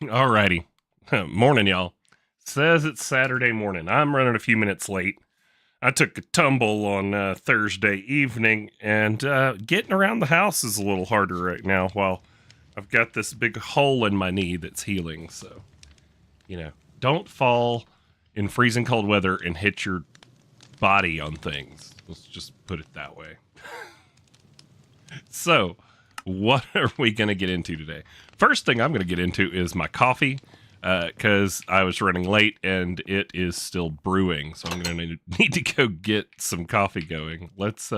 Alrighty. Morning, y'all. Says it's Saturday morning. I'm running a few minutes late. I took a tumble on Thursday evening, and getting around the house is a little harder right now while I've got this big hole in my knee that's healing. So, don't fall in freezing cold weather and hit your body on things. Let's just put it that way. So, what are we going to get into today? First thing I'm going to get into is my coffee because I was running late and it is still brewing. So, I'm going to need to go get some coffee going. Let's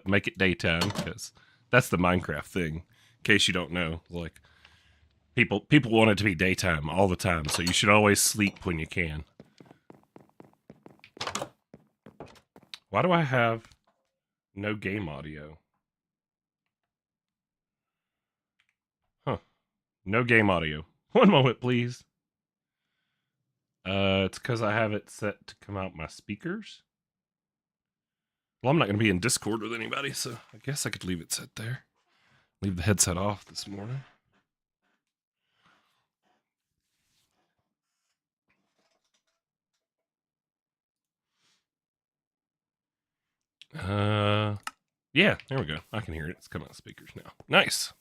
make it daytime because that's the Minecraft thing. In case you don't know, like people want it to be daytime all the time. So, you should always sleep when you can. Why do I have no game audio? Huh. No game audio. One moment, please. It's because I have it set to come out my speakers. Well, I'm not going to be in Discord with anybody, so I guess I could leave it set there. Leave the headset off this morning. Yeah, there we go. I can hear it. It's coming out speakers now. Nice.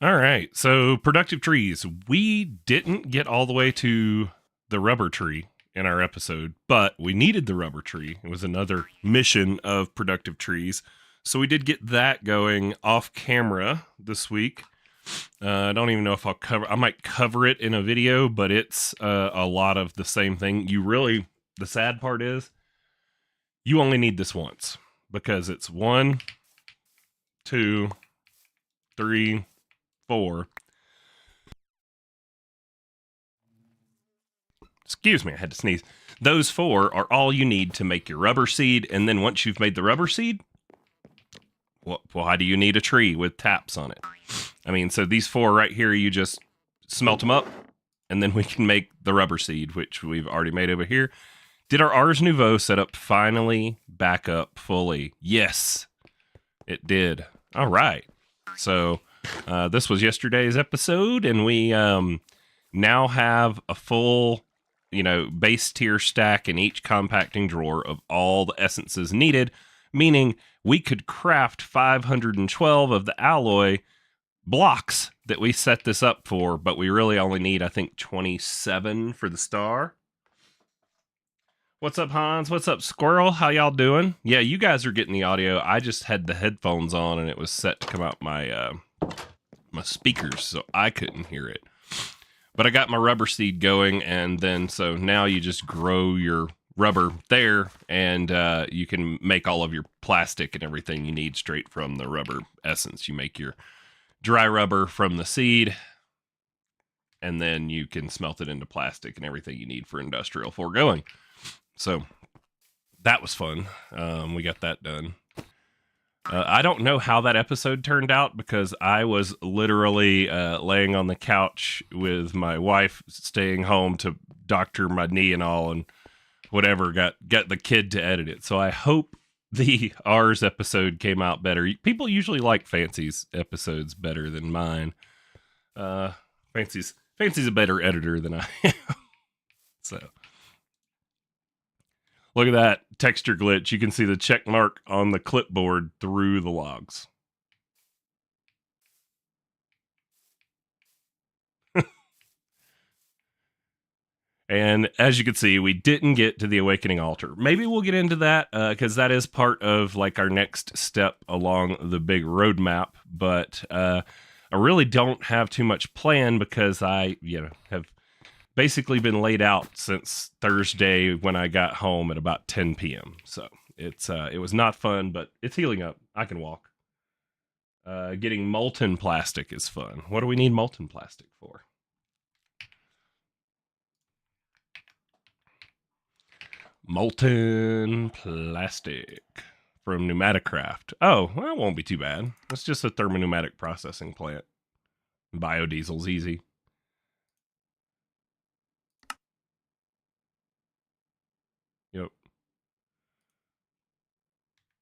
All right, so productive trees. We didn't get all the way to the rubber tree in our episode, but we needed the rubber tree. It was another mission of productive trees. So we did get that going off camera this week. I don't even know if I'll cover. I might cover it in a video, but it's a lot of the same thing. The sad part is, you only need this once because it's 1, 2, 3, 4. Excuse me, I had to sneeze. Those 4 are all you need to make your rubber seed, and then once you've made the rubber seed, why do you need a tree with taps on it? I mean, so these 4 right here, you just smelt them up, and then we can make the rubber seed, which we've already made over here. Did our Ars Nouveau setup finally back up fully? Yes, it did. All right. So this was yesterday's episode, and we now have a full, base tier stack in each compacting drawer of all the essences needed, meaning we could craft 512 of the alloy blocks that we set this up for, but we really only need, I think, 27 for the star. What's up, Hans? What's up, Squirrel? How y'all doing? Yeah, you guys are getting the audio. I just had the headphones on and it was set to come out my my speakers, so I couldn't hear it. But I got my rubber seed going, and then so now you just grow your rubber there, and you can make all of your plastic and everything you need straight from the rubber essence. You make your dry rubber from the seed, and then you can smelt it into plastic and everything you need for industrial foregoing. So that was fun. We got that done. I don't know how that episode turned out because I was literally laying on the couch with my wife, staying home to doctor my knee and all, and whatever. Got the kid to edit it. So I hope the ours episode came out better. People usually like Fancy's episodes better than mine. Fancy's a better editor than I am. So look at that texture glitch. You can see the check mark on the clipboard through the logs. And as you can see, we didn't get to the Awakening Altar. Maybe we'll get into that because that is part of like our next step along the big roadmap. But I really don't have too much planned because I, have basically been laid out since Thursday when I got home at about 10 p.m. So it was not fun, but it's healing up. I can walk. Getting molten plastic is fun. What do we need molten plastic for? Molten plastic from Pneumaticraft. Oh, well, that won't be too bad. It's just a thermopneumatic processing plant. Biodiesel's easy. Yep.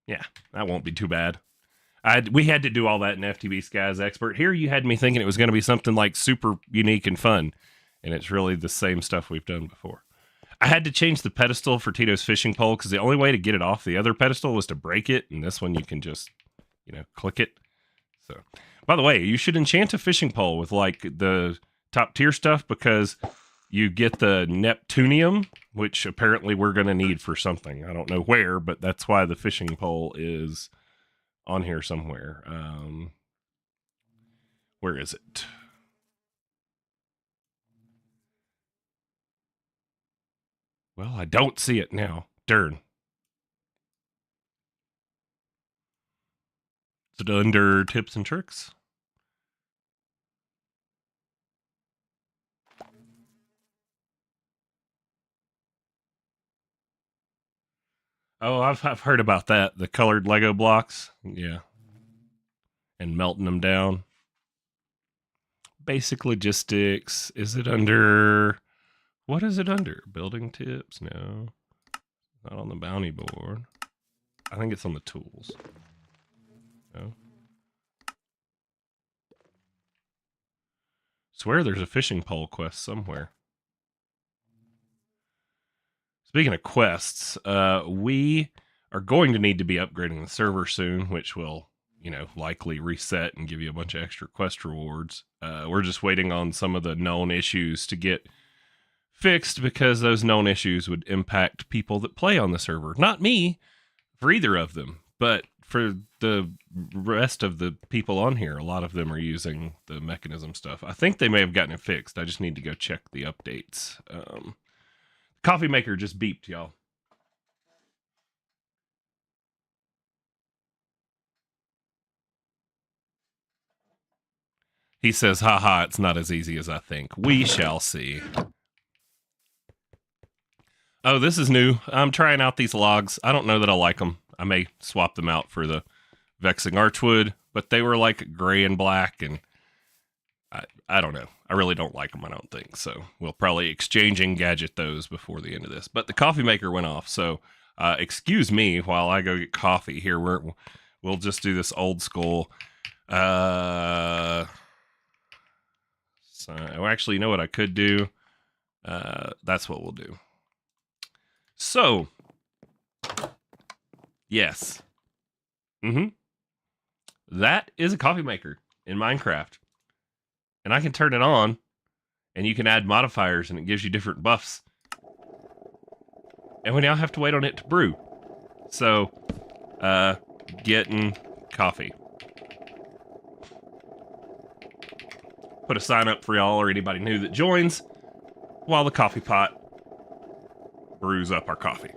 Yeah, that won't be too bad. We had to do all that in FTB Skies Expert. Here you had me thinking it was going to be something like super unique and fun, and it's really the same stuff we've done before. I had to change the pedestal for Tito's fishing pole because the only way to get it off the other pedestal was to break it, and this one you can just, click it. So, by the way, you should enchant a fishing pole with like the top tier stuff because you get the Neptunium, which apparently we're going to need for something. I don't know where, but that's why the fishing pole is on here somewhere. Where is it? Well, I don't see it now. Darn. Is it under tips and tricks? Oh, I've heard about that. The colored Lego blocks. Yeah. And melting them down. Basic logistics. Is it under. What is it under? Building tips? No. Not on the bounty board. I think it's on the tools. No. Swear there's a fishing pole quest somewhere. Speaking of quests, we are going to need to be upgrading the server soon, which will, likely reset and give you a bunch of extra quest rewards. We're just waiting on some of the known issues to get fixed because those known issues would impact people that play on the server. Not me, for either of them, but for the rest of the people on here, a lot of them are using the mechanism stuff. I think they may have gotten it fixed. I just need to go check the updates. Coffee maker just beeped, y'all. He says, haha, it's not as easy as I think. We shall see. Oh, this is new. I'm trying out these logs. I don't know that I like them. I may swap them out for the Vexing Archwood, but they were like gray and black, and I don't know. I really don't like them, I don't think. So we'll probably exchange and gadget those before the end of this. But the coffee maker went off, so excuse me while I go get coffee here. We'll just do this old school. So, actually, you know what I could do? That's what we'll do. So, yes. That is a coffee maker in Minecraft. And I can turn it on, and you can add modifiers, and it gives you different buffs. And we now have to wait on it to brew. So, getting coffee. Put a sign up for y'all or anybody new that joins while the coffee pot brews up our coffee.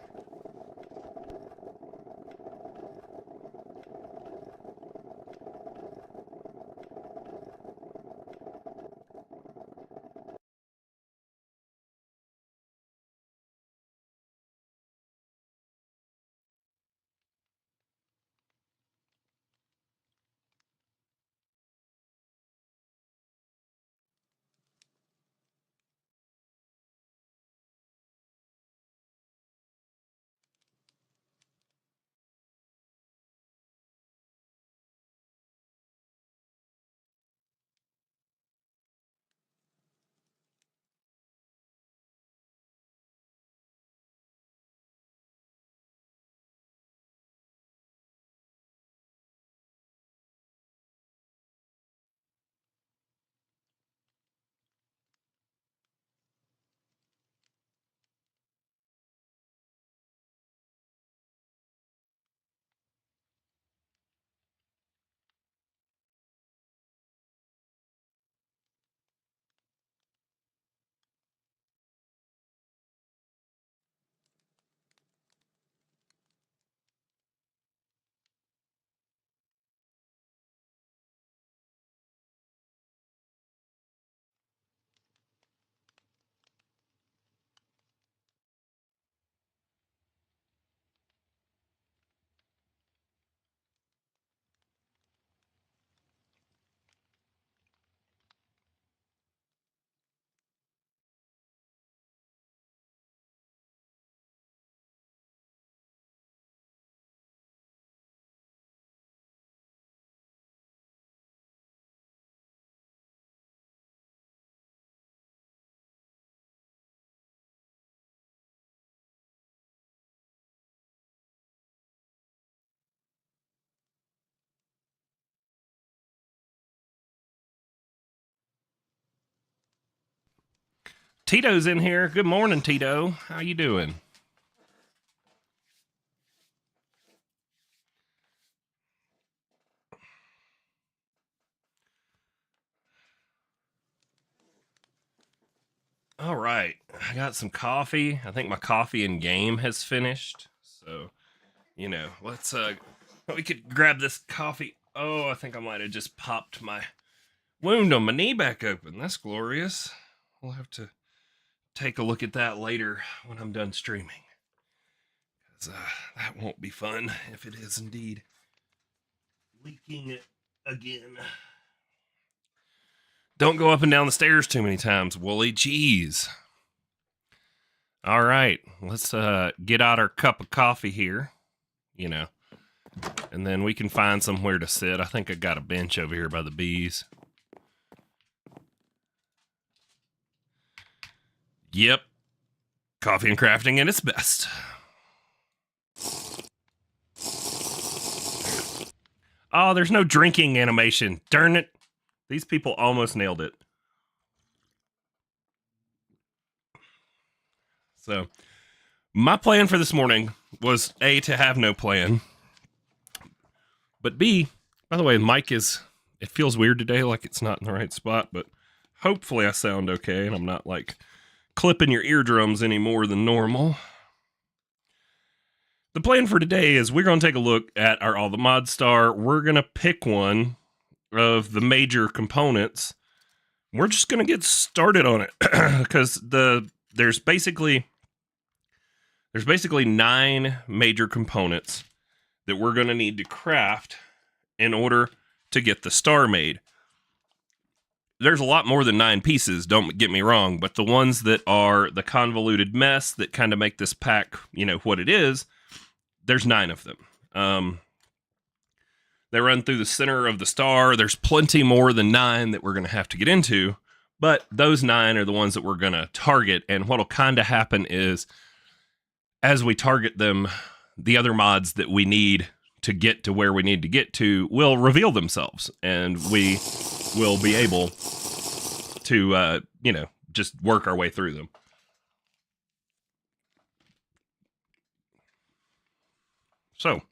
Tito's in here. Good morning, Tito. How you doing? All right. I got some coffee. I think my coffee and game has finished. So, let's we could grab this coffee. Oh, I think I might have just popped my wound on my knee back open. That's glorious. We'll have to take a look at that later when I'm done streaming. Because that won't be fun if it is indeed leaking it again. Don't go up and down the stairs too many times, Wooly. Jeez. All right, let's get out our cup of coffee here, and then we can find somewhere to sit. I think I got a bench over here by the bees. Yep. Coffee and crafting at its best. Oh, there's no drinking animation. Darn it. These people almost nailed it. So, my plan for this morning was A, to have no plan. But B, by the way, the mic it feels weird today, like it's not in the right spot, but hopefully I sound okay and I'm not like clipping your eardrums any more than normal. The plan for today is we're going to take a look at our All the Mod Star. We're going to pick one of the major components. We're just going to get started on it because there's basically 9 major components that we're going to need to craft in order to get the star made. There's a lot more than 9 pieces, don't get me wrong, but the ones that are the convoluted mess that kind of make this pack, what it is, there's 9 of them. They run through the center of the star. There's plenty more than 9 that we're going to have to get into, but those 9 are the ones that we're going to target, and what'll kind of happen is as we target them, the other mods that we need to get to where we need to get to will reveal themselves, and we will be able to, just work our way through them. So,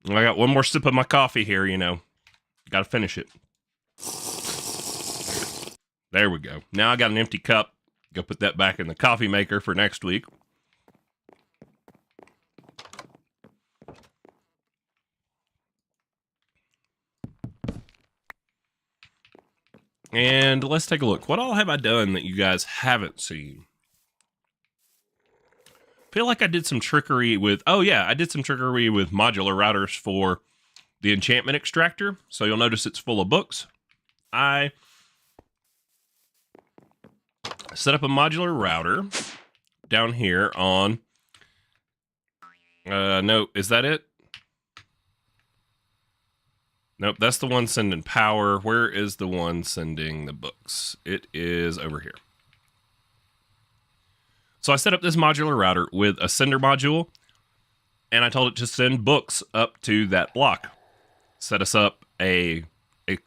I got one more sip of my coffee here, got to finish it. There we go. Now I got an empty cup. Go put that back in the coffee maker for next week. And let's take a look. What all have I done that you guys haven't seen? Feel like I did some trickery with... Oh, yeah, I did some trickery with modular routers for the enchantment extractor. So you'll notice it's full of books. I set up a modular router down here on... no, is that it? Nope, that's the one sending power. Where is the one sending the books? It is over here. So I set up this modular router with a sender module, and I told it to send books up to that block. Set us up a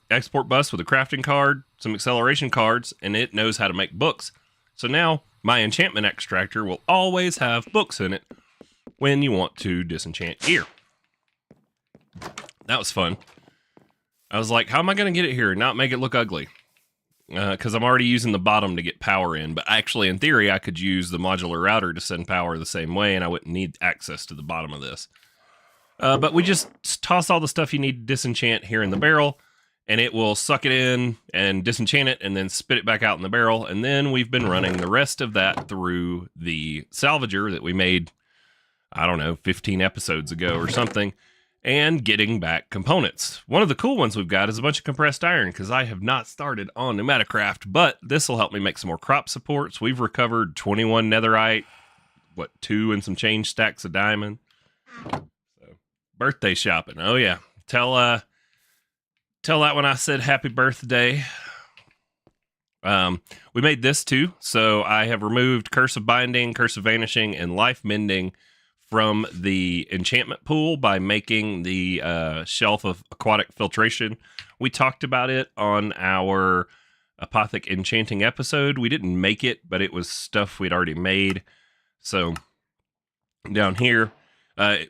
export bus with a crafting card, some acceleration cards, and it knows how to make books. So now my enchantment extractor will always have books in it when you want to disenchant gear. That was fun. I was like, how am I going to get it here and not make it look ugly? Because I'm already using the bottom to get power in. But actually, in theory, I could use the modular router to send power the same way, and I wouldn't need access to the bottom of this. But we just toss all the stuff you need to disenchant here in the barrel, and it will suck it in and disenchant it, and then spit it back out in the barrel. And then we've been running the rest of that through the salvager that we made, I don't know, 15 episodes ago or something, and getting back components. One of the cool ones we've got is a bunch of compressed iron, because I have not started on Pneumaticraft, but this will help me make some more crop supports. We've recovered 21 netherite, 2 and some change stacks of diamond. So, birthday shopping. Oh yeah. Tell that when I said happy birthday. We made this too. So I have removed Curse of Binding, Curse of Vanishing, and Life Mending from the enchantment pool by making the Shelf of Aquatic Filtration. We talked about it on our Apothic Enchanting Episode. We didn't make it, but it was stuff we'd already made. So down here,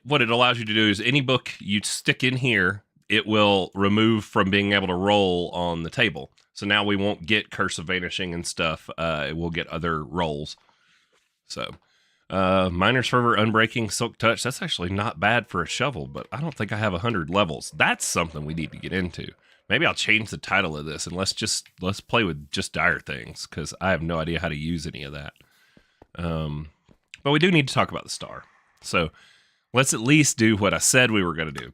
what it allows you to do is any book you stick in here, it will remove from being able to roll on the table. So now we won't get Curse of Vanishing and stuff. We'll get other rolls. So Miner's Fervor, Unbreaking, Silk Touch. That's actually not bad for a shovel, but I don't think I have 100 levels. That's something we need to get into. Maybe I'll change the title of this and let's play with just dire things, because I have no idea how to use any of that. But we do need to talk about the star. So let's at least do what I said we were going to do.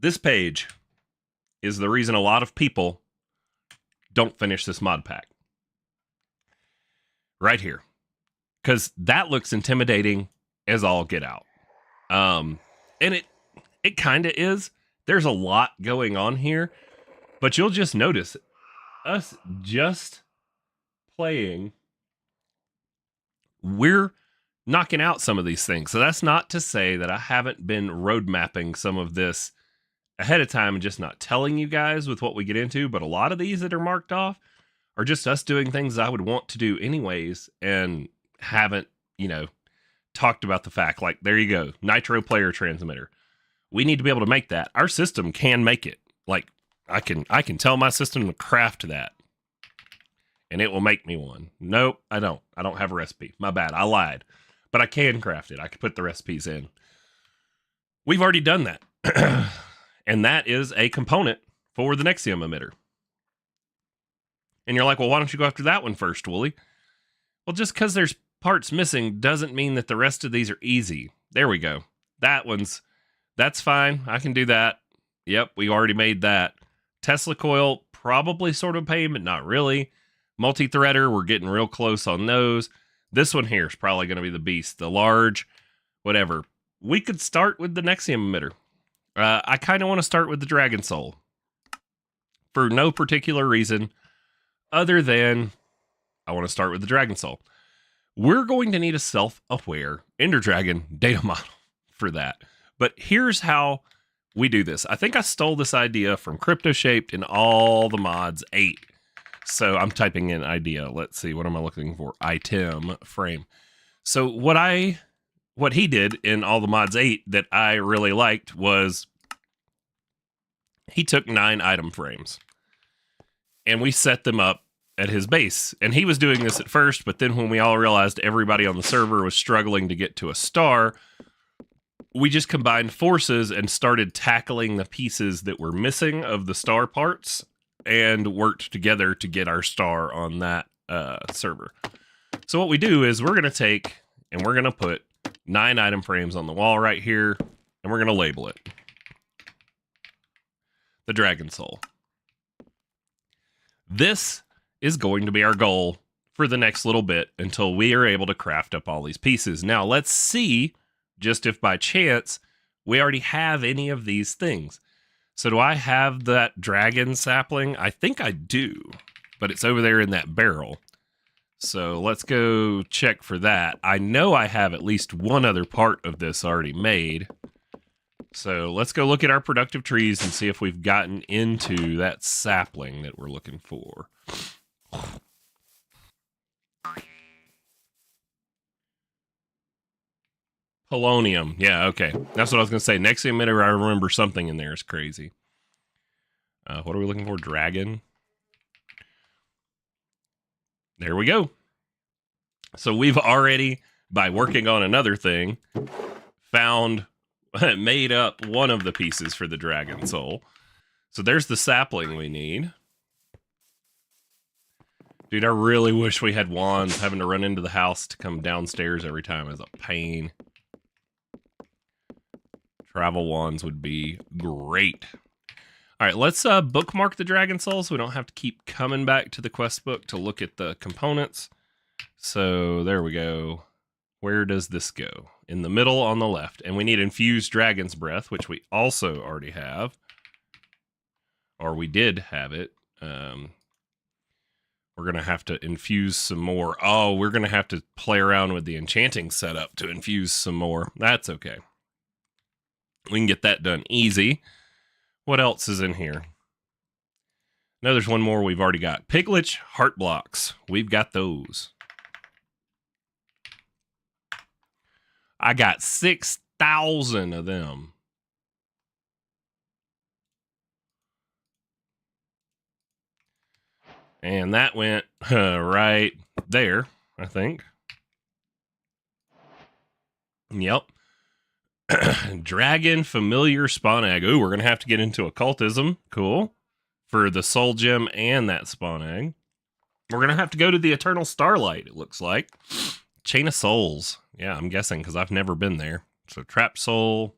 This page is the reason a lot of people don't finish this mod pack. Right here. Because that looks intimidating as all get out. And it kind of is. There's a lot going on here. But you'll just notice us just playing, we're knocking out some of these things. So that's not to say that I haven't been road mapping some of this ahead of time and just not telling you guys with what we get into. But a lot of these that are marked off are just us doing things I would want to do anyways and haven't, talked about the fact. Like, there you go, Nitro player transmitter. We need to be able to make that. Our system can make it. Like, I can tell my system to craft that, and it will make me one. Nope, I don't have a recipe. My bad, I lied. But I can craft it. I can put the recipes in. We've already done that. And that is a component for the Nexium emitter. And you're like, well, why don't you go after that one first, Wooly? Well, just because there's parts missing doesn't mean that the rest of these are easy. There we go. That's fine. I can do that. Yep, we already made that. Tesla coil, probably sort of pain, but not really. Multi-threader, we're getting real close on those. This one here is probably going to be the beast. The large, whatever. We could start with the Nexium emitter. I kind of want to start with the Dragon Soul. For no particular reason other than I want to start with the Dragon Soul. We're going to need a self-aware Ender Dragon data model for that. But here's how we do this. I think I stole this idea from CryptoShaped in all the mods 8. So I'm typing in idea. Let's see, what am I looking for? Item frame. So what he did in all the mods 8 that I really liked was he took 9 item frames and we set them up at his base. And he was doing this at first, but then when we all realized everybody on the server was struggling to get to a star, we just combined forces and started tackling the pieces that were missing of the star parts and worked together to get our star on that server. So what we do is we're going to take and we're going to put 9 item frames on the wall right here, and we're going to label it the Dragon Soul. This is going to be our goal for the next little bit until we are able to craft up all these pieces. Now, let's see just if by chance we already have any of these things. So do I have that dragon sapling? I think I do, but it's over there in that barrel. So let's go check for that. I know I have at least one other part of this already made. So let's go look at our productive trees and see if we've gotten into that sapling that we're looking for. Polonium. Yeah, okay. That's what I was going to say. Next emitter, I remember something in there is crazy. What are we looking for? Dragon. There we go. So we've already, by working on another thing, made up one of the pieces for the Dragon Soul. So there's the sapling we need. Dude, I really wish we had wands. Having to run into the house to come downstairs every time is a pain. Travel wands would be great. All right, let's bookmark the Dragon Soul so we don't have to keep coming back to the quest book to look at the components. So there we go. Where does this go? In the middle on the left. And we need Infused Dragon's Breath, which we also already have. Or we did have it. We're going to have to infuse some more. Oh, we're going to have to play around with the enchanting setup to infuse some more. That's okay. We can get that done easy. What else is in here? No, there's one more we've already got. Piglich heart blocks. We've got those. I got 6,000 of them. And that went right there, I think. Yep. Dragon familiar spawn egg. Ooh, we're going to have to get into occultism. Cool. For the soul gem and that spawn egg. We're going to have to go to the Eternal Starlight, it looks like. Chain of Souls. Yeah, I'm guessing because I've never been there. So Trap Soul.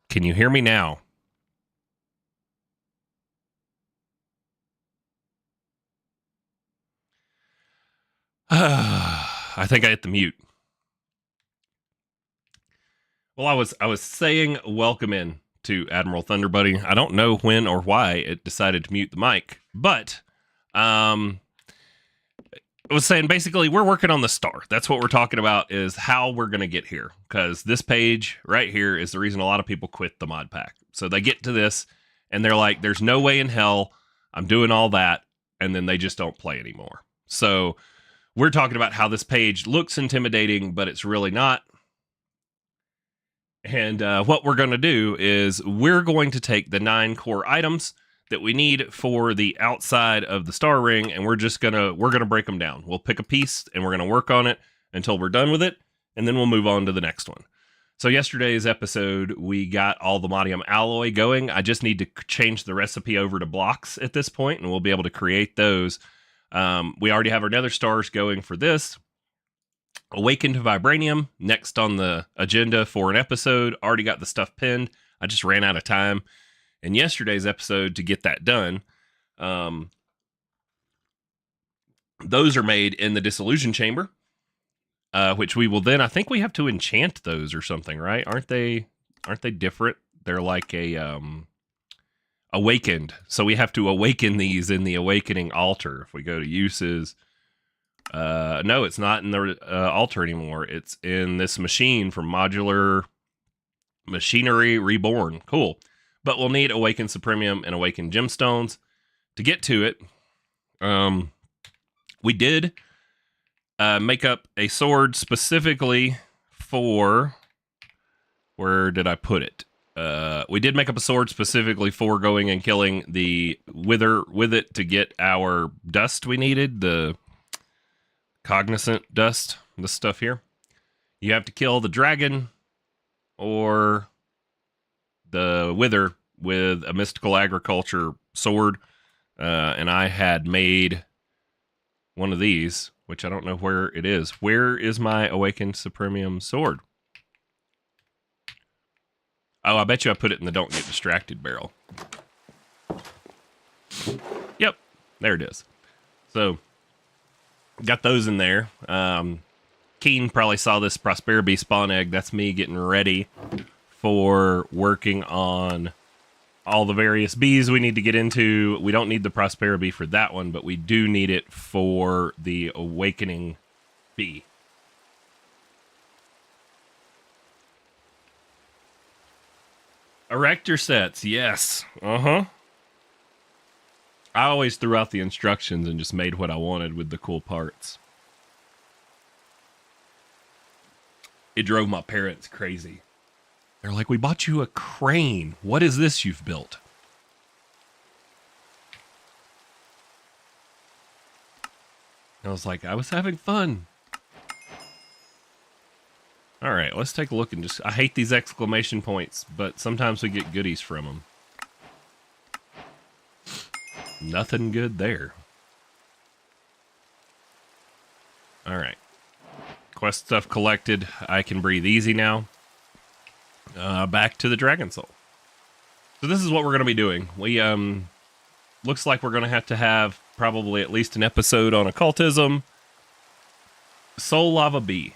Can you hear me now? I think I hit the mute. Well, I was saying welcome in to Admiral Thunderbuddy. I don't know when or why it decided to mute the mic, but I was saying basically we're working on the star. That's what we're talking about, is how we're going to get here, because this page right here is the reason a lot of people quit the mod pack. So they get to this and they're like, there's no way in hell I'm doing all that, and then they just don't play anymore. So we're talking about how this page looks intimidating, but it's really not. And what we're going to do is we're going to take the 9 core items that we need for the outside of the star ring, and we're going to break them down. We'll pick a piece and we're going to work on it until we're done with it, and then we'll move on to the next one. So yesterday's episode, we got all the Modium alloy going. I just need to change the recipe over to blocks at this point, and we'll be able to create those. We already have our nether stars going for this. Awakened Vibranium, next on the agenda for an episode. Already got the stuff pinned. I just ran out of time in yesterday's episode to get that done. Those are made in the Disillusion Chamber, which we will then, I think we have to enchant those or something, right? Aren't they different? They're like a awakened. So we have to awaken these in the Awakening Altar. If we go to uses, no, it's not in the altar anymore. It's in this machine from Modular Machinery Reborn. Cool. But we'll need Awakened Supremium and Awakened Gemstones to get to it. We did make up a sword specifically for... Where did I put it? We did make up a sword specifically for going and killing the Wither with it to get our dust we needed, the Cognizant dust, this stuff here. You have to kill the dragon or the Wither with a mystical agriculture sword. And I had made one of these, which I don't know where it is. Where is my Awakened Supremium sword? Oh, I bet you I put it in the Don't Get Distracted barrel. Yep, there it is. So, got those in there. Keen probably saw this Prospera Bee spawn egg. That's me getting ready for working on all the various bees we need to get into. We don't need the Prospera Bee for that one, but we do need it for the Awakening Bee. Erector sets, yes. I always threw out the instructions and just made what I wanted with the cool parts. It drove my parents crazy. They're like, we bought you a crane. What is this you've built? I was like, I was having fun. All right, let's take a look and just... I hate these exclamation points, but sometimes we get goodies from them. Nothing good there. All right. Quest stuff collected. I can breathe easy now. Back to the Dragon Soul. So this is what we're going to be doing. We, looks like we're going to have probably at least an episode on occultism. Soul Lava Bee.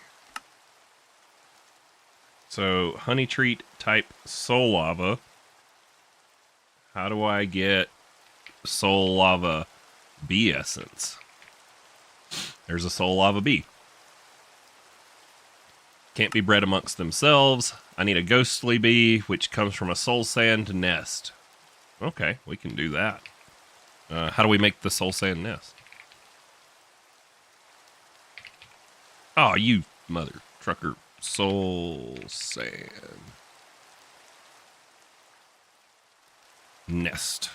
So, honey treat type soul lava. How do I get soul lava bee essence? There's a soul lava bee. Can't be bred amongst themselves. I need a ghostly bee, which comes from a soul sand nest. Okay, we can do that. How do we make the soul sand nest? Oh, you mother trucker. Soul sand nest.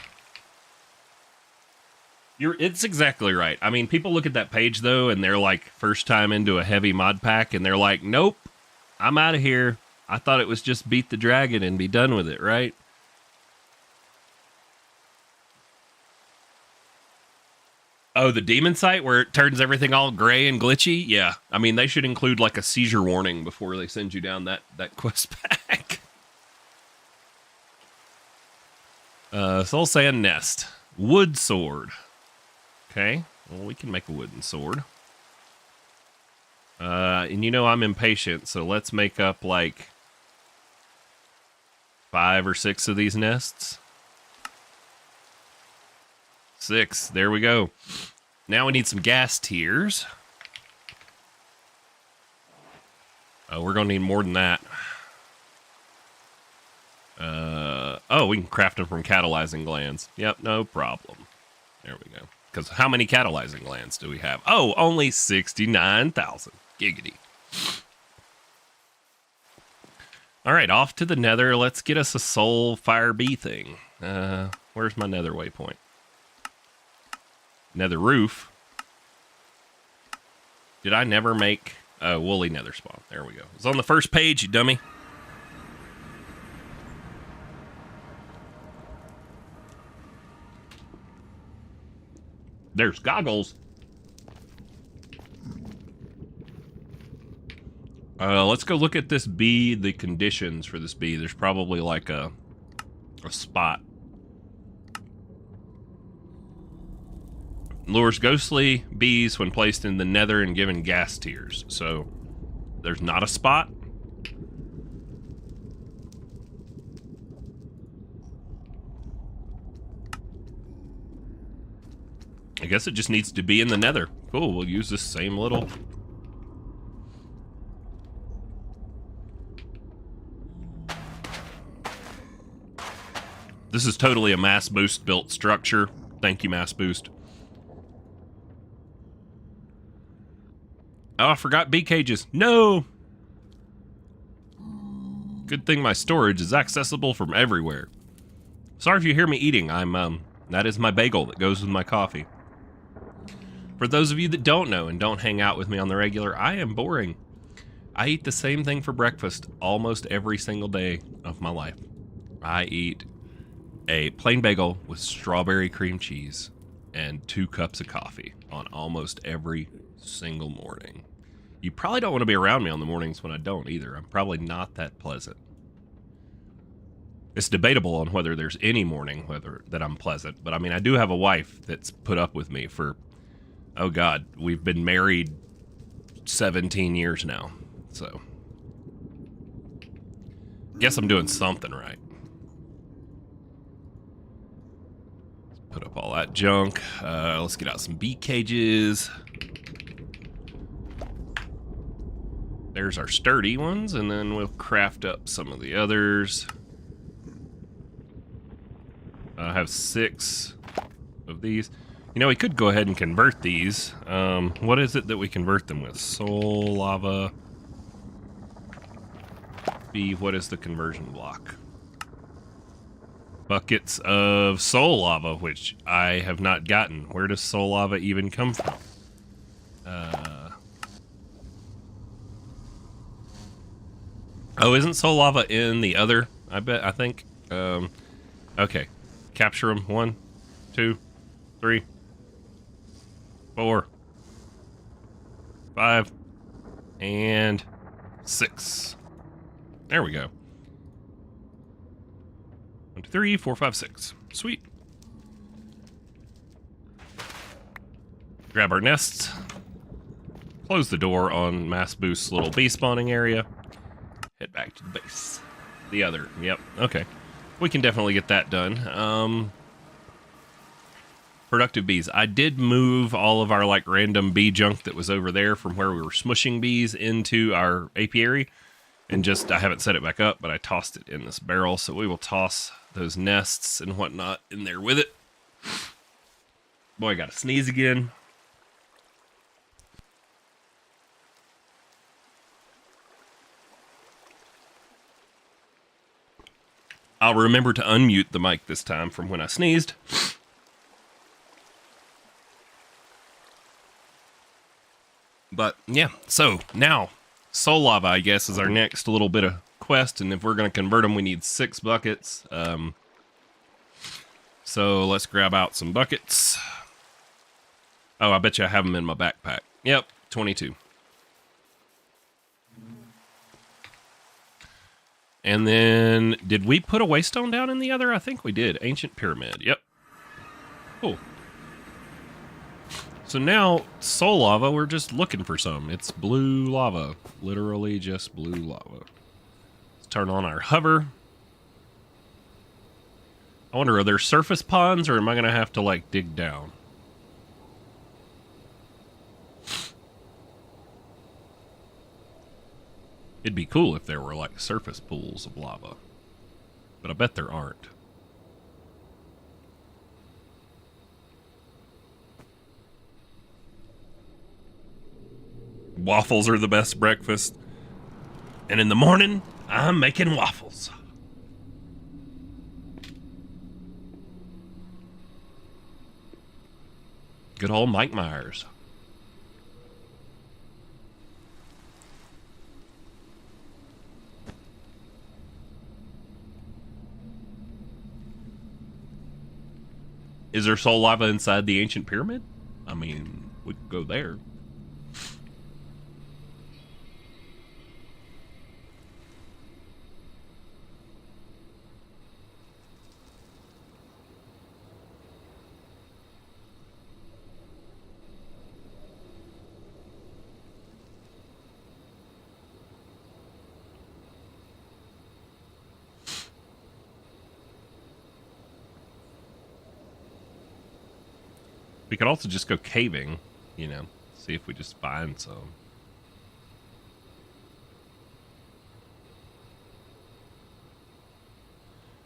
It's exactly right. I mean, people look at that page though, and they're like first time into a heavy mod pack, and they're like, "Nope, I'm out of here. I thought it was just beat the dragon and be done with it, right?" Oh, the demon site where it turns everything all gray and glitchy? Yeah. I mean, they should include like a seizure warning before they send you down that quest pack. Soul Sand Nest. Wood sword. Okay. Well, we can make a wooden sword. And you know I'm impatient, so let's make up like 5 or 6 of these nests. 6. There we go. Now we need some gas tiers. We're going to need more than that. Oh, we can craft them from catalyzing glands. Yep, no problem. There we go. Because how many catalyzing glands do we have? Oh, only 69,000. Giggity. All right, off to the nether. Let's get us a soul fire bee thing. Where's my nether waypoint? Nether roof. Did I never make a woolly nether spawn? There we go. It's on the first page, you dummy. There's goggles. Let's go look at this bee, the conditions for this bee. There's probably like a spot. Lures ghostly bees when placed in the nether and given gas tiers. So, there's not a spot. I guess it just needs to be in the nether. Cool, we'll use this same little... This is totally a Mass Boost built structure. Thank you, Mass Boost. Oh, I forgot bee cages. No! Good thing my storage is accessible from everywhere. Sorry if you hear me eating. That is my bagel that goes with my coffee. For those of you that don't know and don't hang out with me on the regular, I am boring. I eat the same thing for breakfast almost every single day of my life. I eat a plain bagel with strawberry cream cheese and 2 cups of coffee on almost every single morning. You probably don't want to be around me on the mornings when I don't either. I'm probably not that pleasant. It's debatable on whether there's any morning that I'm pleasant, but I mean, I do have a wife that's put up with me for, oh God, we've been married 17 years now. So, guess I'm doing something right. Put up all that junk. Let's get out some bee cages. There's our sturdy ones, and then we'll craft up some of the others. I have 6 of these. You know, we could go ahead and convert these. What is it that we convert them with? Soul lava. B, what is the conversion block? Buckets of soul lava, which I have not gotten. Where does soul lava even come from? Oh, isn't soul lava in the other? I think. Okay. Capture them. 1, 2, 3, 4, 5, and 6. There we go. 1, 2, 3, 4, 5, 6. Sweet. Grab our nests. Close the door on Mass Boost's little bee spawning area. Head back to the base. The other. Yep. Okay. We can definitely get that done. Productive bees. I did move all of our like random bee junk that was over there from where we were smushing bees into our apiary. And just, I haven't set it back up, but I tossed it in this barrel. So we will toss those nests and whatnot in there with it. Boy, I got to sneeze again. I'll remember to unmute the mic this time from when I sneezed. But yeah, so now soul lava, I guess, is our next little bit of quest, and if we're going to convert them, we need 6 buckets. So let's grab out some buckets. Oh, I bet you I have them in my backpack. Yep, 22. And then, did we put a waystone down in the other? I think we did. Ancient pyramid. Yep. Cool. So now, soul lava, we're just looking for some. It's blue lava. Literally just blue lava. Let's turn on our hover. I wonder, are there surface ponds, or am I going to have to, like, dig down? It'd be cool if there were, like, surface pools of lava. But I bet there aren't. Waffles are the best breakfast. And in the morning, I'm making waffles. Good old Mike Myers. Is there soul lava inside the ancient pyramid? I mean, we could go there. We could also just go caving, you know, see if we just find some.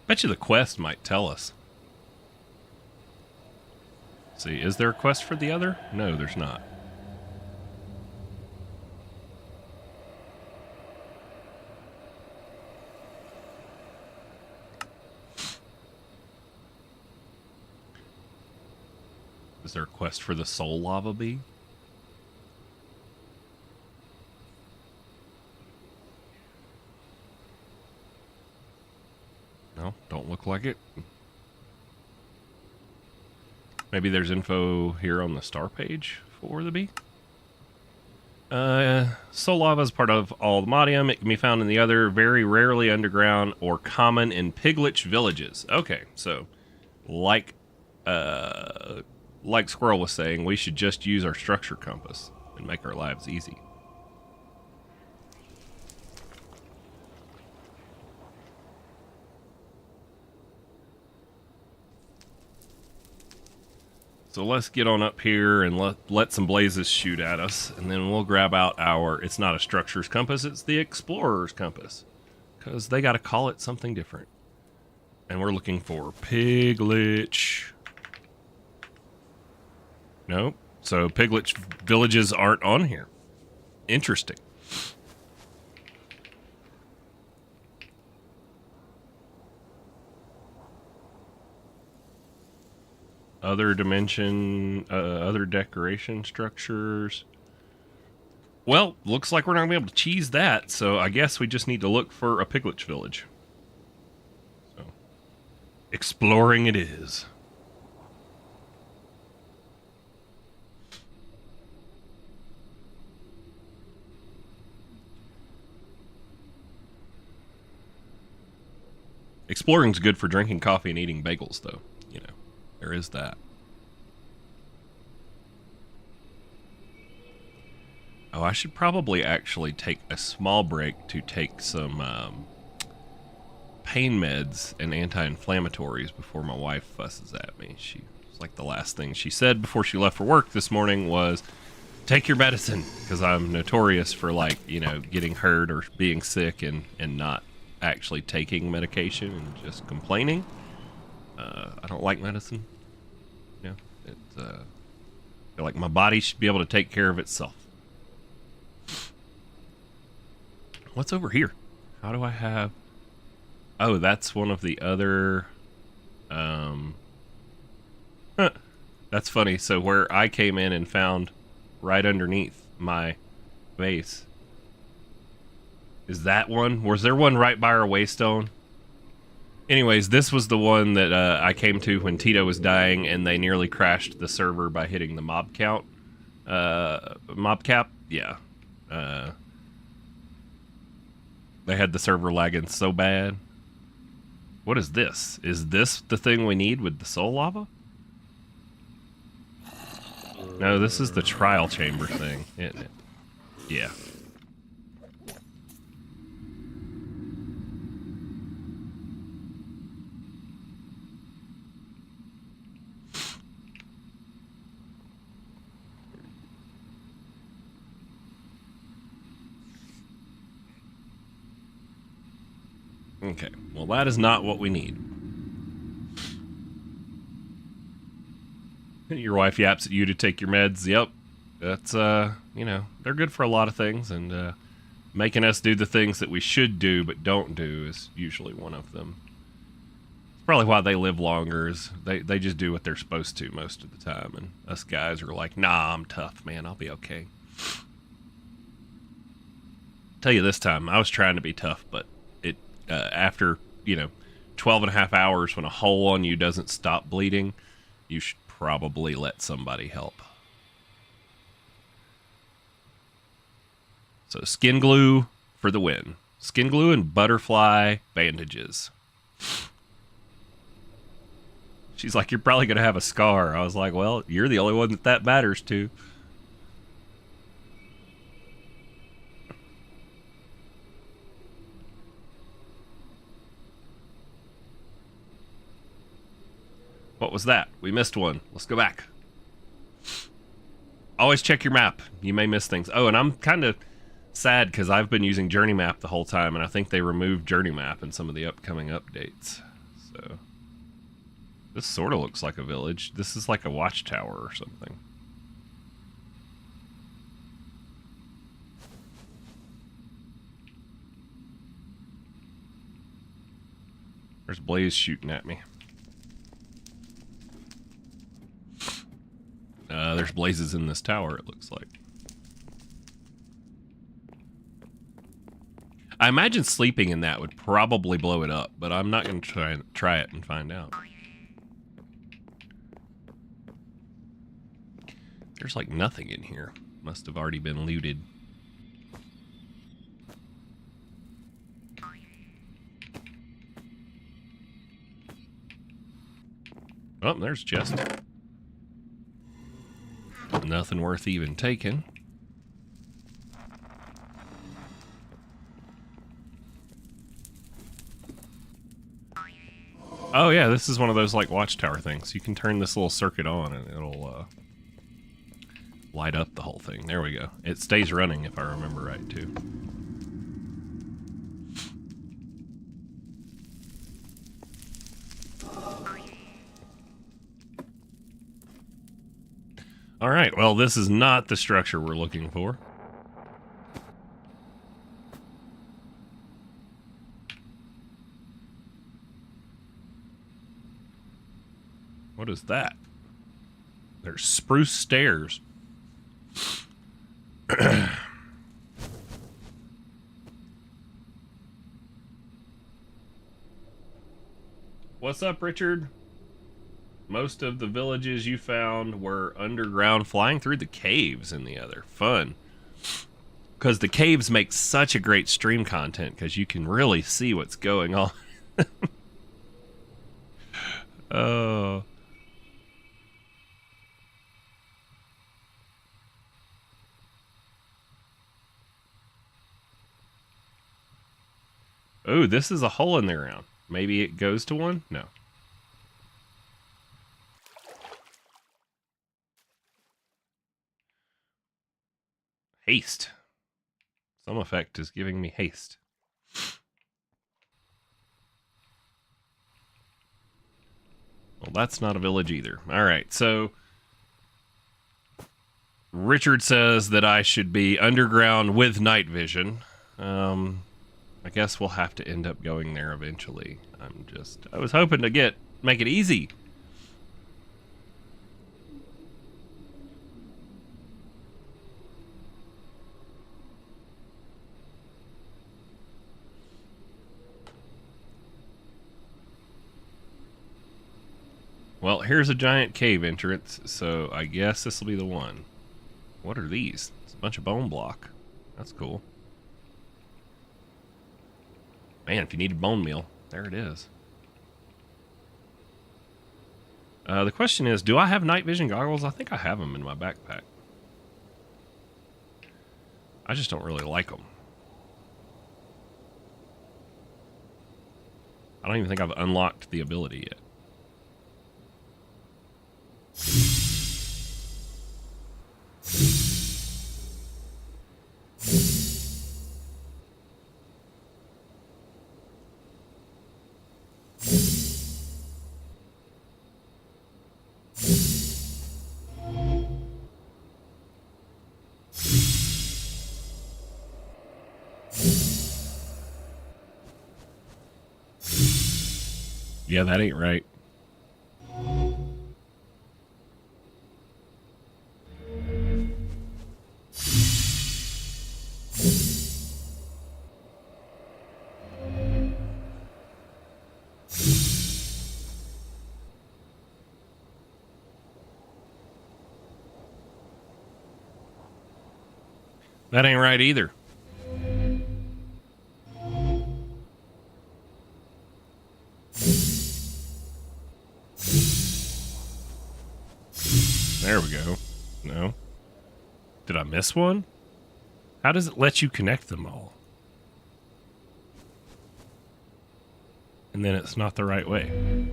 Bet you the quest might tell us. Let's see, is there a quest for the other? No, there's not. Is there a quest for the soul lava bee? No, don't look like it. Maybe there's info here on the star page for the bee. Soul lava is part of Aldmodium. It can be found in the other, very rarely underground or common in Piglich villages. Okay, so like Squirrel was saying, we should just use our structure compass and make our lives easy. So let's get on up here and let some blazes shoot at us, and then we'll grab out our, it's not a structure's compass, it's the explorer's compass, because they got to call it something different. And we're looking for Piglich. Nope. So Piglich villages aren't on here. Interesting. Other dimension, other decoration structures. Well, looks like we're not going to be able to cheese that, so I guess we just need to look for a Piglich village. So, exploring it is. Exploring's good for drinking coffee and eating bagels, though. You know, there is that. Oh, I should probably actually take a small break to take some pain meds and anti-inflammatories before my wife fusses at me. She was like, the last thing she said before she left for work this morning was, take your medicine, because I'm notorious for, like, you know, getting hurt or being sick and not actually taking medication and just complaining. I don't like medicine. You know, I feel like my body should be able to take care of itself. What's over here? How do I have... Oh, that's one of the other... That's funny. So where I came in and found right underneath my base... Is that one? Was there one right by our waystone? Anyways, this was the one that I came to when Tito was dying, and they nearly crashed the server by hitting the mob count. Mob cap? Yeah. They had the server lagging so bad. What is this? Is this the thing we need with the soul lava? No, this is the trial chamber thing, isn't it? Yeah. Okay, well, that is not what we need. Your wife yaps at you to take your meds. Yep, that's, you know, they're good for a lot of things, and making us do the things that we should do but don't do is usually one of them. It's probably why they live longer, is they just do what they're supposed to most of the time, and us guys are like, nah, I'm tough, man, I'll be okay. Tell you this time, I was trying to be tough, but after, you know, 12 and a half hours, when a hole on you doesn't stop bleeding, you should probably let somebody help. So skin glue for the win. Skin glue and butterfly bandages. She's like, you're probably going to have a scar. I was like, well, you're the only one that matters to. What was that? We missed one. Let's go back. Always check your map. You may miss things. Oh, and I'm kind of sad because I've been using Journey Map the whole time, and I think they removed Journey Map in some of the upcoming updates. So this sort of looks like a village. This is like a watchtower or something. There's Blaze shooting at me. There's blazes in this tower, it looks like. I imagine sleeping in that would probably blow it up, but I'm not going to try it and find out. There's like nothing in here. Must have already been looted. Oh, there's a chest. Nothing worth even taking. Oh yeah, this is one of those like watchtower things. You can turn this little circuit on and it'll light up the whole thing. There we go. It stays running if I remember right too. All right, well, this is not the structure we're looking for. What is that? There's spruce stairs. What's up, Richard? Most of the villages you found were underground, flying through the caves in the other. Fun. Because the caves make such a great stream content, because you can really see what's going on. Oh. Oh, this is a hole in the ground. Maybe it goes to one? No. Haste. Some effect is giving me haste. Well, that's not a village either. All right, so Richard says that I should be underground with night vision. I guess we'll have to end up going there eventually. I was hoping to make it easy. Well, here's a giant cave entrance, so I guess this will be the one. What are these? It's a bunch of bone block. That's cool. Man, if you needed bone meal, there it is. The question is, do I have night vision goggles? I think I have them in my backpack. I just don't really like them. I don't even think I've unlocked the ability yet. Yeah, that ain't right. That ain't right either. There we go. No. Did I miss one? How does it let you connect them all? And then it's not the right way.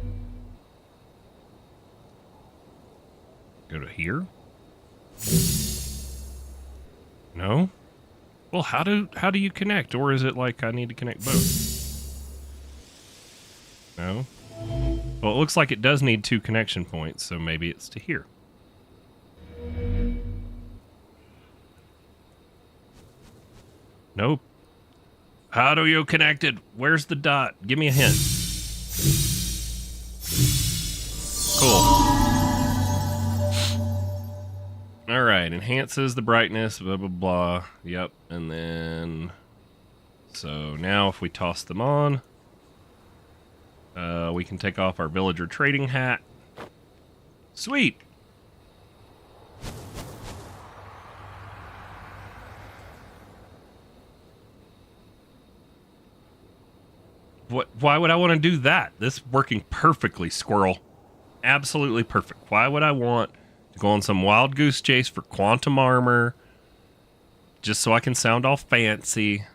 Go to here? No? Well, how do you connect? Or is it like I need to connect both? No? Well, it looks like it does need 2 connection points, so maybe it's to here. Nope. How do you connect it? Where's the dot? Give me a hint. Cool. Alright, enhances the brightness, blah, blah, blah. Yep, and then So now if we toss them on, we can take off our villager trading hat. Sweet. Why would I want to do that? This is working perfectly, squirrel. Absolutely perfect. Why would I want to go on some wild goose chase for quantum armor just so I can sound all fancy?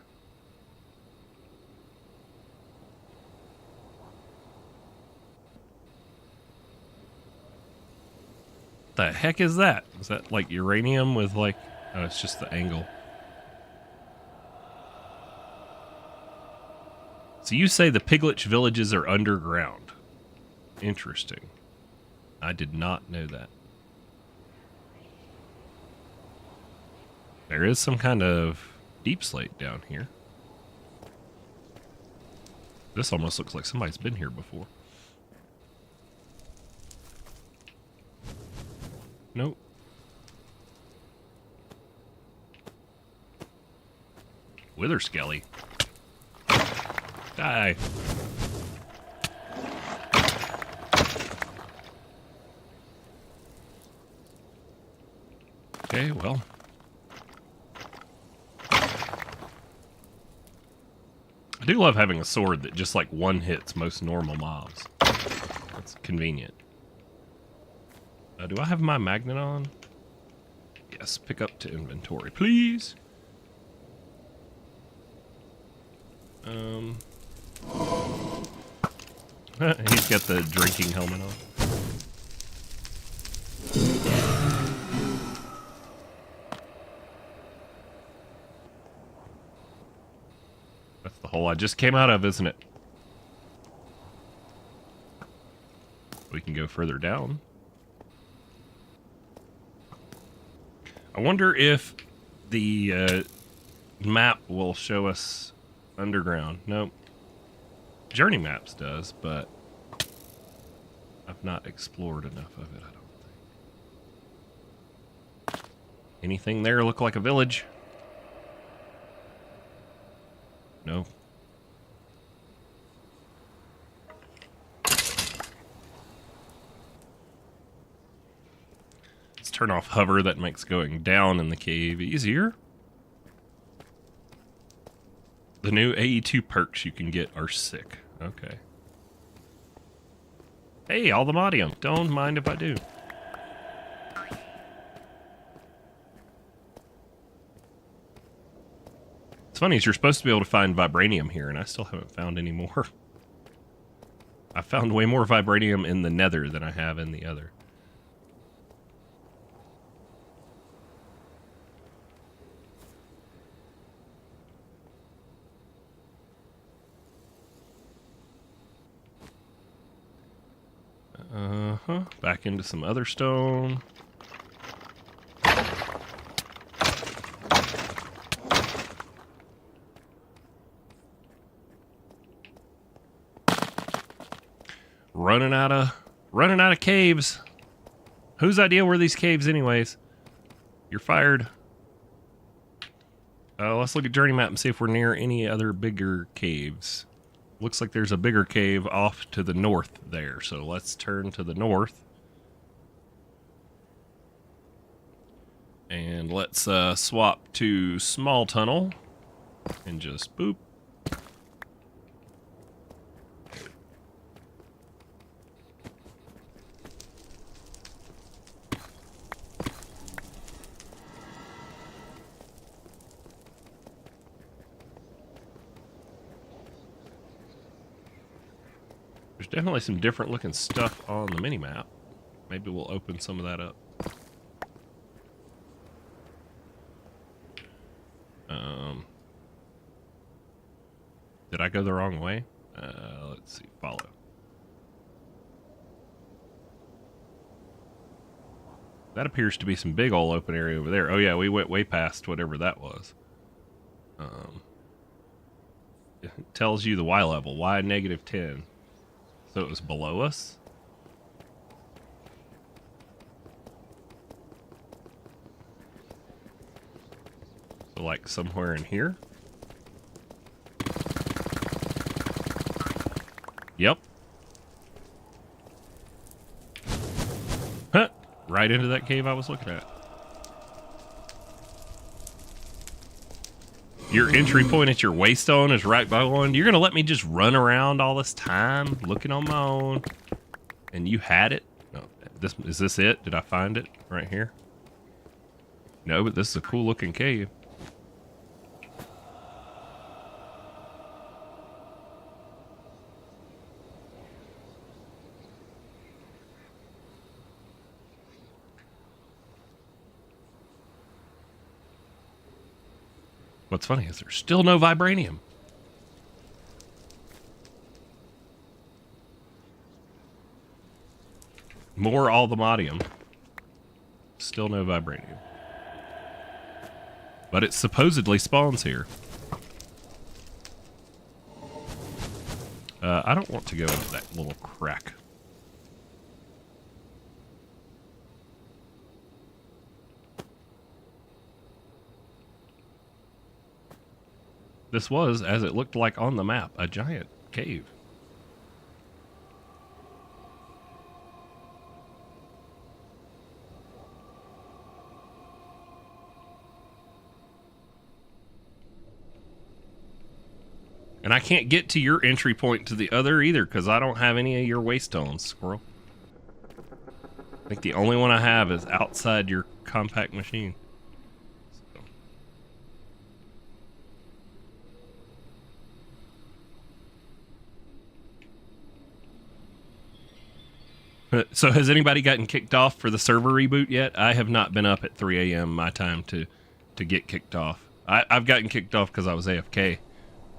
The heck is that? Is that like uranium with like... Oh, it's just the angle. So you say the Pigletch villages are underground. Interesting. I did not know that. There is some kind of deep slate down here. This almost looks like somebody's been here before. Nope. Wither Skelly. Die. Okay, well. I do love having a sword that just like one hits most normal mobs. That's convenient. Do I have my magnet on? Yes, pick up to inventory, please. He's got the drinking helmet on. That's the hole I just came out of, isn't it? We can go further down. I wonder if the map will show us underground. Nope. Journey Maps does, but I've not explored enough of it, I don't think. Anything there look like a village? No. Let's turn off hover. That makes going down in the cave easier. The new AE2 perks you can get are sick. Okay. Hey, Aldemodium. Don't mind if I do. It's funny, is you're supposed to be able to find vibranium here, and I still haven't found any more. I found way more vibranium in the nether than I have in the other. Back into some other stone. Running out of caves. Whose idea were these caves anyways? You're fired. Let's look at Journey Map and see if we're near any other bigger caves. Looks like there's a bigger cave off to the north there, so let's turn to the north. And let's swap to small tunnel and just boop. There's definitely some different looking stuff on the mini-map. Maybe we'll open some of that up. Did I go the wrong way? Let's see, follow. That appears to be some big old open area over there. Oh yeah, we went way past whatever that was. It tells you the Y level, Y -10. So it was below us? So like somewhere in here? Yep. Huh. Right into that cave I was looking at. Your entry point at your waystone is right by one. You're going to let me just run around all this time looking on my own. And you had it? No, is this it? Did I find it right here? No, but this is a cool looking cave. What's funny is there's still no vibranium. More althemodium. Still no vibranium. But it supposedly spawns here. I don't want to go into that little crack. This was, as it looked like on the map, a giant cave. And I can't get to your entry point to the other either, because I don't have any of your waystones, squirrel. I think the only one I have is outside your compact machine. So has anybody gotten kicked off for the server reboot yet? I have not been up at 3 a.m. my time to get kicked off. I've gotten kicked off because I was AFK,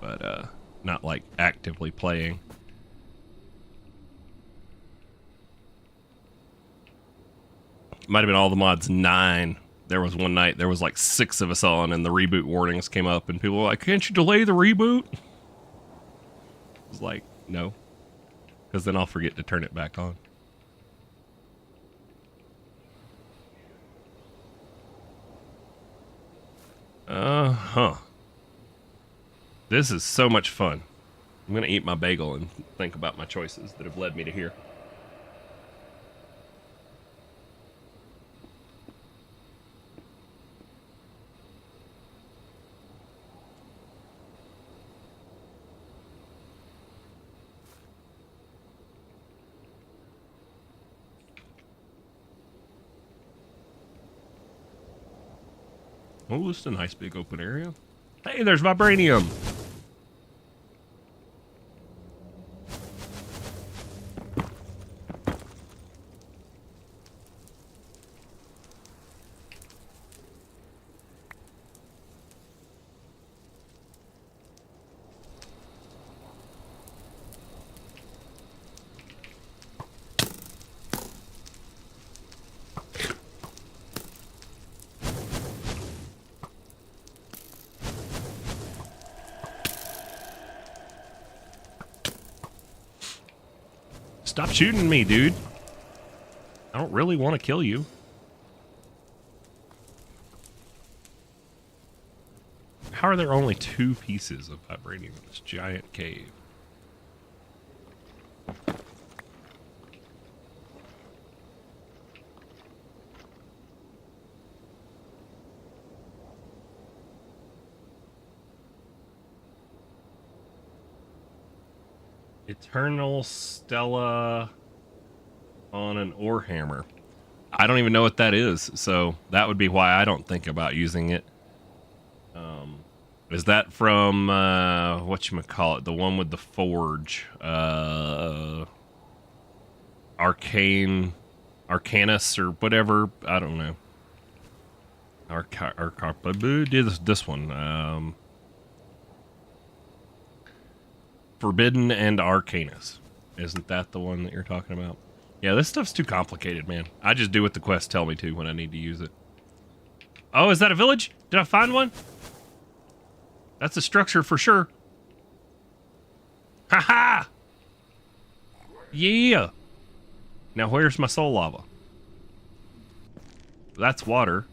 but not like actively playing. Might have been all the mods 9. There was one night, there was like 6 of us on, and the reboot warnings came up, and people were like, can't you delay the reboot? I was like, no, because then I'll forget to turn it back on. This is so much fun. I'm gonna eat my bagel and think about my choices that have led me to here. Oh, this is a nice big open area. Hey, there's vibranium. Stop shooting me, dude. I don't really want to kill you. How are there only 2 pieces of vibranium in this giant cave? Eternal Stella on an ore hammer. I don't even know what that is, so that would be why I don't think about using it. Is that from whatchamacallit, the one with the forge? Arcanus or whatever. I don't know. This one. Forbidden and Arcanus. Isn't that the one that you're talking about? Yeah, this stuff's too complicated, man. I just do what the quests tell me to when I need to use it. Oh, is that a village? Did I find one? That's a structure for sure. Ha-ha! Yeah! Now where's my soul lava? That's water.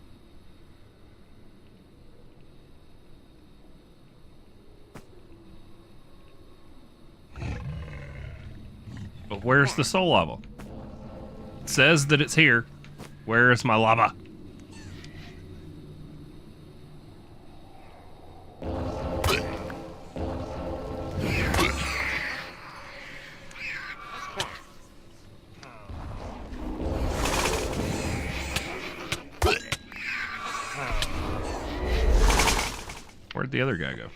But where's the soul lava? It says that it's here. Where is my lava? Where'd the other guy go?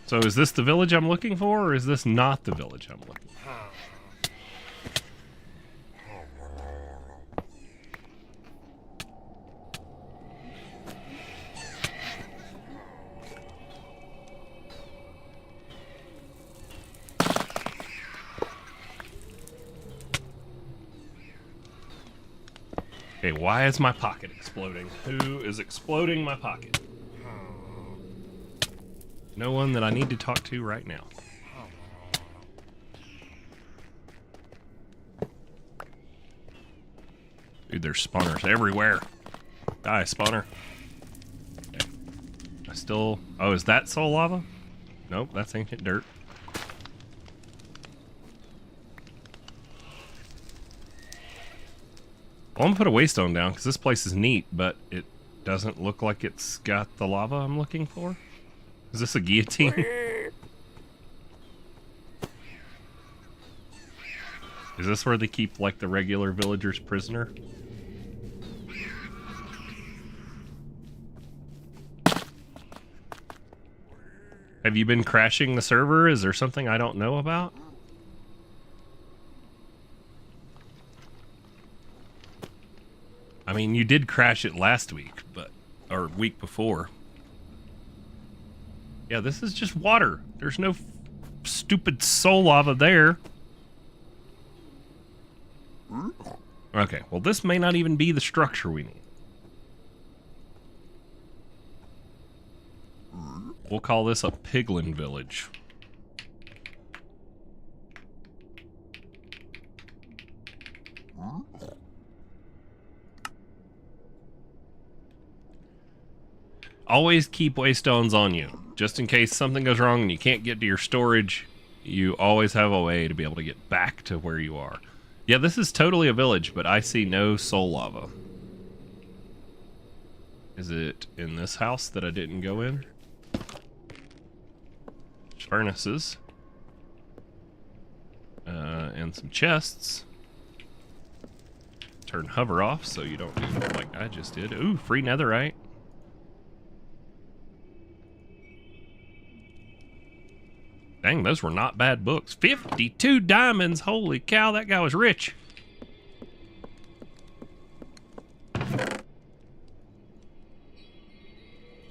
So is this the village I'm looking for, or is this not the village I'm looking for? Okay, why is my pocket exploding? Who is exploding my pocket? No one that I need to talk to right now. Dude, there's spawners everywhere. Die, spawner. Okay. I still... Oh, is that soul lava? Nope, that's ancient dirt. Well, I'm gonna put a waystone down because this place is neat, but it doesn't look like it's got the lava I'm looking for. Is this a guillotine? Is this where they keep, like, the regular villagers prisoner? Have you been crashing the server? Is there something I don't know about? I mean, you did crash it last week, but... or week before. Yeah, this is just water. There's no stupid soul lava there. Okay, well, this may not even be the structure we need. We'll call this a piglin village. Always keep waystones on you. Just in case something goes wrong and you can't get to your storage, you always have a way to be able to get back to where you are. Yeah, this is totally a village, but I see no soul lava. Is it in this house that I didn't go in? There's furnaces. And some chests. Turn hover off so you don't do like I just did. Ooh, free netherite. Dang, those were not bad books. 52 diamonds. Holy cow, that guy was rich.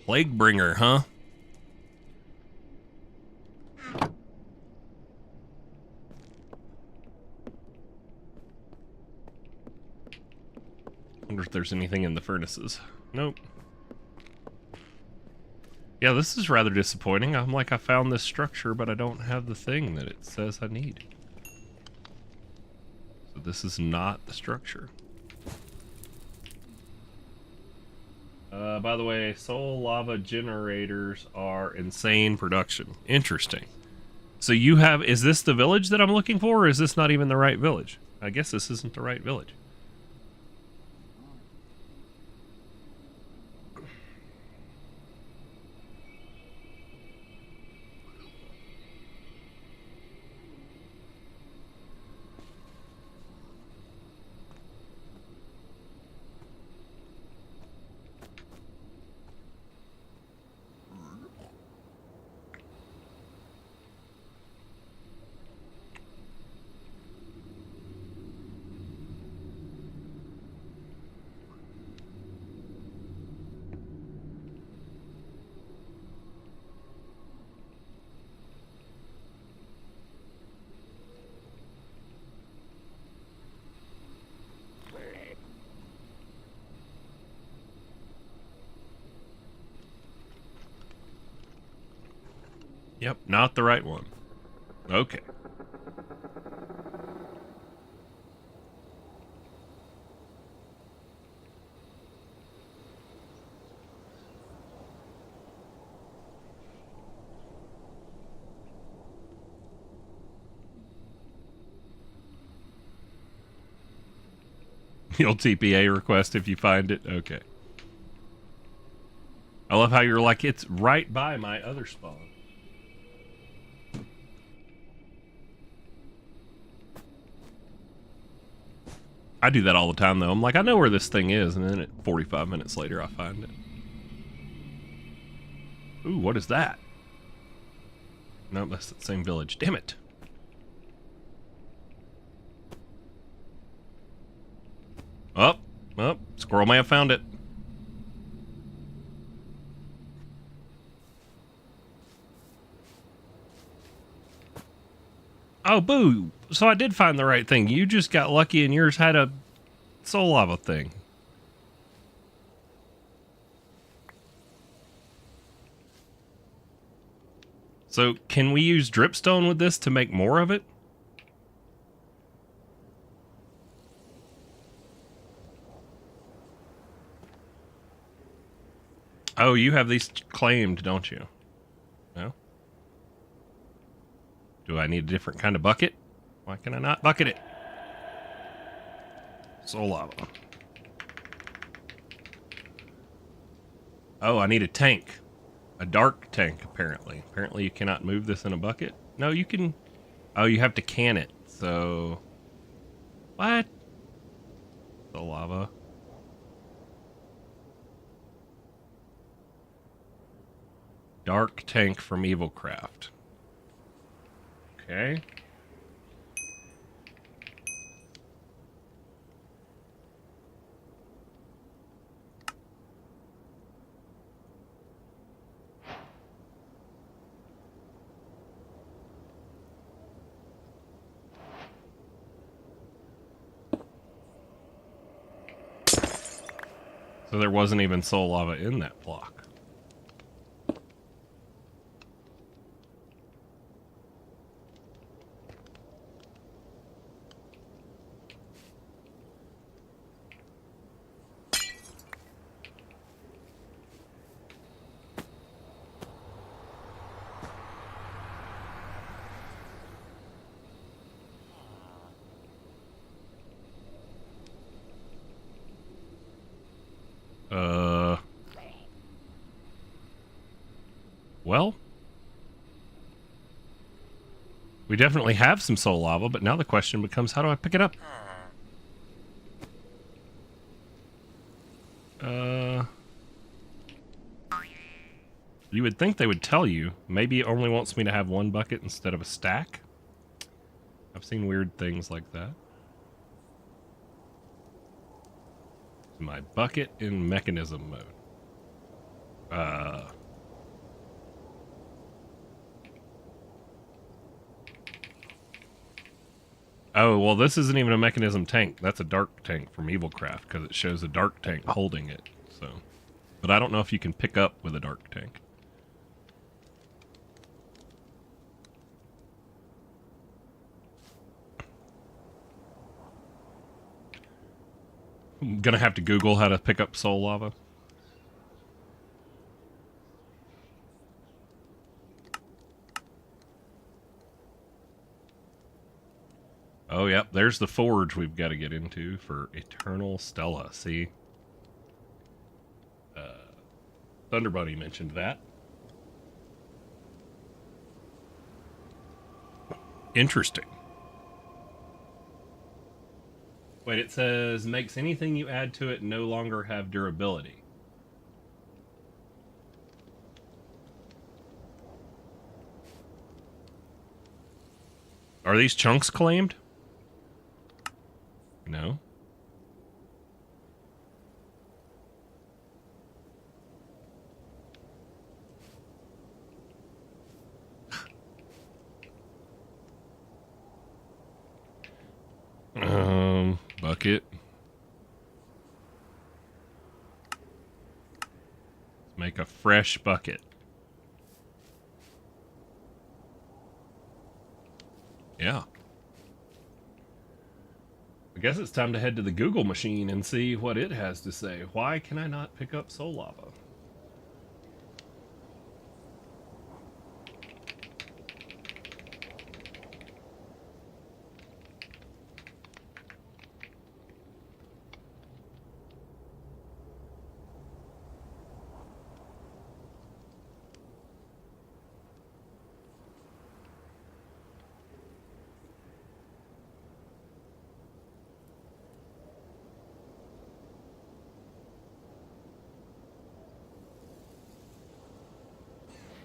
Plaguebringer, huh? Wonder if there's anything in the furnaces. Nope. Yeah, this is rather disappointing. I'm like, I found this structure, but I don't have the thing that it says I need. So this is not the structure. By the way, soul lava generators are insane production. Interesting. So you have, is this the village that I'm looking for, or is this not even the right village? I guess this isn't the right village. Yep, not the right one. Okay. You'll TPA request if you find it? Okay. I love how you're like, it's right by my other spawn. I do that all the time, though. I'm like, I know where this thing is, and then 45 minutes later, I find it. Ooh, what is that? No, that's the same village. Damn it. Oh, Squirrel may have found it. Oh, boo. So I did find the right thing. You just got lucky and yours had a soul lava thing. So can we use dripstone with this to make more of it? Oh, you have these claimed, don't you? No? Do I need a different kind of bucket? Why can I not bucket it? Soul lava. Oh, I need a tank. A dark tank, apparently. Apparently you cannot move this in a bucket. No, you can... Oh, you have to can it. So... What? Soul lava. Dark tank from Evilcraft. Okay. So there wasn't even soul lava in that block. Well, we definitely have some soul lava, but now the question becomes, how do I pick it up? You would think they would tell you. Maybe it only wants me to have one bucket instead of a stack. I've seen weird things like that. My bucket in mechanism mode. Oh, well, this isn't even a mechanism tank. That's a dark tank from Evilcraft because it shows a dark tank holding it. So, but I don't know if you can pick up with a dark tank. I'm gonna have to Google how to pick up soul lava. Oh, yep, there's the forge we've got to get into for Eternal Stella. See? Thunder Bunny mentioned that. Interesting. Wait, it says, makes anything you add to it no longer have durability. Are these chunks claimed? No. Bucket. Let's make a fresh bucket. Yeah. I guess it's time to head to the Google machine and see what it has to say. Why can I not pick up soul lava?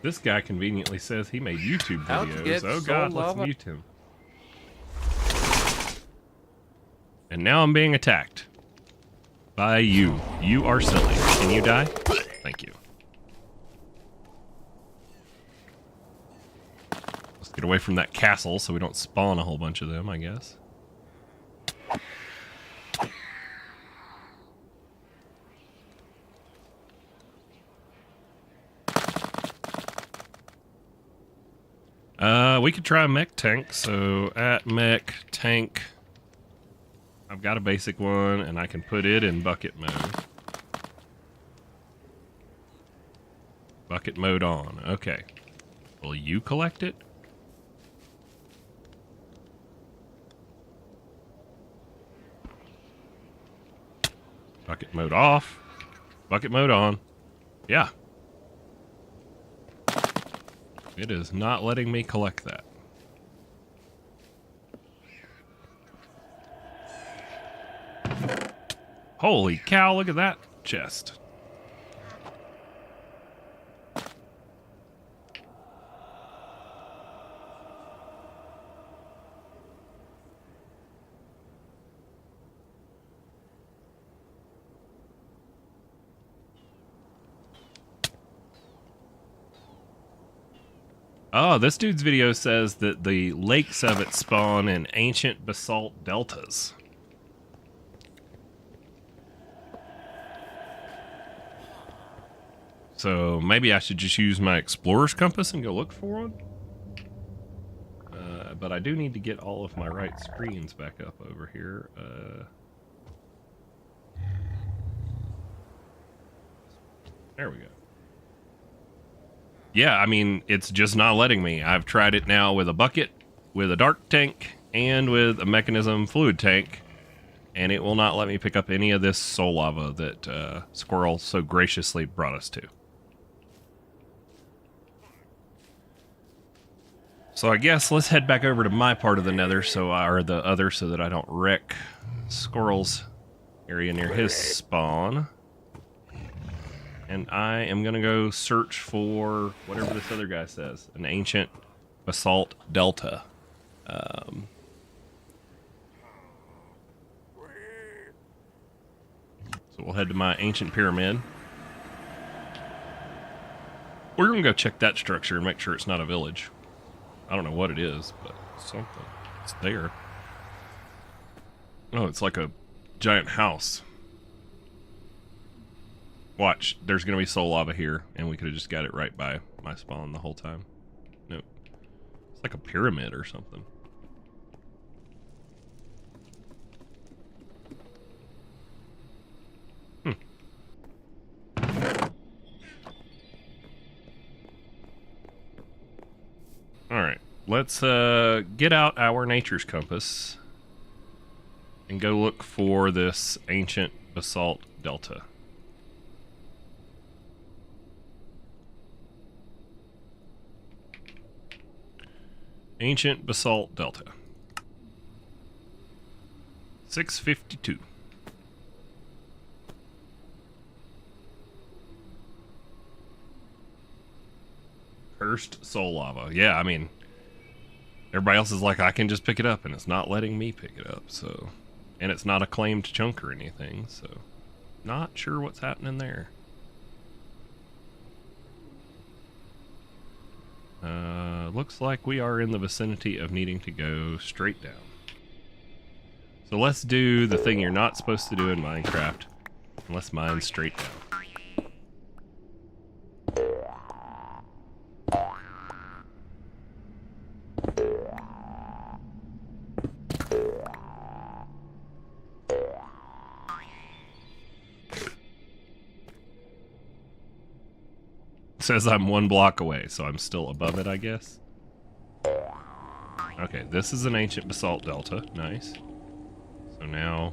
This guy conveniently says he made YouTube How'd you get videos. Oh so God, let's lava? mute him. And now I'm being attacked. By you. You are silly. Can you die? Thank you. Let's get away from that castle so we don't spawn a whole bunch of them, I guess. We could try a mech tank. So at mech tank, I've got a basic one and I can put it in bucket mode. Bucket mode on. Okay. Will you collect it? Bucket mode off. Bucket mode on. Yeah. It is not letting me collect that. Holy cow, look at that chest. Oh, this dude's video says that the lakes of it spawn in ancient basalt deltas. So maybe I should just use my explorer's compass and go look for one. But I do need to get all of my right screens back up over here. There we go. Yeah, I mean, it's just not letting me. I've tried it now with a bucket, with a dark tank, and with a mechanism fluid tank, and it will not let me pick up any of this soul lava that Squirrel so graciously brought us to. So I guess let's head back over to my part of the nether, or the other, so that I don't wreck Squirrel's area near his spawn. And I am going to go search for whatever this other guy says. An ancient basalt delta. So we'll head to my ancient pyramid. We're going to go check that structure and make sure it's not a village. I don't know what it is, but something. It's there. Oh, it's like a giant house. Watch, there's going to be soul lava here, and we could have just got it right by my spawn the whole time. Nope. It's like a pyramid or something. Alright, let's get out our nature's compass and go look for this ancient basalt delta. Ancient basalt delta. 652. Cursed soul lava. Yeah, I mean, everybody else is like, I can just pick it up, and it's not letting me pick it up, so. And it's not a claimed chunk or anything, so. Not sure what's happening there. Looks like we are in the vicinity of needing to go straight down. So let's do the thing you're not supposed to do in Minecraft. And let's mine straight down. It says I'm 1 block away, so I'm still above it, I guess. Okay, this is an ancient basalt delta. Nice. So now,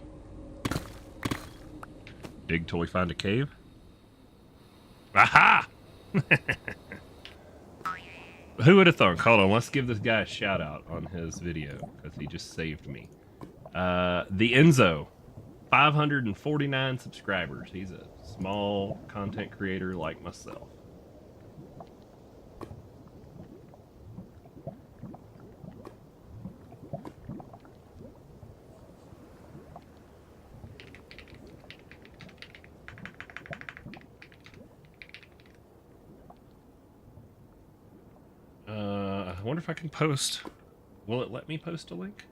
dig till we find a cave. Aha! Who would have thought? Hold on, let's give this guy a shout out on his video, because he just saved me. The Enzo, 549 subscribers. He's a small content creator like myself. wonder if I can post. Will it let me post a link?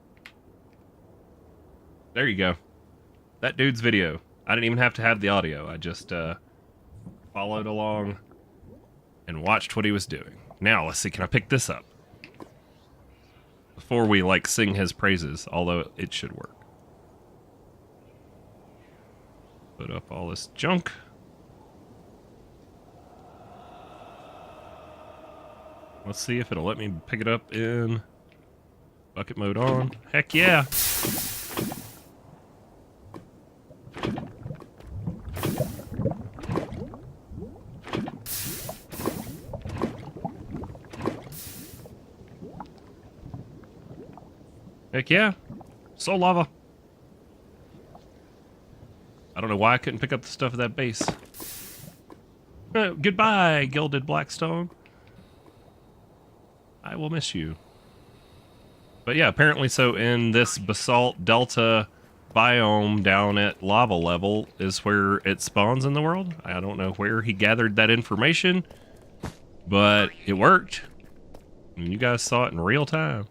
There you go. That dude's video. I didn't even have to have the audio. I just followed along and watched what he was doing. Now, let's see. Can I pick this up? Before we, like, sing his praises, although it should work. Put up all this junk. Let's see if it'll let me pick it up in bucket mode on. Heck yeah! Heck yeah! Soul lava! I don't know why I couldn't pick up the stuff at that base. Goodbye, Gilded Blackstone. I will miss you. But yeah, apparently so in this basalt delta biome down at lava level is where it spawns in the world. I don't know where he gathered that information, but it worked. And you guys saw it in real time.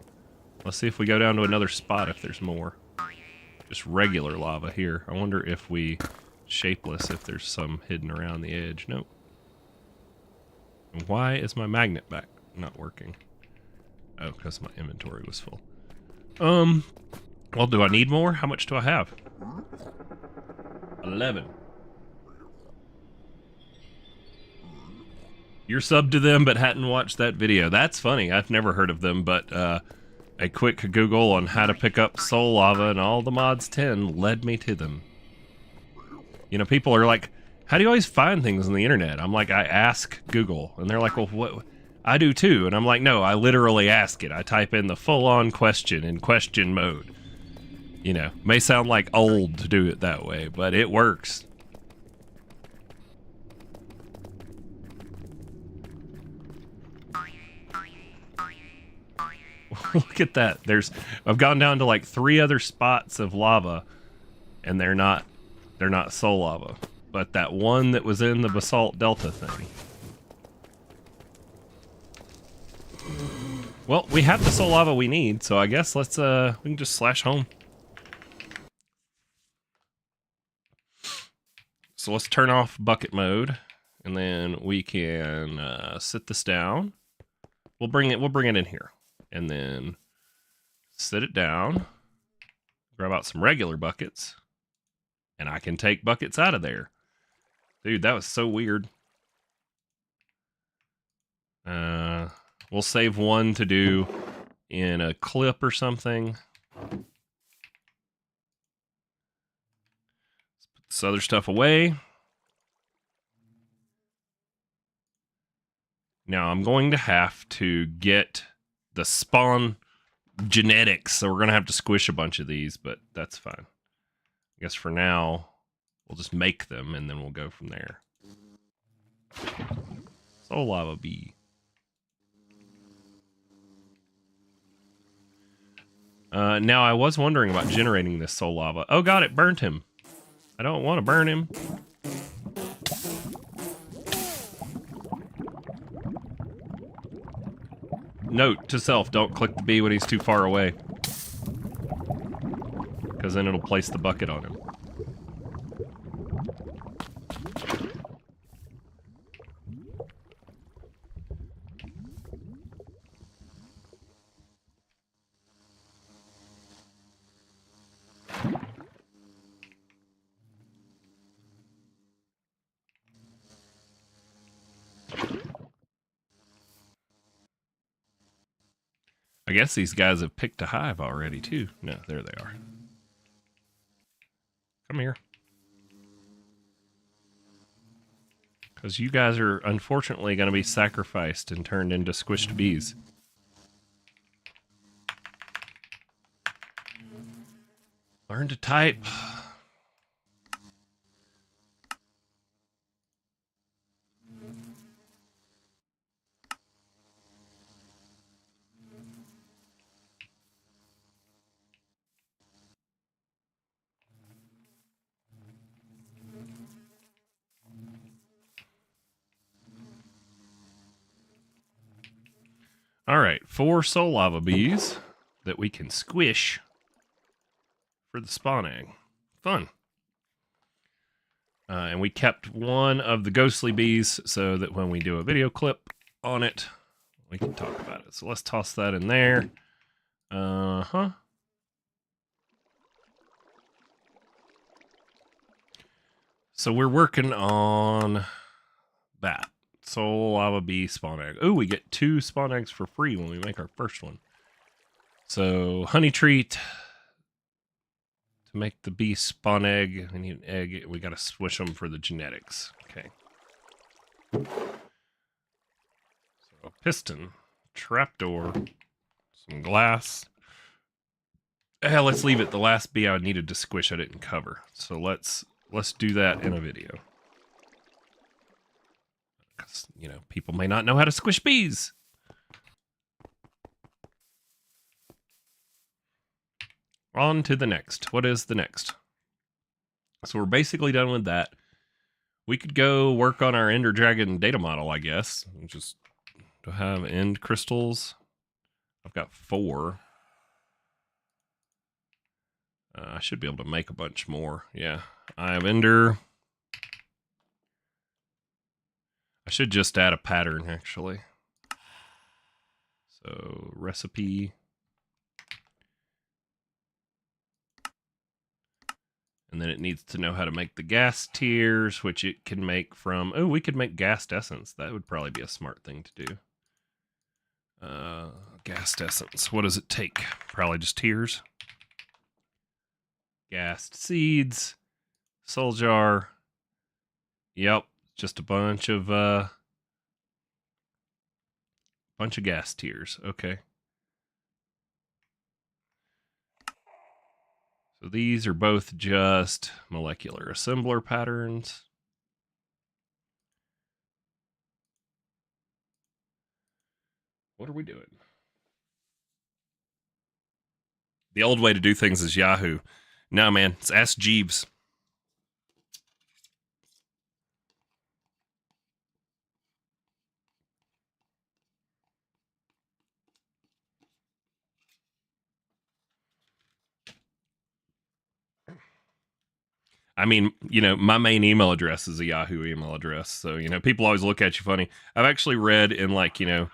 Let's see if we go down to another spot if there's more. Just regular lava here. I wonder if we shapeless, if there's some hidden around the edge. Nope. And why is my magnet back not working? Oh, because my inventory was full. Well, do I need more? How much do I have? 11. You're subbed to them but hadn't watched that video. That's funny. I've never heard of them, but a quick Google on how to pick up soul lava and all the mods 10 led me to them. You know, people are like, how do you always find things on the internet? I'm like, I ask Google. And they're like, well, what? I do too. And I'm like, no, I literally ask it. I type in the full-on question in question mode. You know, may sound like old to do it that way, but it works. Look at that. I've gone down to like 3 other spots of lava, and they're not soul lava. But that one that was in the basalt delta thing. Well, we have the soul lava we need, so I guess let's we can just slash home. So let's turn off bucket mode, and then we can sit this down. We'll bring it in here, and then sit it down. Grab out some regular buckets, and I can take buckets out of there. Dude, that was so weird. We'll save one to do in a clip or something. Let's put this other stuff away. Now I'm going to have to get the spawn genetics, so we're going to have to squish a bunch of these, but that's fine. I guess for now, we'll just make them, and then we'll go from there. Soul lava bee. Now, I was wondering about generating this soul lava. Oh god, it burnt him. I don't want to burn him. Note to self, don't click the bee when he's too far away. Because then it'll place the bucket on him. I guess these guys have picked a hive already, too. No, there they are. Come here. Because you guys are unfortunately going to be sacrificed and turned into squished bees. Learn to type. All right, 4 soul lava bees that we can squish for the spawn egg. Fun. And we kept one of the ghostly bees so that when we do a video clip on it, we can talk about it. So let's toss that in there. So we're working on that. Soul lava bee spawn egg. Oh, we get 2 spawn eggs for free when we make our first one. So honey treat to make the bee spawn egg. We need an egg. We got to swish them for the genetics. Okay. So a piston, trapdoor, some glass. Let's leave it. The last bee I needed to squish I didn't cover. So let's do that in a video. Because, you know, people may not know how to squish bees. On to the next. What is the next? So we're basically done with that. We could go work on our Ender Dragon data model, I guess. Just to have end crystals. I've got 4. I should be able to make a bunch more. Yeah, I have Ender. I should just add a pattern, actually. So, recipe. And then it needs to know how to make the gas tiers, which it can make from... Oh, we could make gassed essence. That would probably be a smart thing to do. Gassed essence. What does it take? Probably just tiers. Gassed seeds. Soul jar. Yep. Just a bunch of gas tiers. Okay. So these are both just molecular assembler patterns. What are we doing? The old way to do things is Yahoo. No, man, it's Ask Jeeves. I mean, you know, my main email address is a Yahoo email address. So, you know, people always look at you funny. I've actually read in, like, you know,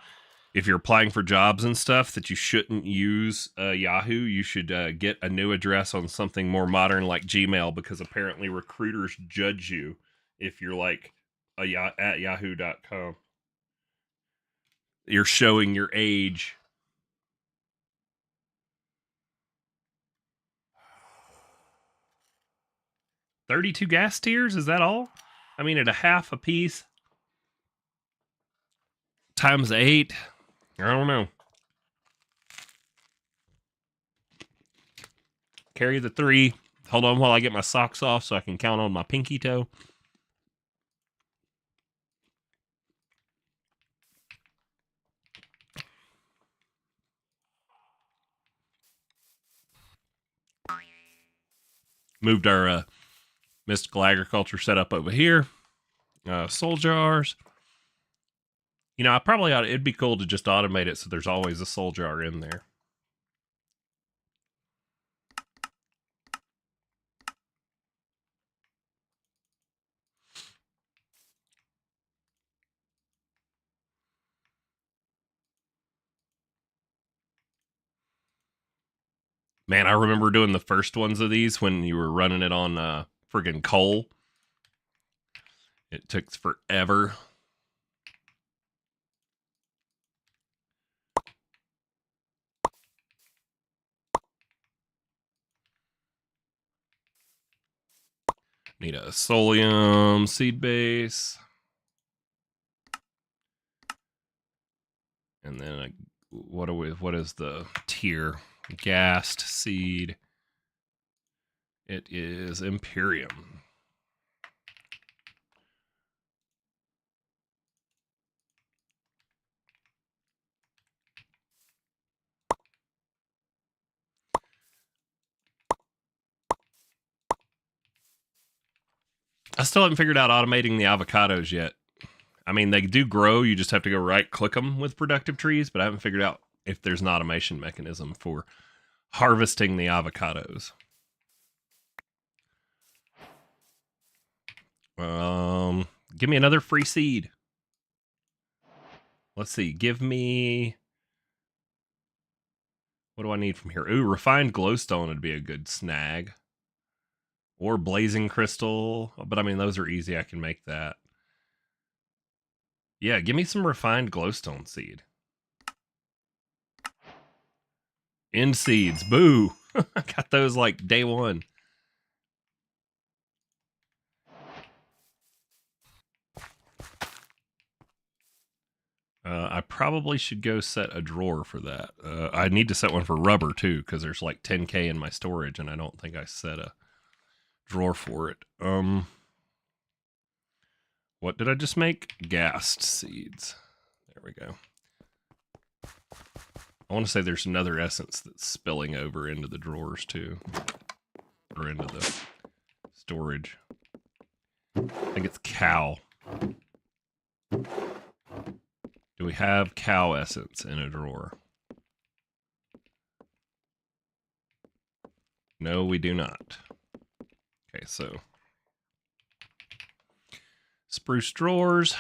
if you're applying for jobs and stuff, that you shouldn't use Yahoo. You should get a new address on something more modern like Gmail, because apparently recruiters judge you if you're like at yahoo.com. You're showing your age. $32 gas tiers? Is that all? I mean, at a half a piece times 8. I don't know. Carry the 3. Hold on while I get my socks off so I can count on my pinky toe. Moved our mystical agriculture setup over here. Soul jars. You know, I probably ought to, it'd be cool to just automate it so there's always a soul jar in there. Man, I remember doing the first ones of these when you were running it on friggin' coal. It took forever. Need a Solium seed base. And then what is the tier? Gassed seed. It is Imperium. I still haven't figured out automating the avocados yet. I mean, they do grow. You just have to go right click them with productive trees, but I haven't figured out if there's an automation mechanism for harvesting the avocados. Give me another free seed. Let's see. Give me... What do I need from here? Ooh, refined glowstone would be a good snag. Or blazing crystal. But I mean, those are easy. I can make that. Yeah, give me some refined glowstone seed. End seeds. Boo. I got those like day one. I probably should go set a drawer for that. I need to set one for rubber too, because there's like 10K in my storage, and I don't think I set a drawer for it. What did I just make? Ghast seeds. There we go. I want to say there's another essence that's spilling over into the drawers too, or into the storage. I think it's cow. Do we have cow essence in a drawer? No, we do not. Okay, so spruce drawers.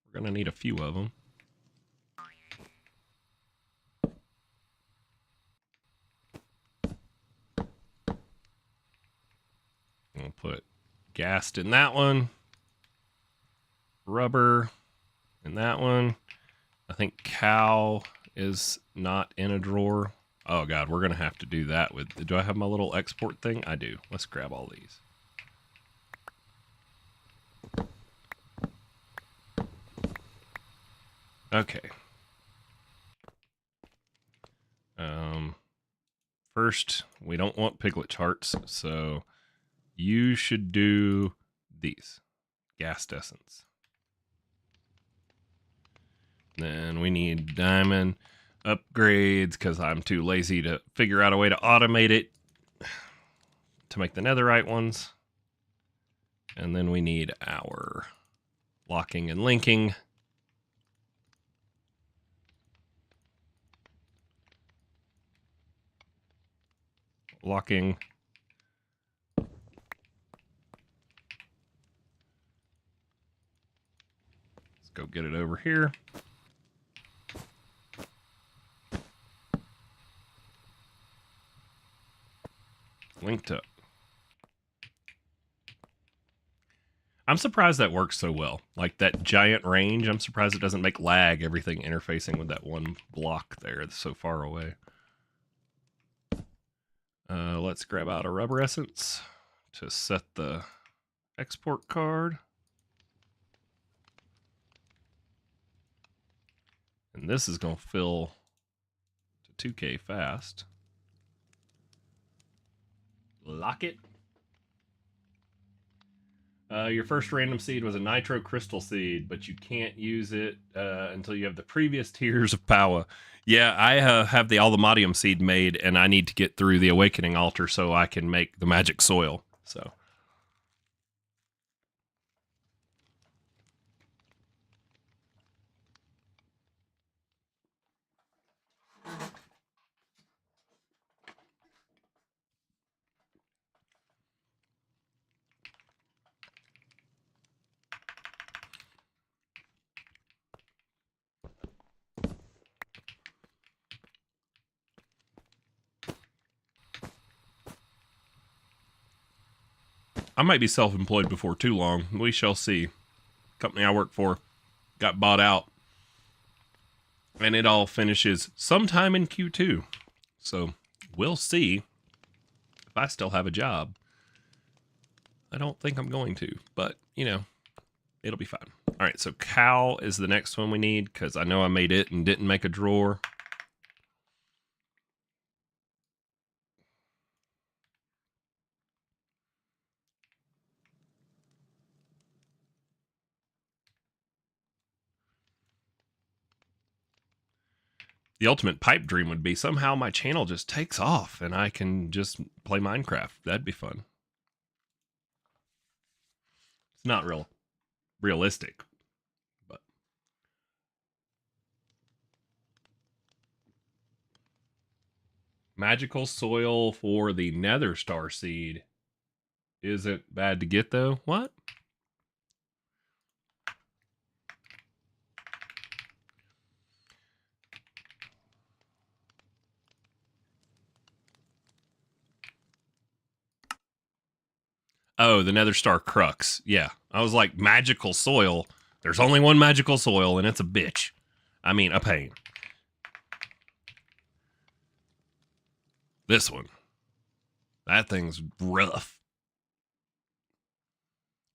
We're going to need a few of them. We'll put ghast in that one. Rubber in that one. I think cow is not in a drawer. Oh god, we're gonna have to do that with... Do I have my little export thing? I do. Let's grab all these. Okay. First, we don't want piglet charts, so you should do these. Ghast essence. Then we need diamond upgrades because I'm too lazy to figure out a way to automate it to make the netherite ones. And then we need our locking and linking. Locking. Let's go get it over here. Linked up. I'm surprised that works so well. Like that giant range, I'm surprised it doesn't make lag, everything interfacing with that one block there that's so far away. Let's grab out a rubber essence to set the export card. And this is going to fill to 2K fast. Lock it. Your first random seed was a nitro crystal seed, but you can't use it until you have the previous tiers of power. Yeah, I have the Allemadium seed made, and I need to get through the awakening altar so I can make the magic soil. So. I might be self-employed before too long. We shall see. Company I work for got bought out. And it all finishes sometime in Q2. So we'll see if I still have a job. I don't think I'm going to, but, you know, it'll be fine. All right, so cow is the next one we need because I know I made it and didn't make a drawer. The ultimate pipe dream would be somehow my channel just takes off and I can just play Minecraft. That'd be fun. It's not real. realistic. But magical soil for the Nether Star seed isn't bad to get though. What? Oh, the Nether Star Crux. Yeah. I was like, magical soil. There's only one magical soil, and it's a bitch. I mean, a pain. This one. That thing's rough.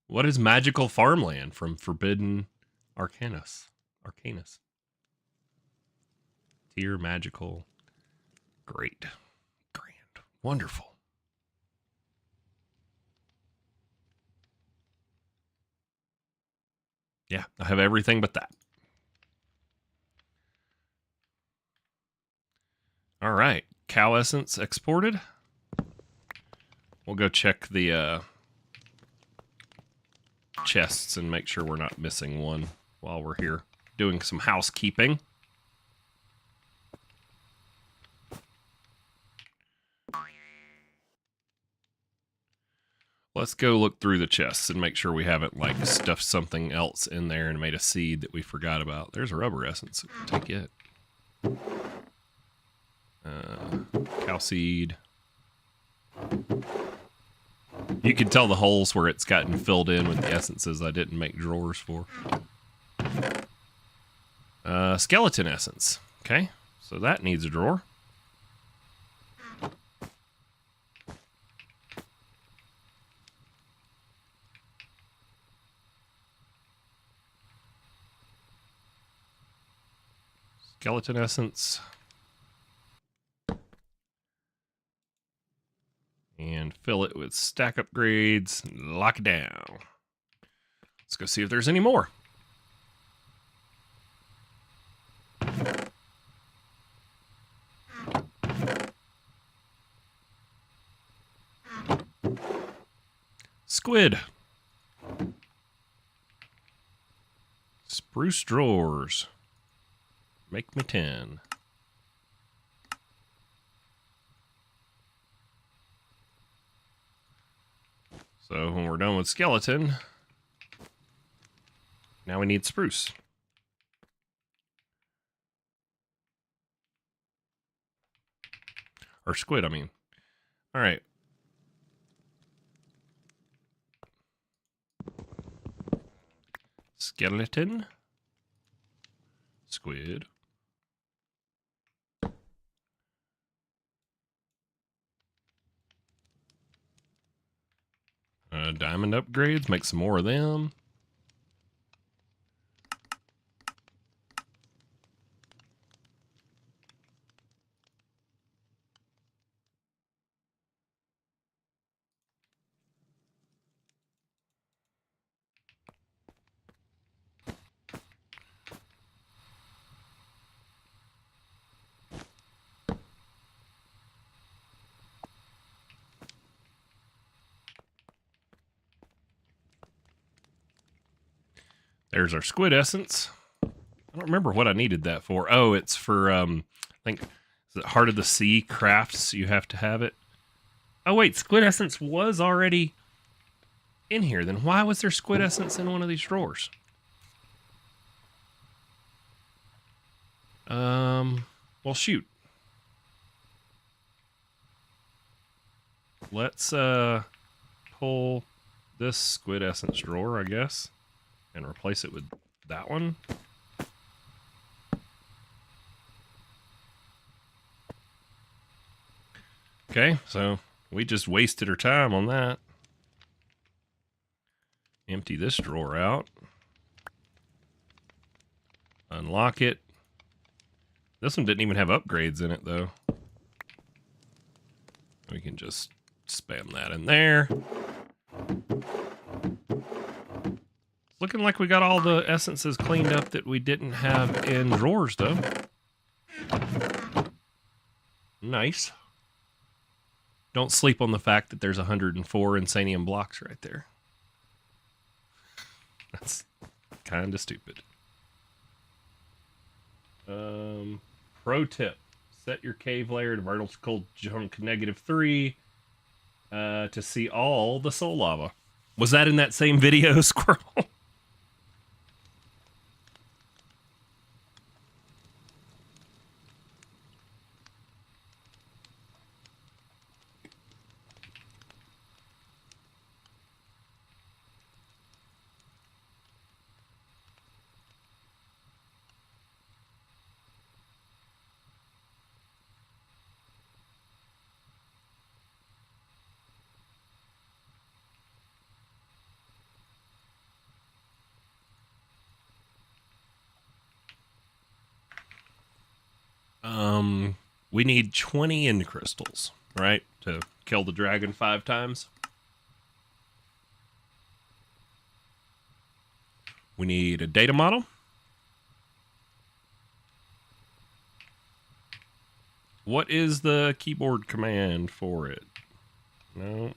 What is magical farmland from Forbidden Arcanus? Tier magical. Great. Grand. Wonderful. Yeah, I have everything but that. All right. Cow essence exported. We'll go check the chests and make sure we're not missing one while we're here doing some housekeeping. Let's go look through the chests and make sure we haven't like stuffed something else in there and made a seed that we forgot about. There's a rubber essence. Take it. Cow seed. You can tell the holes where it's gotten filled in with the essences I didn't make drawers for. Skeleton essence. Okay, so that needs a drawer. Skeleton essence. And fill it with stack upgrades. Lock it down. Let's go see if there's any more. Squid. Spruce drawers. Make me 10. So when we're done with skeleton, now we need spruce. Or squid, I mean. All right. Skeleton. Squid. Diamond upgrades, make some more of them. There's our squid essence. I don't remember what I needed that for. Oh, it's for, I think, is it Heart of the Sea crafts? You have to have it. Oh, wait, squid essence was already in here. Then why was there squid essence in one of these drawers? Well, shoot. Let's, pull this squid essence drawer, I guess, and replace it with that one. Okay, so we just wasted our time on that. Empty this drawer out. Unlock it. This one didn't even have upgrades in it, though. We can just spam that in there. Looking like we got all the essences cleaned up that we didn't have in drawers, though. Nice. Don't sleep on the fact that there's 104 Insanium blocks right there. kind of stupid. Pro tip. Set your cave layer to vertical jump -3 to see all the soul lava. Was that in that same video, Squirrel? We need 20 end crystals, right? To kill the dragon 5 times. We need a data model. What is the keyboard command for it? No.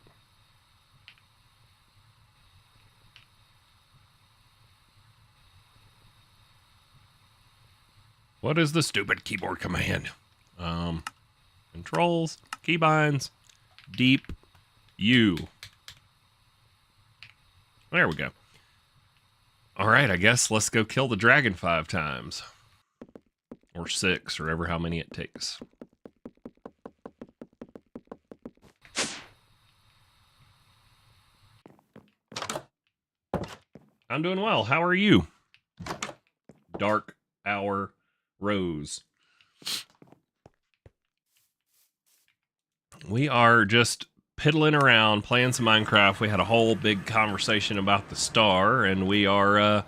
What is the stupid keyboard command? Controls, keybinds, deep U. There we go. All right, I guess let's go kill the dragon 5 times. Or 6, or ever how many it takes. I'm doing well. How are you? Dark Hour Rose. We are just piddling around, playing some Minecraft. We had a whole big conversation about the star, and we are,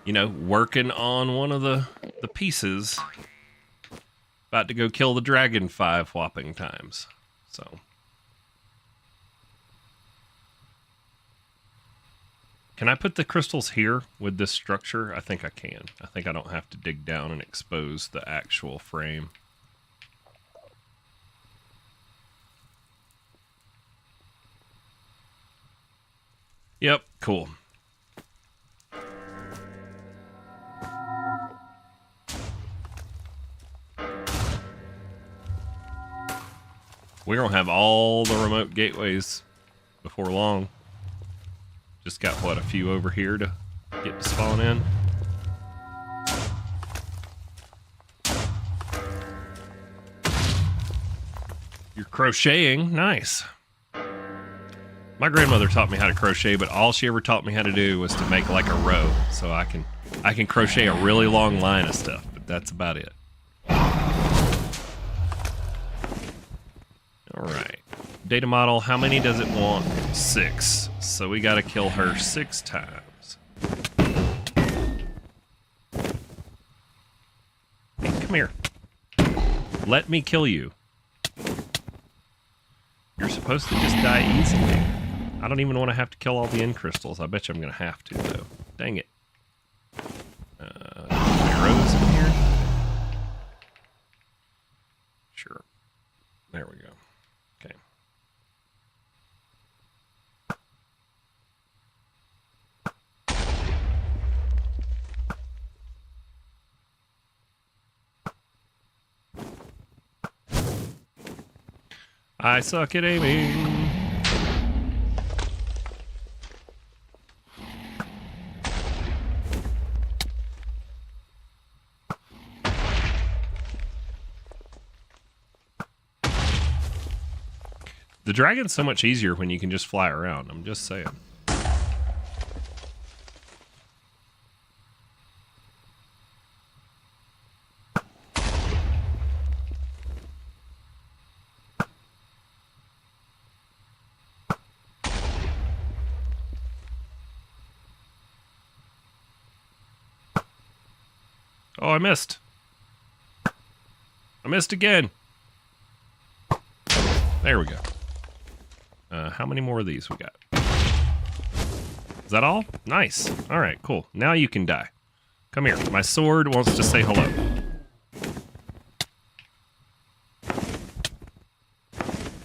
working on one of the pieces. About to go kill the dragon 5 whopping times. So. Can I put the crystals here with this structure? I think I can. I think I don't have to dig down and expose the actual frame. Yep, cool. We're gonna have all the remote gateways before long. Just got, what, a few over here to get to spawn in. You're crocheting. Nice. My grandmother taught me how to crochet, but all she ever taught me how to do was to make like a row. So I can crochet a really long line of stuff, but that's about it. All right. Data model, how many does it want? 6. So we gotta kill her 6 times. Hey, come here. Let me kill you. You're supposed to just die easily. I don't even want to have to kill all the end crystals. I bet you I'm gonna have to, though. Dang it. Arrows in here? Sure. There we go. Okay. I suck at aiming. The dragon's so much easier when you can just fly around. I'm just saying. Oh, I missed. I missed again. There we go. How many more of these we got? Is that all? Nice. All right, cool. Now you can die. Come here. My sword wants to say hello.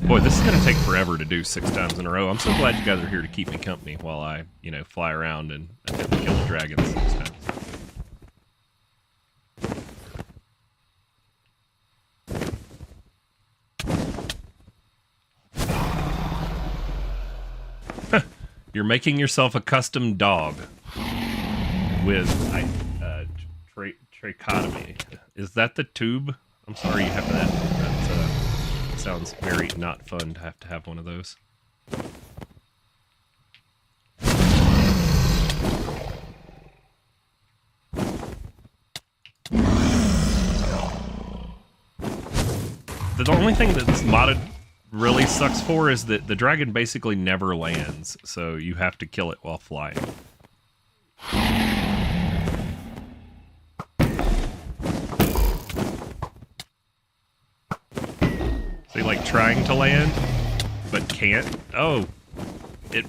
Boy, this is going to take forever to do 6 times in a row. I'm so glad you guys are here to keep me company while I, fly around and attempt to kill the dragons 6 times. You're making yourself a custom dog with tracheotomy. Is that the tube? I'm sorry you have that. That sounds very not fun to have one of those. The only thing that's modded really sucks for is that the dragon basically never lands, so you have to kill it while flying. So like trying to land, but can't. Oh, it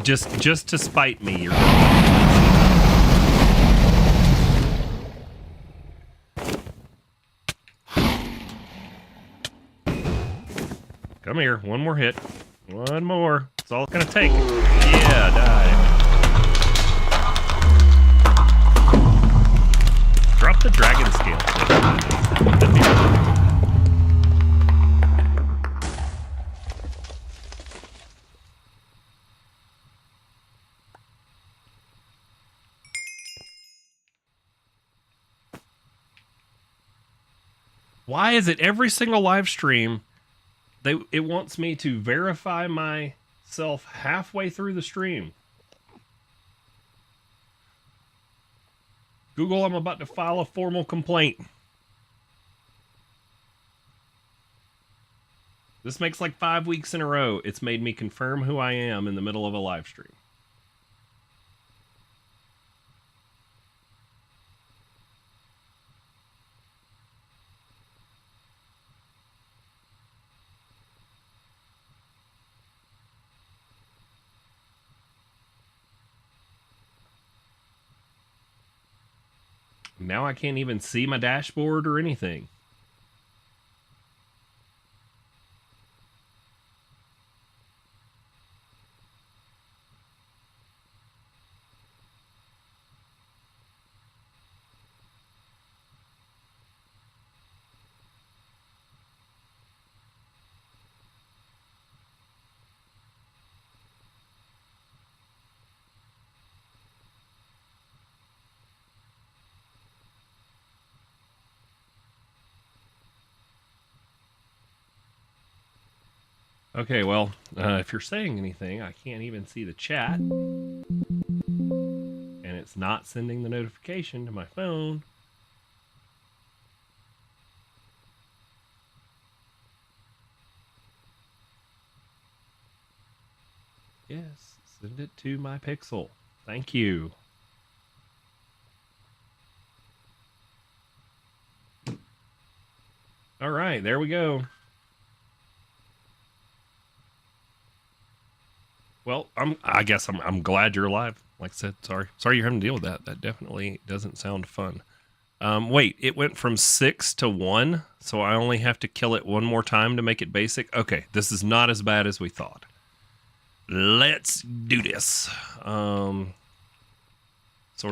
just to spite me. You're come here, one more hit. One more. That's all it's gonna take. Yeah, die. Drop the dragon scale. That'd be really cool. Why is it every single live stream it wants me to verify myself halfway through the stream? Google, I'm about to file a formal complaint. This makes like 5 weeks in a row. It's made me confirm who I am in the middle of a live stream. Now I can't even see my dashboard or anything. Okay, well, if you're saying anything, I can't even see the chat. And it's not sending the notification to my phone. Yes, send it to my Pixel. Thank you. All right, there we go. Well, I guess I'm glad you're alive. Like I said, sorry you're having to deal with that. That definitely doesn't sound fun. Wait, it went from 6 to 1, so I only have to kill it one more time to make it basic? Okay, this is not as bad as we thought. Let's do this. Sort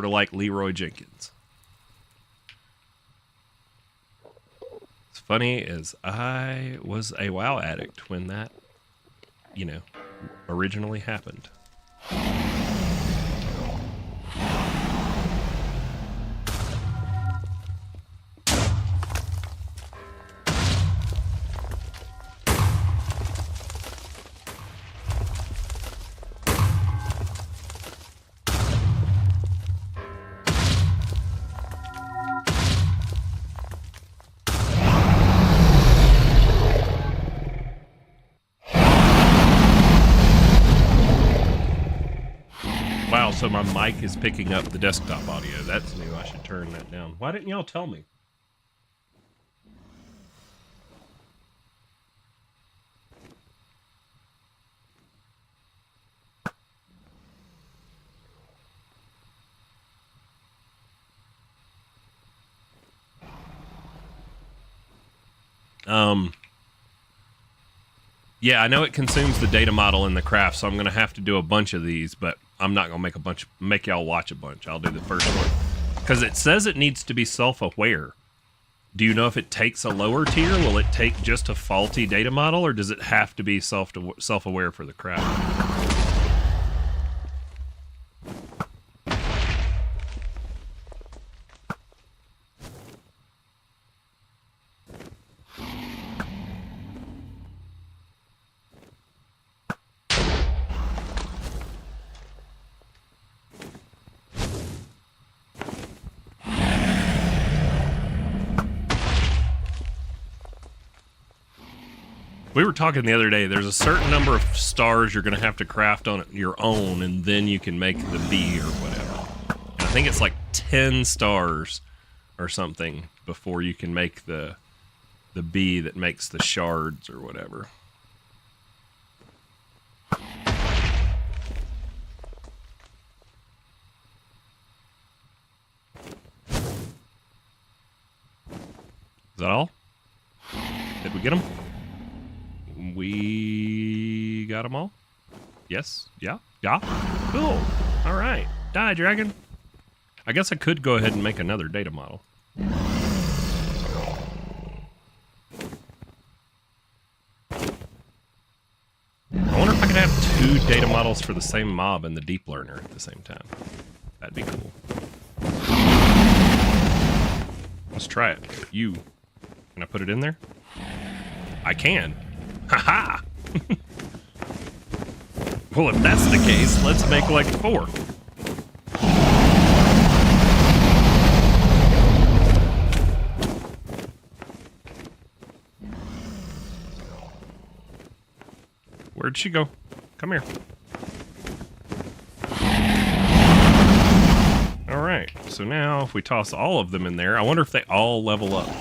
of like Leroy Jenkins. It's funny is I was a WoW addict when that, originally happened. Wow, so my mic is picking up the desktop audio. That's new. I should turn that down. Why didn't y'all tell me? Yeah, I know it consumes the data model in the craft, so I'm going to have to do a bunch of these, but I'm not going to make y'all watch a bunch. I'll do the first one. Because it says it needs to be self-aware. Do you know if it takes a lower tier? Will it take just a faulty data model, or does it have to be self-aware for the craft? We were talking the other day, there's a certain number of stars you're going to have to craft on your own, and then you can make the bee or whatever. And I think it's like 10 stars or something before you can make the bee that makes the shards or whatever. Is that all? Did we get them? We got them all? Yes? Yeah? Yeah? Cool. All right. Die, dragon. I guess I could go ahead and make another data model. I wonder if I could have 2 data models for the same mob in the deep learner at the same time. That'd be cool. Let's try it. Can I put it in there? I can. Haha! Well, if that's the case, let's make like 4. Where'd she go? Come here. Alright, so now if we toss all of them in there, I wonder if they all level up.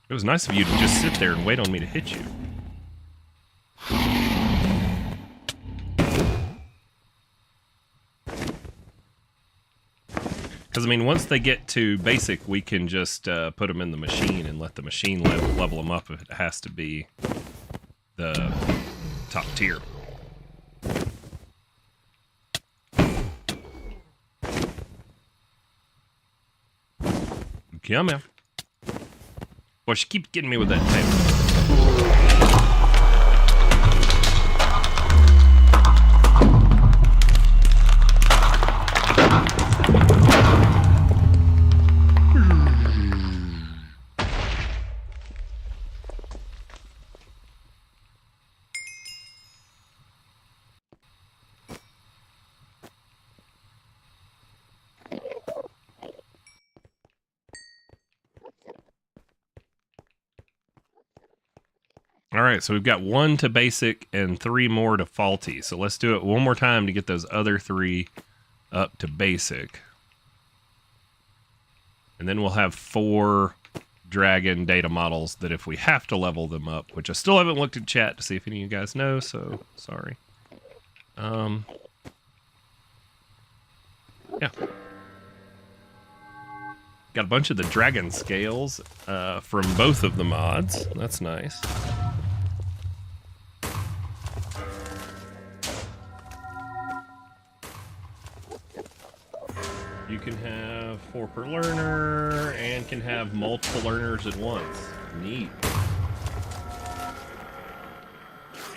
It was nice of you to just sit there and wait on me to hit you. Because, I mean, once they get to basic, we can just put them in the machine and let the machine level them up if it has to be the top tier. Come here. Well, she keeps getting me with that tape. All right, so we've got 1 to basic and 3 more to faulty. So let's do it one more time to get those other 3 up to basic. And then we'll have 4 dragon data models that if we have to level them up, which I still haven't looked at chat to see if any of you guys know, so sorry. Yeah. Got a bunch of the dragon scales from both of the mods. That's nice. You can have 4 per learner and can have multiple learners at once. Neat.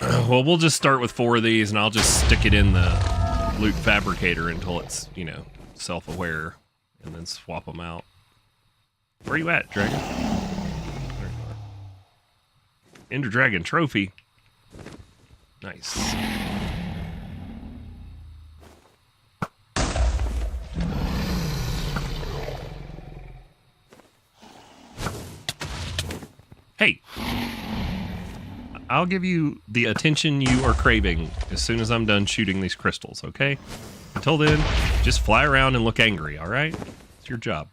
Well, we'll just start with 4 of these and I'll just stick it in the loot fabricator until it's, you know, self-aware and then swap them out. Where are you at, Dragon? There you are. Ender Dragon trophy. Nice. Hey, I'll give you the attention you are craving as soon as I'm done shooting these crystals, okay? Until then, just fly around and look angry, all right? It's your job.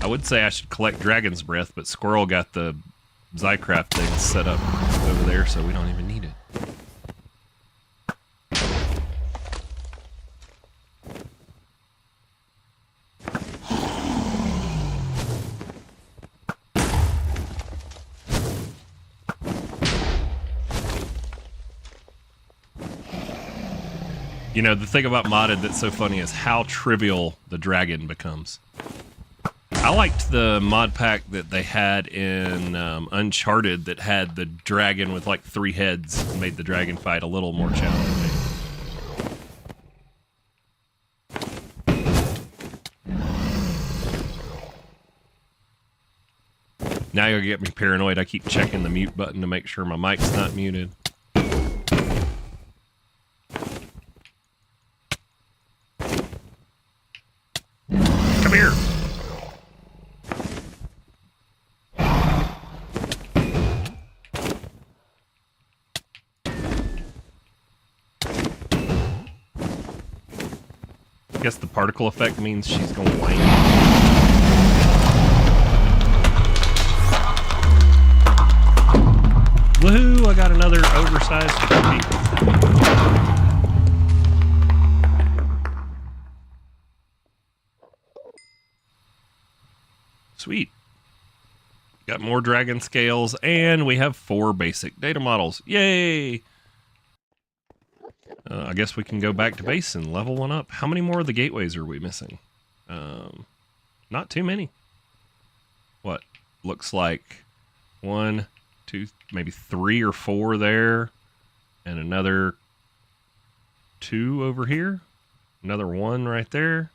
I would say I should collect Dragon's Breath, but Squirrel got the Zycraft thing set up over there, so we don't even need it. You know, the thing about modded that's so funny is how trivial the dragon becomes. I liked the mod pack that they had in Uncharted that had the dragon with like 3 heads and made the dragon fight a little more challenging. Now you'll get me paranoid. I keep checking the mute button to make sure my mic's not muted. Come here. I guess the particle effect means she's going to whine. Woohoo! I got another oversized turkey. Sweet. Got more dragon scales, and we have 4 basic data models. Yay! I guess we can go back to base and level one up. How many more of the gateways are we missing? Not too many. What? Looks like 1, 2, maybe 3 or 4 there, and another 2 over here, another 1 right there,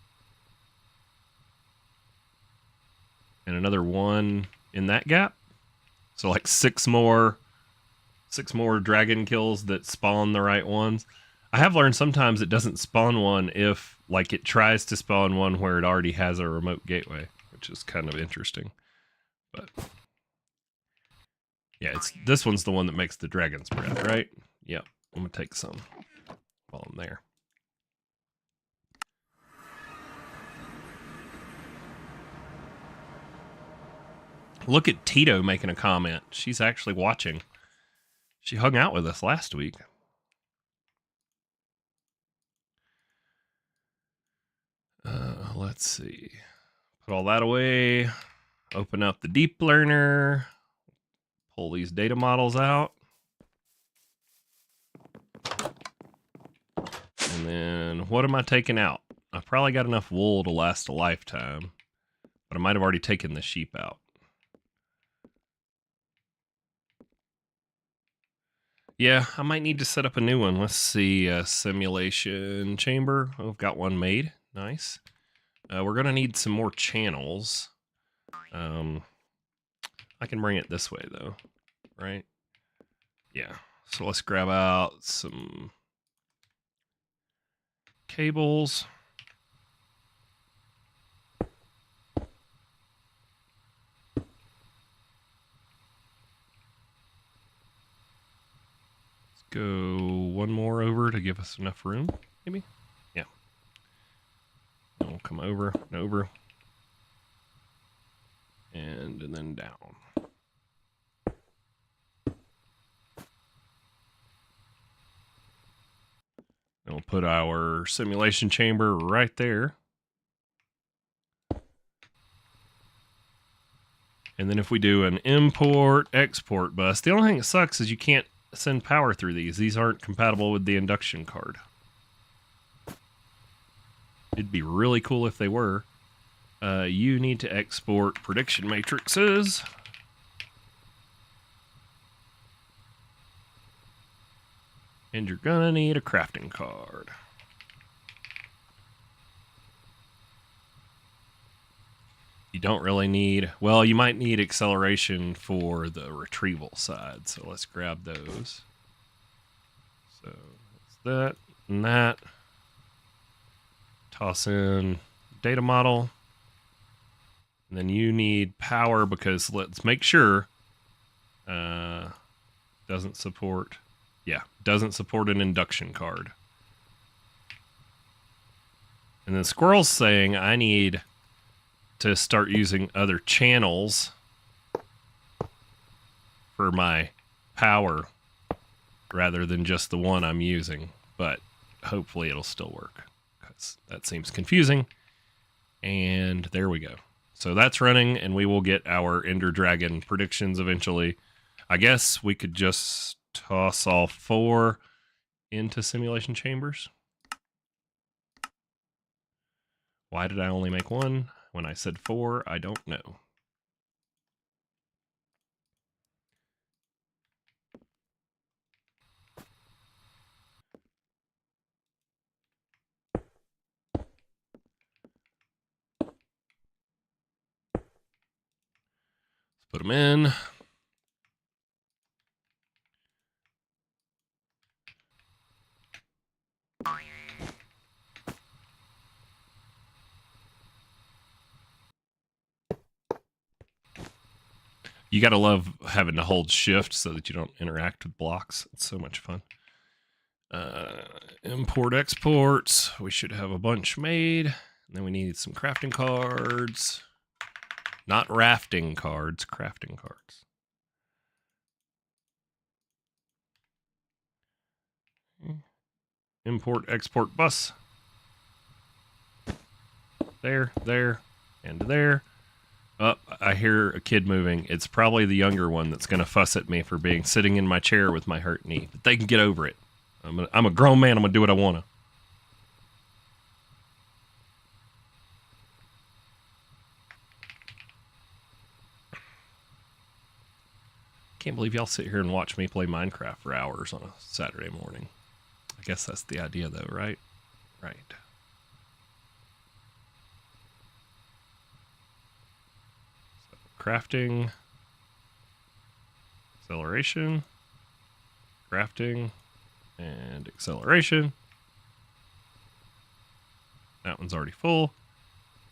and another 1 in that gap. So like 6 more dragon kills that spawn the right ones. I have learned sometimes it doesn't spawn one if like it tries to spawn one where it already has a remote gateway, which is kind of interesting. But yeah, this one's the one that makes the dragon's breath, right? Yep. I'm gonna take some while I'm there. Look at Tito making a comment. She's actually watching. She hung out with us last week. Let's see. Put all that away. Open up the deep learner. Pull these data models out. And then what am I taking out? I probably got enough wool to last a lifetime, but I might have already taken the sheep out. Yeah, I might need to set up a new one. Let's see, simulation chamber. Oh, I've got one made. Nice. We're going to need some more channels. I can bring it this way, though, right? Yeah. So let's grab out some cables. Let's go one more over to give us enough room, maybe? Yeah. Then we'll come over and over. And then down. And we'll put our simulation chamber right there. And then if we do an import export bus, the only thing that sucks is you can't send power through these. These aren't compatible with the induction card. It'd be really cool if they were. You need to export prediction matrices. And you're gonna need a crafting card. You don't really need, well, you might need acceleration for the retrieval side. So let's grab those. So that's that and that. Toss in data model. And then you need power because let's make sure doesn't support, yeah, doesn't support an induction card. And then Squirrel's saying I need to start using other channels for my power rather than just the one I'm using, but hopefully it'll still work because that seems confusing. And there we go. So that's running, and we will get our Ender Dragon predictions eventually. I guess we could just toss all 4 into simulation chambers. Why did I only make one? When I said 4, I don't know. Let's put them in. You gotta love having to hold shift so that you don't interact with blocks. It's so much fun. Import exports. We should have a bunch made. And then we need some crafting cards. Not rafting cards, crafting cards. Import export bus. There, and there. Oh, I hear a kid moving. It's probably the younger one that's going to fuss at me for being sitting in my chair with my hurt knee. But they can get over it. I'm a grown man. I'm going to do what I want to. Can't believe y'all sit here and watch me play Minecraft for hours on a Saturday morning. I guess that's the idea, though, right? Right. So, crafting. Acceleration. Crafting. And acceleration. That one's already full.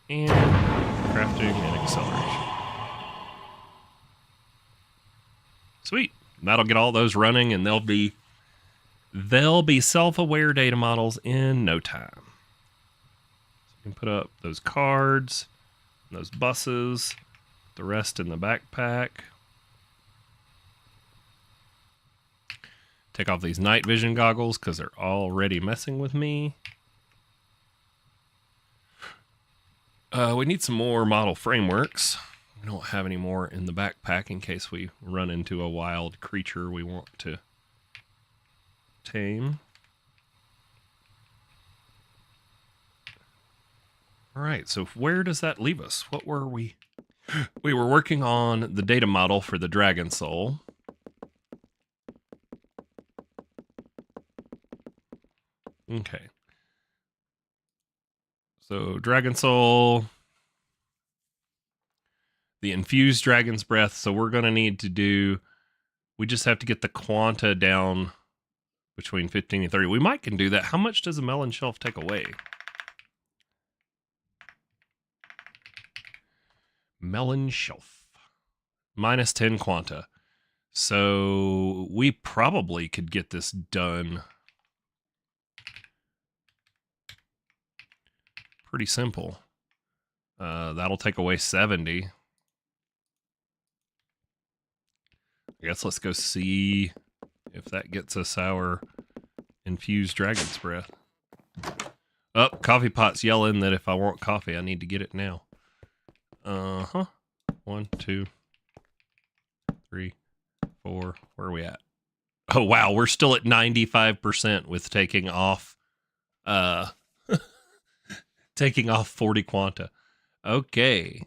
And crafting and acceleration. Sweet. That'll get all those running, and they'll be self-aware data models in no time. So you can put up those cards, those buses, the rest in the backpack. Take off these night vision goggles because they're already messing with me. We need some more model frameworks. We don't have any more in the backpack in case we run into a wild creature we want to tame. All right, so where does that leave us? What were we? We were working on the data model for the Dragon Soul. Okay. So Dragon Soul, the infused Dragon's Breath. So we're going to need to do, we just have to get the quanta down between 15 and 30. We might can do that. How much does a melon shelf take away? Melon shelf. Minus 10 quanta. So we probably could get this done pretty simple. That'll take away 70. I guess let's go see if that gets us our infused Dragon's Breath. Oh, Coffee Pot's yelling that if I want coffee, I need to get it now. 1, 2, 3, 4. Where are we at? Oh, wow. We're still at 95% with taking off, taking off 40 quanta. Okay.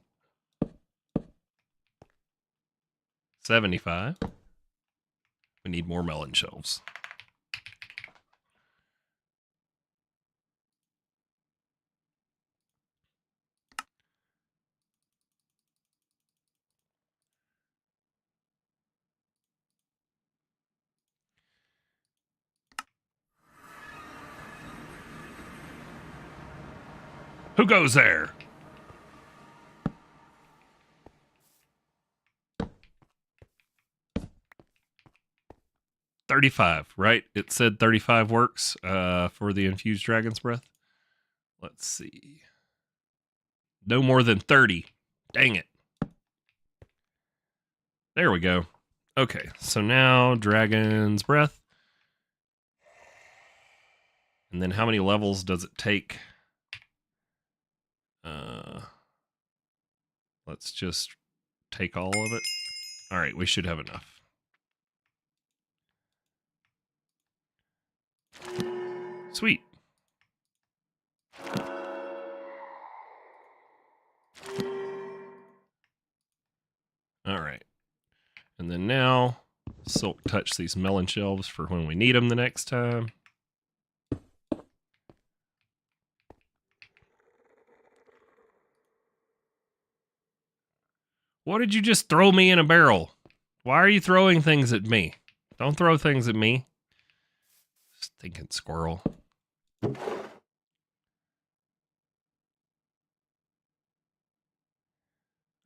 75. We need more melon shelves. Who goes there? $35, right? It said 35 works for the infused Dragon's Breath. Let's see. No more than 30. Dang it. There we go. Okay, so now Dragon's Breath. And then how many levels does it take? Let's just take all of it. All right, we should have enough. Sweet. All right. And then now, silk touch these melon shelves for when we need them the next time. What did you just throw me in a barrel? Why are you throwing things at me? Don't throw things at me. Stinking squirrel.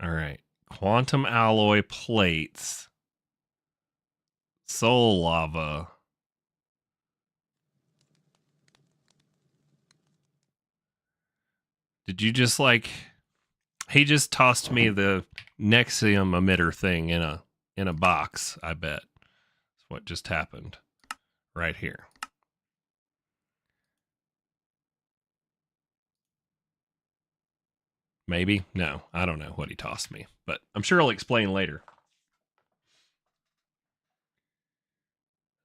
All right. Quantum alloy plates. Soul lava. Did you just like... He just tossed me the Nexium emitter thing in a box, I bet. That's what just happened right here. Maybe? No, I don't know what he tossed me, but I'm sure he'll explain later.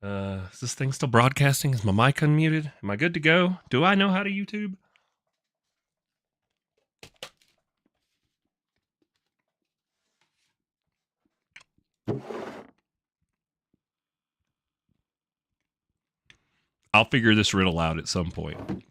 Is this thing still broadcasting? Is my mic unmuted? Am I good to go? Do I know how to YouTube? I'll figure this riddle out at some point.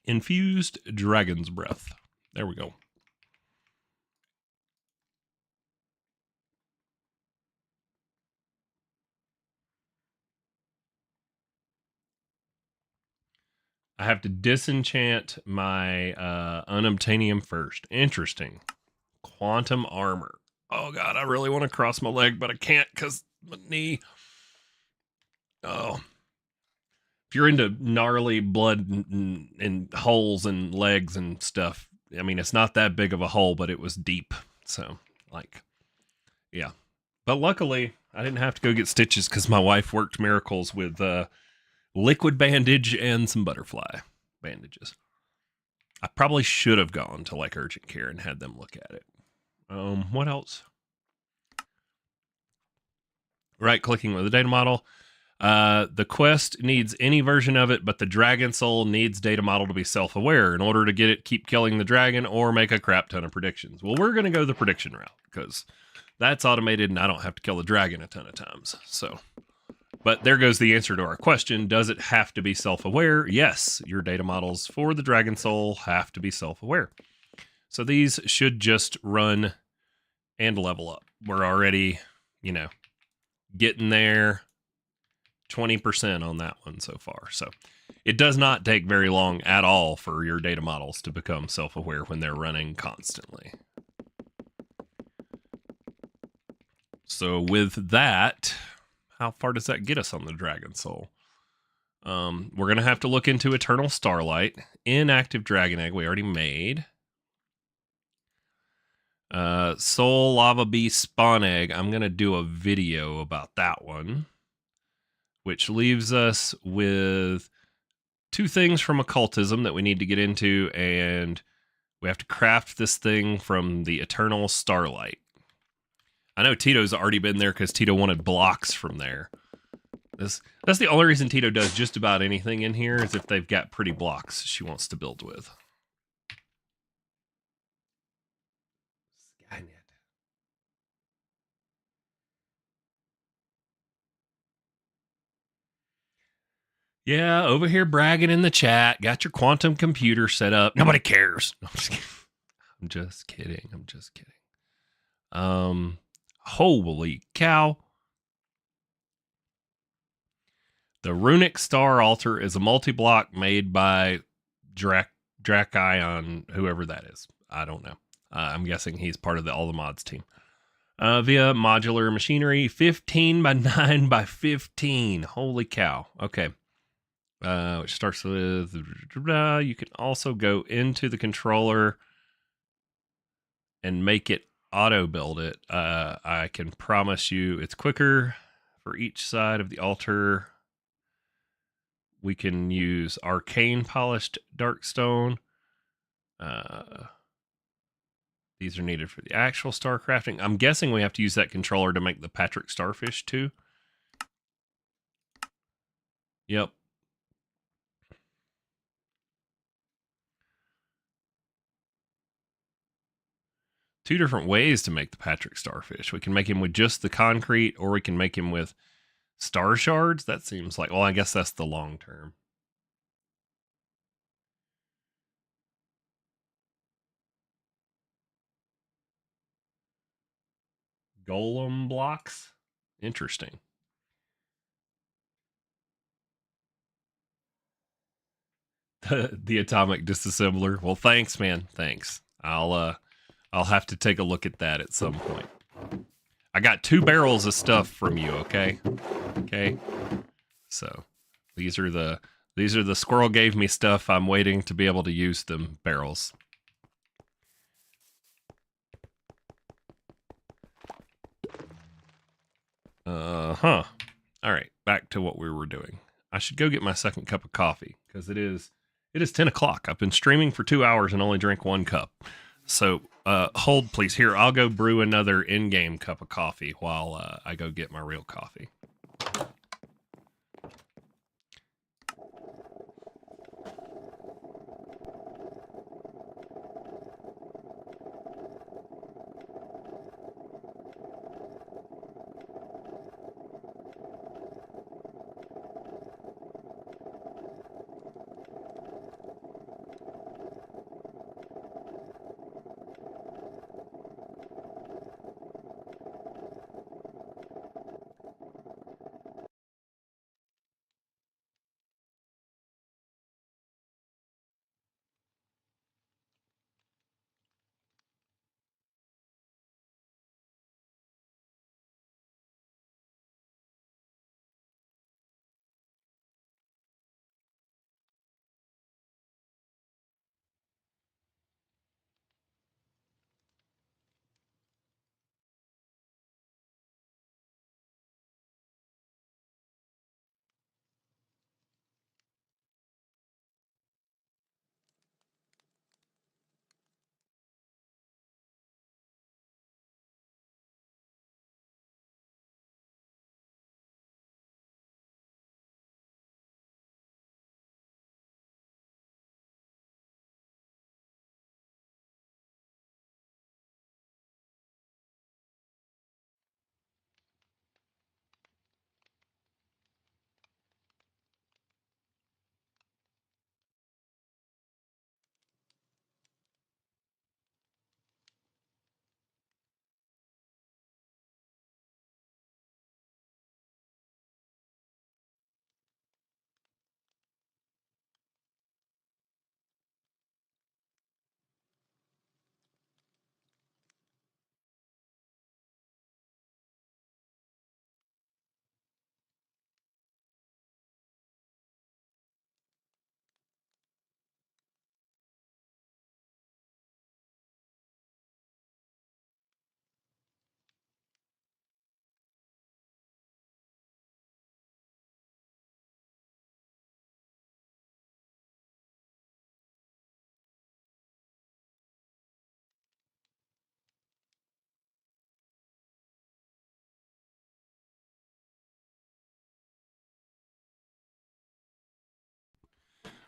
Infused dragon's breath. There we go. I have to disenchant my unobtainium first. Interesting. Quantum armor. Oh god, I really want to cross my leg, but I can't because my knee. Oh. If you're into gnarly blood and holes and legs and stuff, I mean, it's not that big of a hole, but it was deep. So, like, yeah. But luckily, I didn't have to go get stitches because my wife worked miracles with liquid bandage and some butterfly bandages. I probably should have gone to like urgent care and had them look at it. What else? Right clicking with the data model. The quest needs any version of it, but the dragon soul needs data model to be self-aware in order to get it, keep killing the dragon or make a crap ton of predictions. Well, we're going to go the prediction route because that's automated and I don't have to kill the dragon a ton of times. So, but there goes the answer to our question. Does it have to be self-aware? Yes, your data models for the dragon soul have to be self-aware. So these should just run and level up. We're already, getting there. 20% on that one so far. So it does not take very long at all for your data models to become self-aware when they're running constantly. So with that, how far does that get us on the Dragon Soul? We're going to have to look into Eternal Starlight. Inactive Dragon Egg we already made. Soul Lava Beast Spawn Egg. I'm going to do a video about that one. Which leaves us with two things from occultism that we need to get into, and we have to craft this thing from the Eternal Starlight. I know Tito's already been there because Tito wanted blocks from there. That's the only reason Tito does just about anything in here is if they've got pretty blocks she wants to build with. Skynet. Yeah, over here bragging in the chat. Got your quantum computer set up. Nobody cares. No, I'm just kidding. I'm just kidding. Holy cow. The Runic Star Altar is a multi-block made by Drakion, whoever that is. I don't know. I'm guessing he's part of all the mods team. Via modular machinery, 15 by 9 by 15. Holy cow. Okay. Which starts with, you can also go into the controller and make it auto build it. I can promise you it's quicker for each side of the altar. We can use arcane polished dark stone. The These are needed for the actual star crafting. I'm guessing we have to use that controller to make the Patrick Starfish too. Yep. Two different ways to make the Patrick Starfish. We can make him with just the concrete, or we can make him with star shards. That seems like, well, I guess that's the long term. Golem blocks. Interesting. The atomic disassembler. Well, thanks, man. Thanks. I'll have to take a look at that at some point. I got 2 barrels of stuff from you, okay? Okay. So, these are the squirrel gave me stuff. I'm waiting to be able to use them barrels. All right, back to what we were doing. I should go get my second cup of coffee because it is 10 o'clock. I've been streaming for 2 hours and only drank 1 cup. So hold, please. Here, I'll go brew another in-game cup of coffee while I go get my real coffee.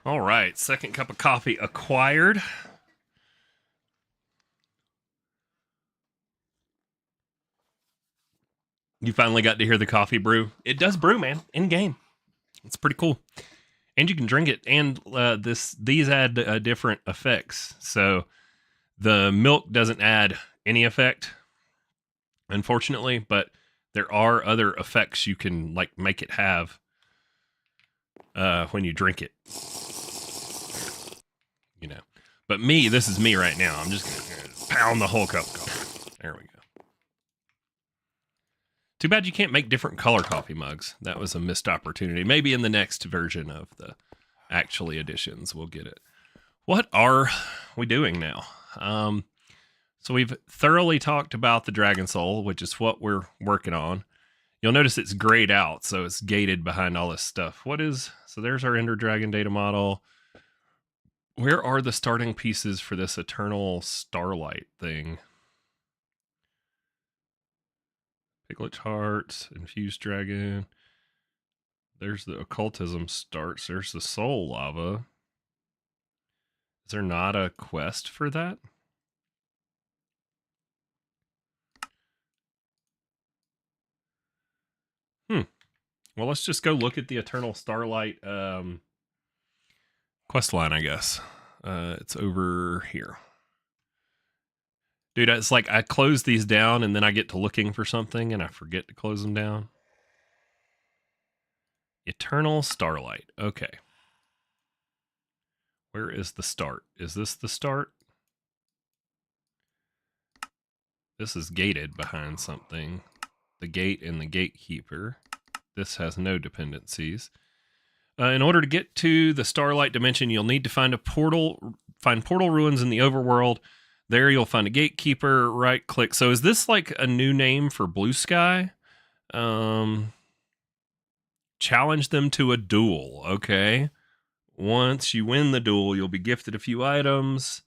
All right, second cup of coffee acquired. You finally got to hear the coffee brew. It does brew, man, in game. It's pretty cool, and you can drink it. And these add different effects. So the milk doesn't add any effect, unfortunately, but there are other effects you can like make it have when you drink it. You know, but this is me right now. I'm just gonna pound the whole cup of coffee. There we go. Too bad you can't make different color coffee mugs. That was a missed opportunity. Maybe in the next version of the actually editions, we'll get it. What are we doing now? So we've thoroughly talked about the Dragon Soul, which is what we're working on. You'll notice it's grayed out, so it's gated behind all this stuff. So there's our Ender Dragon data model. Where are the starting pieces for this Eternal Starlight thing? Piglet Heart, Infused Dragon. There's the Occultism starts. There's the Soul Lava. Is there not a quest for that? Well, let's just go look at the Eternal Starlight quest line, I guess. It's over here. Dude, it's like I close these down and then I get to looking for something and I forget to close them down. Eternal Starlight. Okay. Where is the start? Is this the start? This is gated behind something. The gate and the gatekeeper. This has no dependencies. In order to get to the Starlight Dimension, you'll need to find portal ruins in the overworld. There you'll find a gatekeeper, right click. So is this like a new name for Blue Sky? Challenge them to a duel, okay? Once you win the duel, you'll be gifted a few items.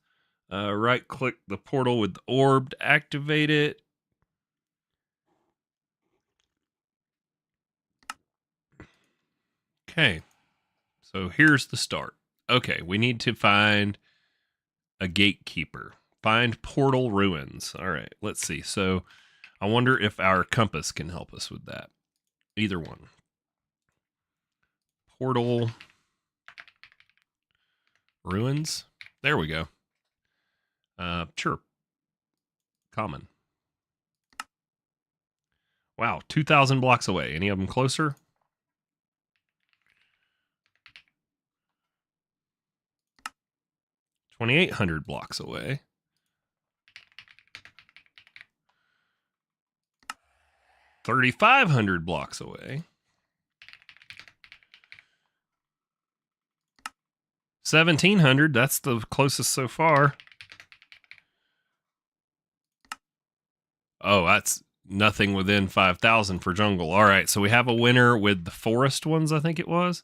Right click the portal with the orb to activate it. Okay. So here's the start. Okay, we need to find a gatekeeper. Find portal ruins. All right, let's see. So I wonder if our compass can help us with that. Either one. Portal ruins. There we go. Sure. Common. Wow, 2,000 blocks away. Any of them closer? $2,800 blocks away. $3,500 blocks away. 1,700. That's the closest so far. Oh, that's nothing within 5,000 for jungle. All right, so we have a winner with the forest ones, I think it was.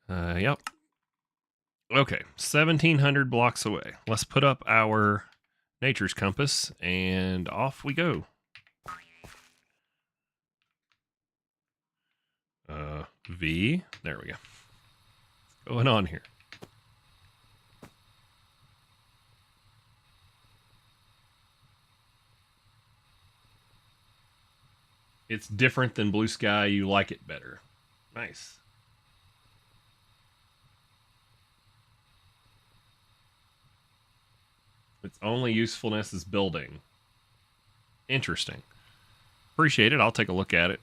Yep. Okay, 1,700 blocks away. Let's put up our nature's compass, and off we go. V. There we go. What's going on here? It's different than Blue Sky. You like it better. Nice. Its only usefulness is building. Interesting. Appreciate it. I'll take a look at it.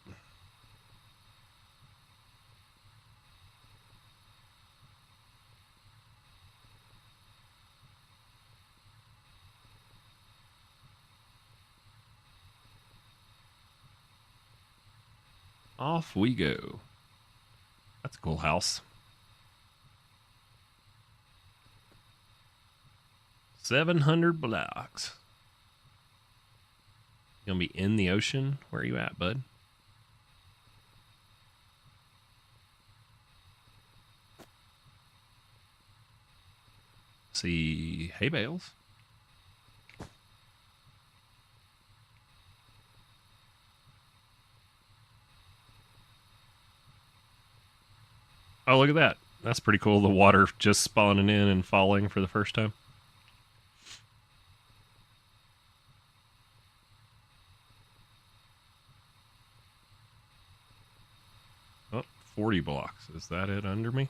Off we go. That's a cool house. 700 blocks. You gonna be in the ocean? Where are you at, bud? See hay bales. Oh, look at that. That's pretty cool. The water just spawning in and falling for the first time. Oh, 40 blocks. Is that it under me?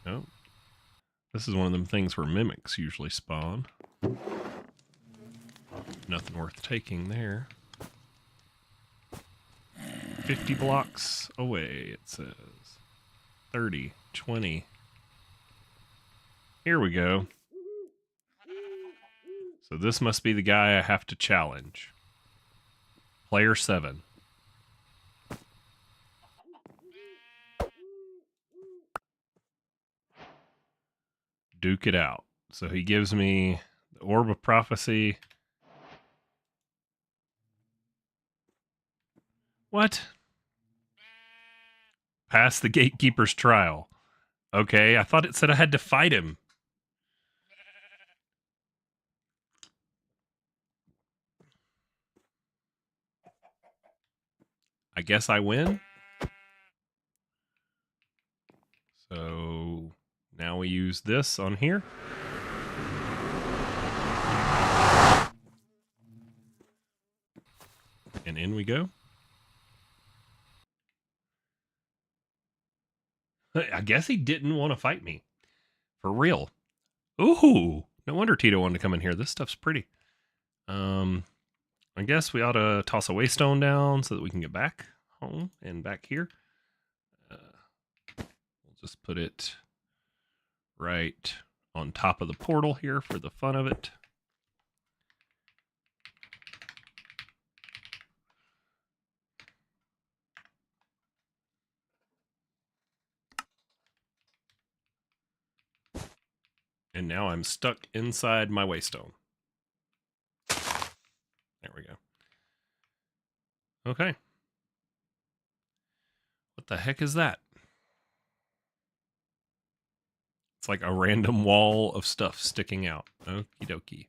No. This is one of them things where mimics usually spawn. Nothing worth taking there. 50 blocks away, it says. 30, 20. Here we go. So this must be the guy I have to challenge. Player 7. Duke it out. So he gives me the Orb of Prophecy. What? Pass the gatekeeper's trial. Okay, I thought it said I had to fight him. I guess I win. So now we use this on here. And in we go. I guess he didn't want to fight me. For real. Ooh. No wonder Tito wanted to come in here. This stuff's pretty. I guess we ought to toss a waystone down so that we can get back home and back here. We'll just put it right on top of the portal here for the fun of it. And now I'm stuck inside my waystone. There we go. Okay. What the heck is that? It's like a random wall of stuff sticking out. Okie dokie.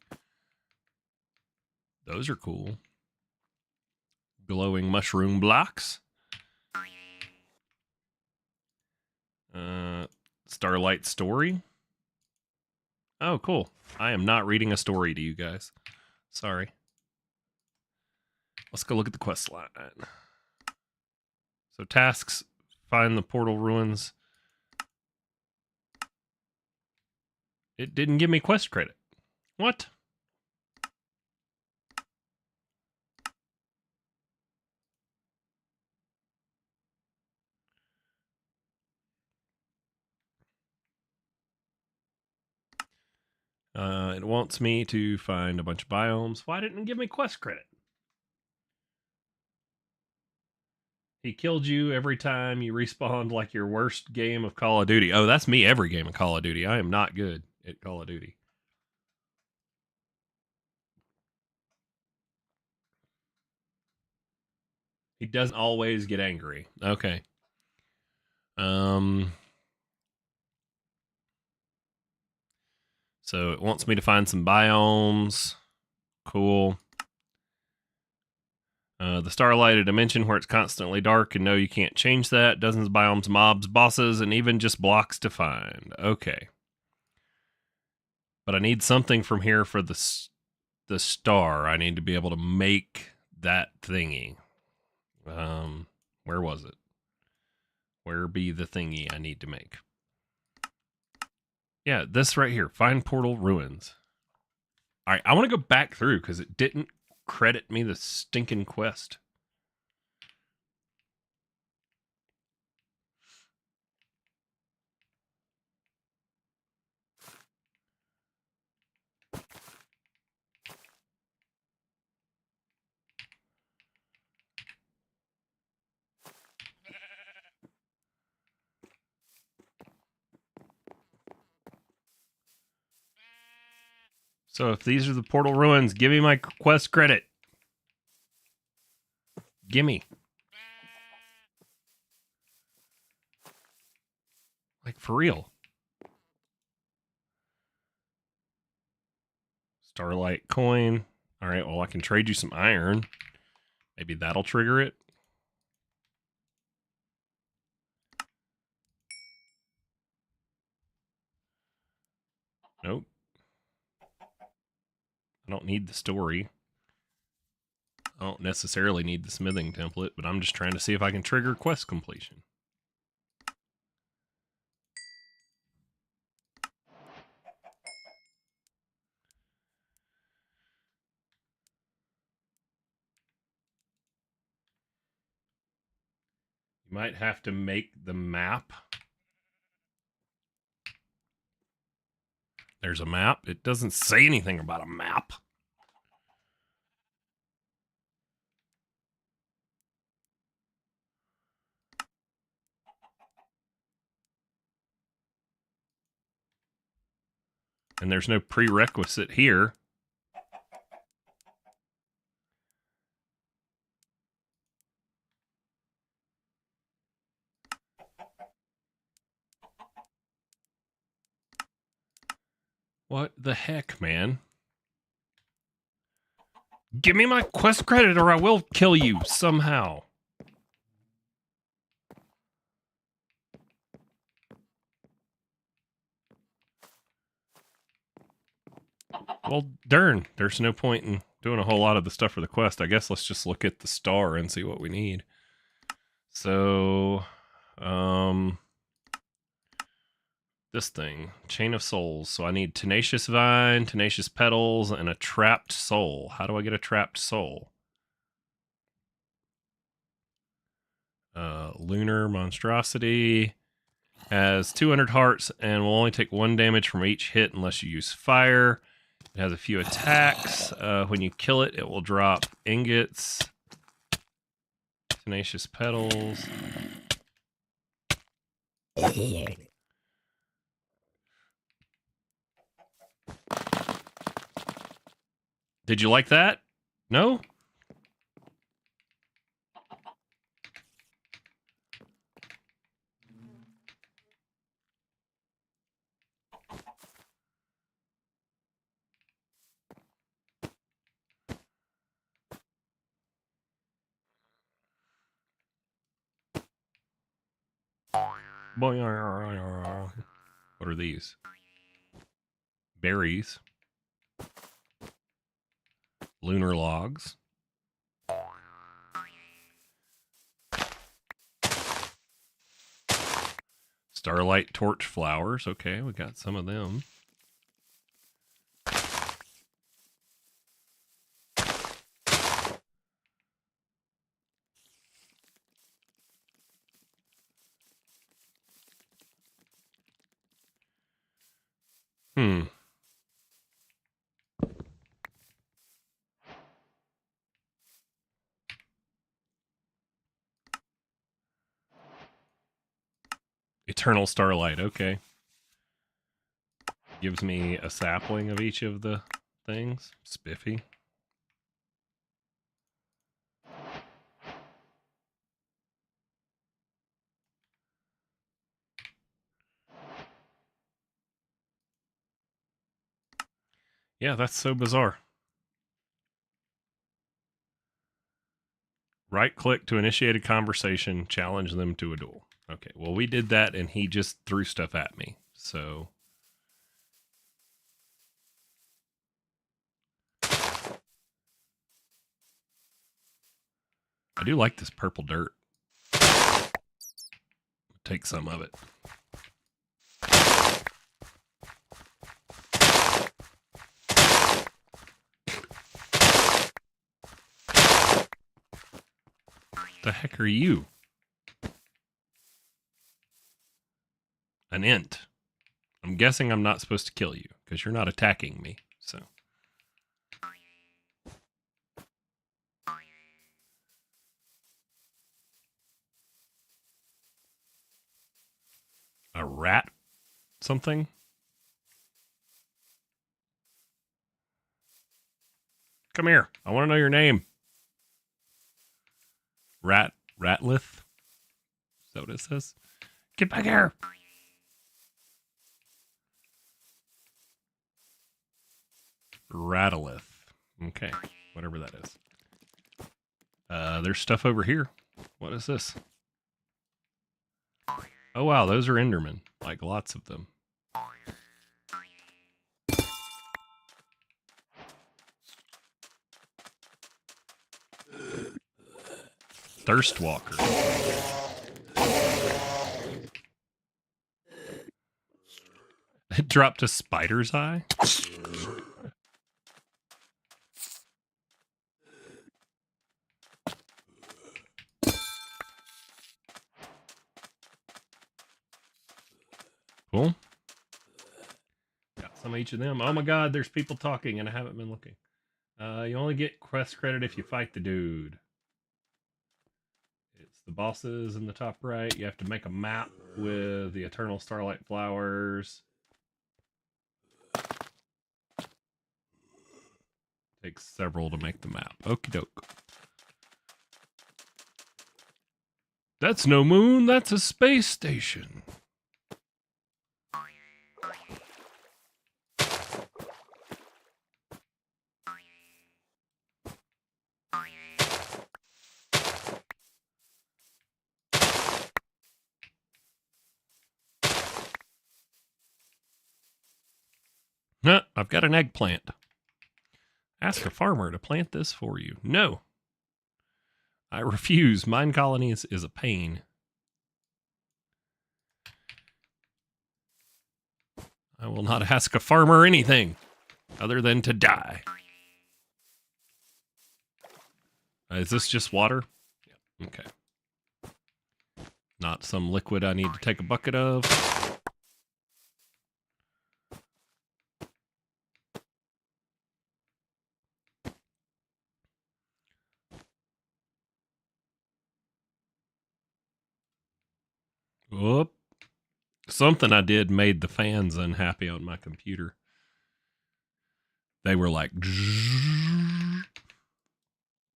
Those are cool. Glowing mushroom blocks. Starlight story. Oh, cool. I am not reading a story to you guys. Sorry. Let's go look at the quest line. So tasks, find the portal ruins. It didn't give me quest credit. What? It wants me to find a bunch of biomes. Why didn't it give me quest credit? He killed you every time you respawned like your worst game of Call of Duty. Oh, that's me every game of Call of Duty. I am not good at Call of Duty. He doesn't always get angry. Okay. So it wants me to find some biomes. Cool. The Starlighted Dimension where it's constantly dark and no, you can't change that. Dozens of biomes, mobs, bosses, and even just blocks to find. Okay. But I need something from here for the star. I need to be able to make that thingy. Where was it? Where be the thingy I need to make? Yeah, this right here. Find portal ruins. All right, I want to go back through because it didn't credit me the stinking quest. So if these are the portal ruins, give me my quest credit. Gimme. Like, for real. Starlight coin. All right, well, I can trade you some iron. Maybe that'll trigger it. Nope. I don't need the story. I don't necessarily need the smithing template, but I'm just trying to see if I can trigger quest completion. You might have to make the map. There's a map. It doesn't say anything about a map. And there's no prerequisite here. What the heck, man? Give me my quest credit or I will kill you somehow. Well, darn. There's no point in doing a whole lot of the stuff for the quest. I guess let's just look at the star and see what we need. So, this thing, Chain of Souls. So I need Tenacious Vine, Tenacious Petals, and a Trapped Soul. How do I get a Trapped Soul? Lunar Monstrosity has 200 hearts and will only take 1 damage from each hit unless you use fire. It has a few attacks. When you kill it, it will drop ingots, Tenacious Petals. Did you like that? No? What are these? Berries. Lunar logs. Starlight torch flowers. Okay, we got some of them. Eternal Starlight, okay. Gives me a sapling of each of the things. Spiffy. Yeah, that's so bizarre. Right click to initiate a conversation, challenge them to a duel. Okay, well, we did that and he just threw stuff at me. So I do like this purple dirt. Take some of it. The heck are you? An int. I'm guessing I'm not supposed to kill you because you're not attacking me. So a rat something? Come here. I want to know your name. Ratlith? Is that what it says? Get back here. Rattleth. Okay, whatever that is. There's stuff over here. What is this? Oh wow, those are Endermen. Like lots of them. Thirstwalker. It dropped a spider's eye? Cool. Got some of each of them. Oh my god, there's people talking and I haven't been looking. You only get quest credit if you fight the dude. It's the bosses in the top right. You have to make a map with the Eternal Starlight flowers. Takes several to make the map. Okie doke. That's no moon, that's a space station. I've got an eggplant. Ask a farmer to plant this for you. No. I refuse. Mine colonies is a pain. I will not ask a farmer anything other than to die. Is this just water? Yeah. Okay. Not some liquid I need to take a bucket of. Whoop. Something I did made the fans unhappy on my computer. They were like,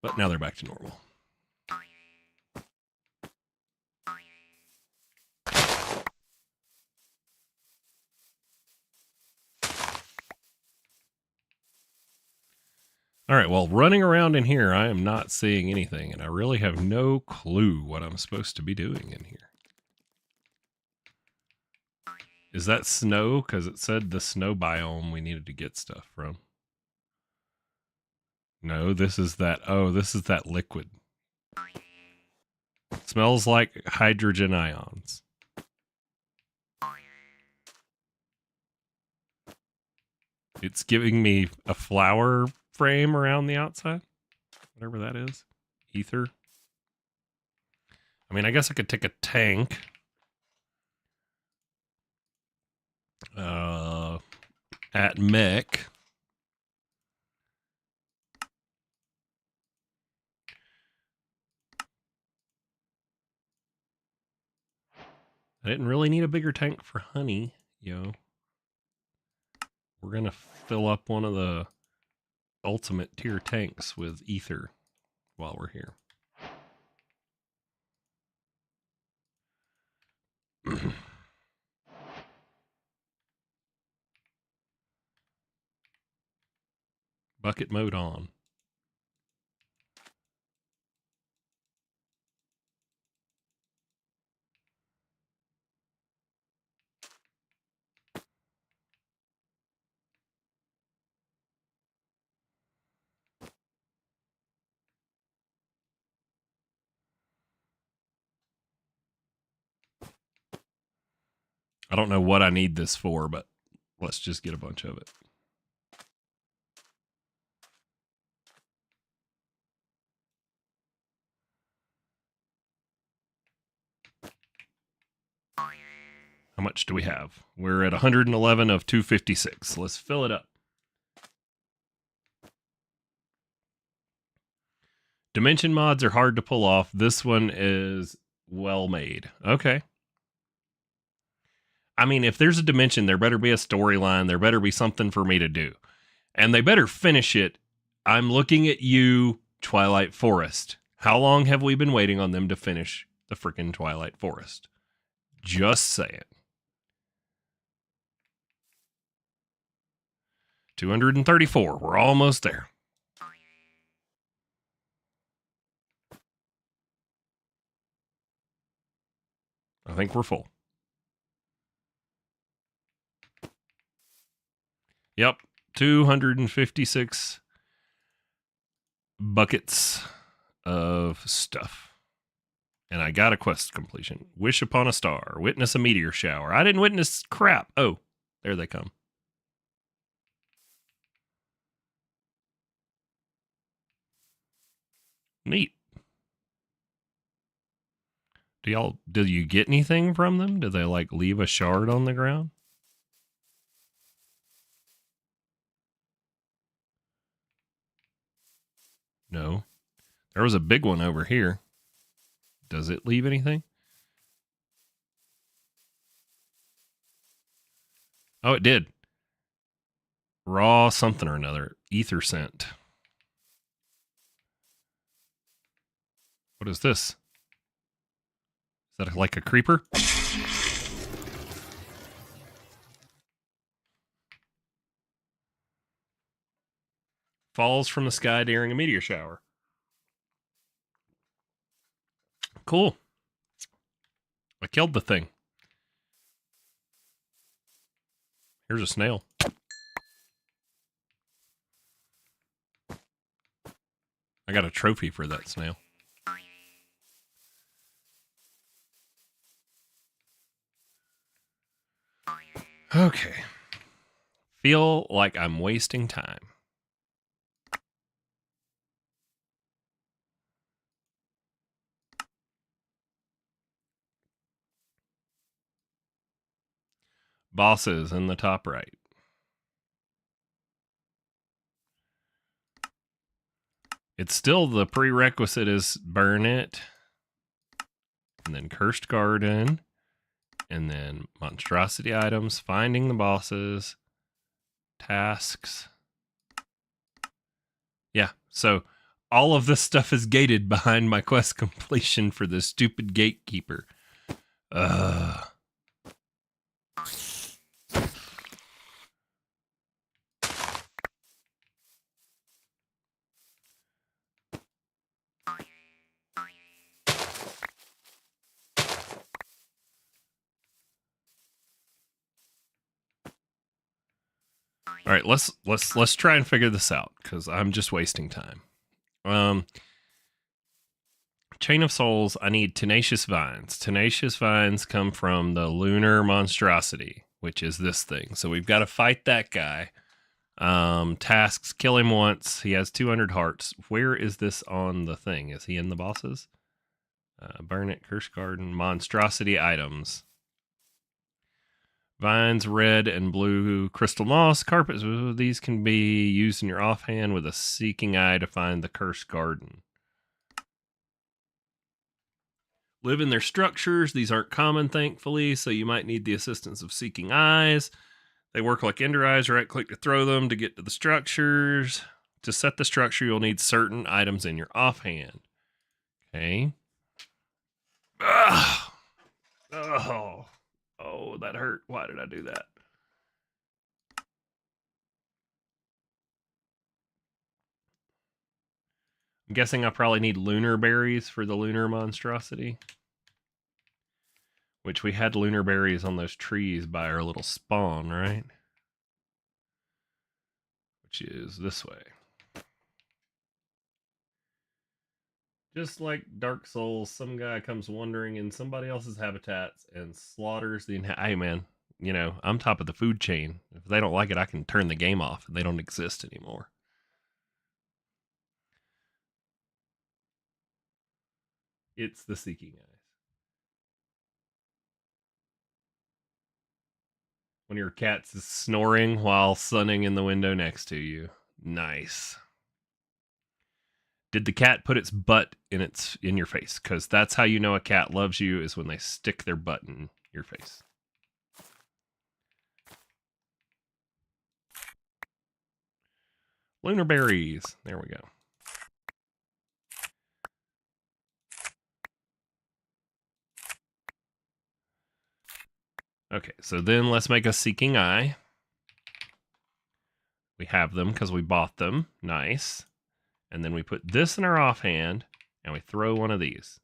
but now they're back to normal. All right, well, running around in here, I am not seeing anything, and I really have no clue what I'm supposed to be doing in here. Is that snow? Because it said the snow biome we needed to get stuff from. No, this is that. Oh, this is that liquid. It smells like hydrogen ions. It's giving me a flower frame around the outside. Whatever that is. Ether. I mean, I guess I could take a tank. At mech. I didn't really need a bigger tank for honey, yo. We're going to fill up one of the ultimate tier tanks with ether while we're here. Bucket mode on. I don't know what I need this for, but let's just get a bunch of it. How much do we have? We're at 111 of 256. Let's fill it up. Dimension mods are hard to pull off. This one is well made. Okay. I mean, if there's a dimension, there better be a storyline. There better be something for me to do. And they better finish it. I'm looking at you, Twilight Forest. How long have we been waiting on them to finish the freaking Twilight Forest? Just saying. 234. We're almost there. I think we're full. Yep. 256 buckets of stuff. And I got a quest completion. Wish upon a star. Witness a meteor shower. I didn't witness crap. Oh, there they come. Neat. Do you get anything from them? Do they like leave a shard on the ground? No. There was a big one over here. Does it leave anything? Oh, it did. Raw something or another. Ether scent. What is this? Is that like a creeper? Falls from the sky during a meteor shower. Cool. I killed the thing. Here's a snail. I got a trophy for that snail. Okay. Feel like I'm wasting time. Bosses in the top right. It's still the prerequisite is burn it, and then Cursed Garden, and then monstrosity items, finding the bosses, tasks. Yeah, so all of this stuff is gated behind my quest completion for the stupid gatekeeper. All right, let's try and figure this out because I'm just wasting time. Chain of Souls, I need Tenacious Vines. Tenacious Vines come from the Lunar Monstrosity, which is this thing. So we've got to fight that guy. Tasks, kill him once. He has 200 hearts. Where is this on the thing? Is he in the bosses? Burn it, Cursed Garden, monstrosity items. Vines, red and blue crystal moss, carpets. These can be used in your offhand with a seeking eye to find the Cursed Garden. Live in their structures. These aren't common, thankfully, so you might need the assistance of seeking eyes. They work like ender eyes. Right-click to throw them to get to the structures. To set the structure, you'll need certain items in your offhand. Okay. Ugh. Oh, that hurt. Why did I do that? I'm guessing I probably need lunar berries for the lunar monstrosity. Which we had lunar berries on those trees by our little spawn, right? Which is this way. Just like Dark Souls, some guy comes wandering in somebody else's habitats and slaughters the hey man, you know, I'm top of the food chain. If they don't like it, I can turn the game off and they don't exist anymore. It's the seeking eyes. When your cat's snoring while sunning in the window next to you. Nice. Did the cat put its butt in your face? Because that's how you know a cat loves you, is when they stick their butt in your face. Lunar berries. There we go. Okay, so then let's make a seeking eye. We have them because we bought them. Nice. And then we put this in our offhand, and we throw one of these.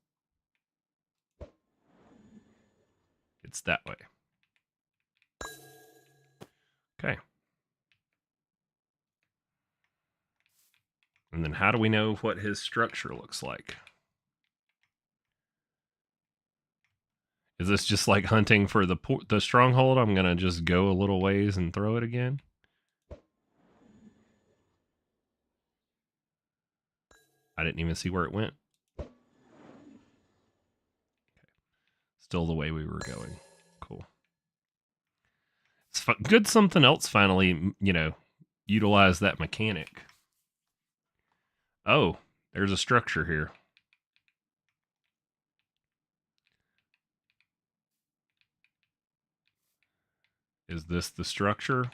It's that way. Okay. And then how do we know what his structure looks like? Is this just like hunting for the stronghold? I'm going to just go a little ways and throw it again. I didn't even see where it went. Okay. Still the way we were going. Cool. It's good something else finally, you know, utilize that mechanic. Oh, there's a structure here. Is this the structure?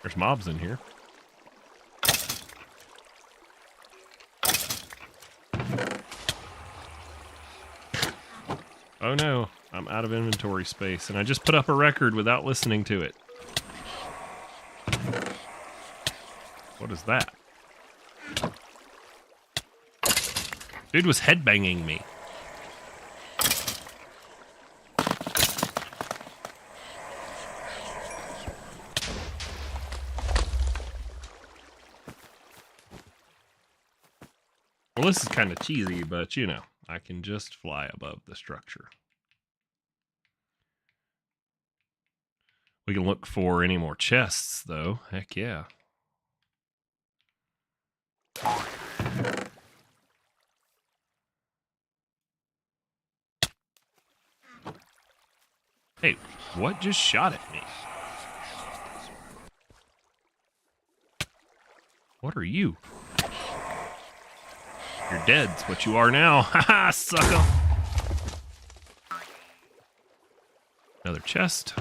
There's mobs in here. Oh no, I'm out of inventory space, and I just put up a record without listening to it. What is that? Dude was headbanging me. Well, this is kind of cheesy, but you know, I can just fly above the structure. We can look for any more chests, though. Heck yeah. Hey, what just shot at me? What are you? You're dead's what you are now. Haha, sucker. Another chest.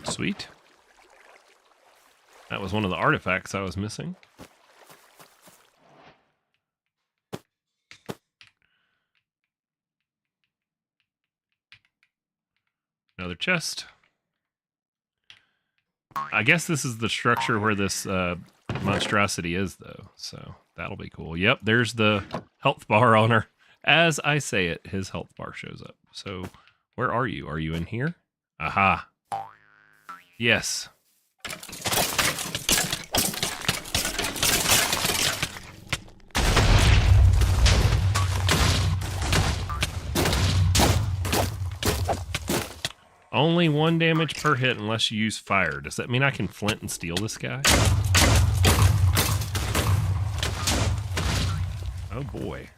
Sweet. That was one of the artifacts I was missing. Another chest. I guess this is the structure where this monstrosity is, though. So that'll be cool. Yep, there's the health bar on her. As I say it, his health bar shows up. So where are you? Are you in here? Aha. Yes. Only 1 damage per hit unless you use fire. Does that mean I can flint and steel this guy? Oh boy.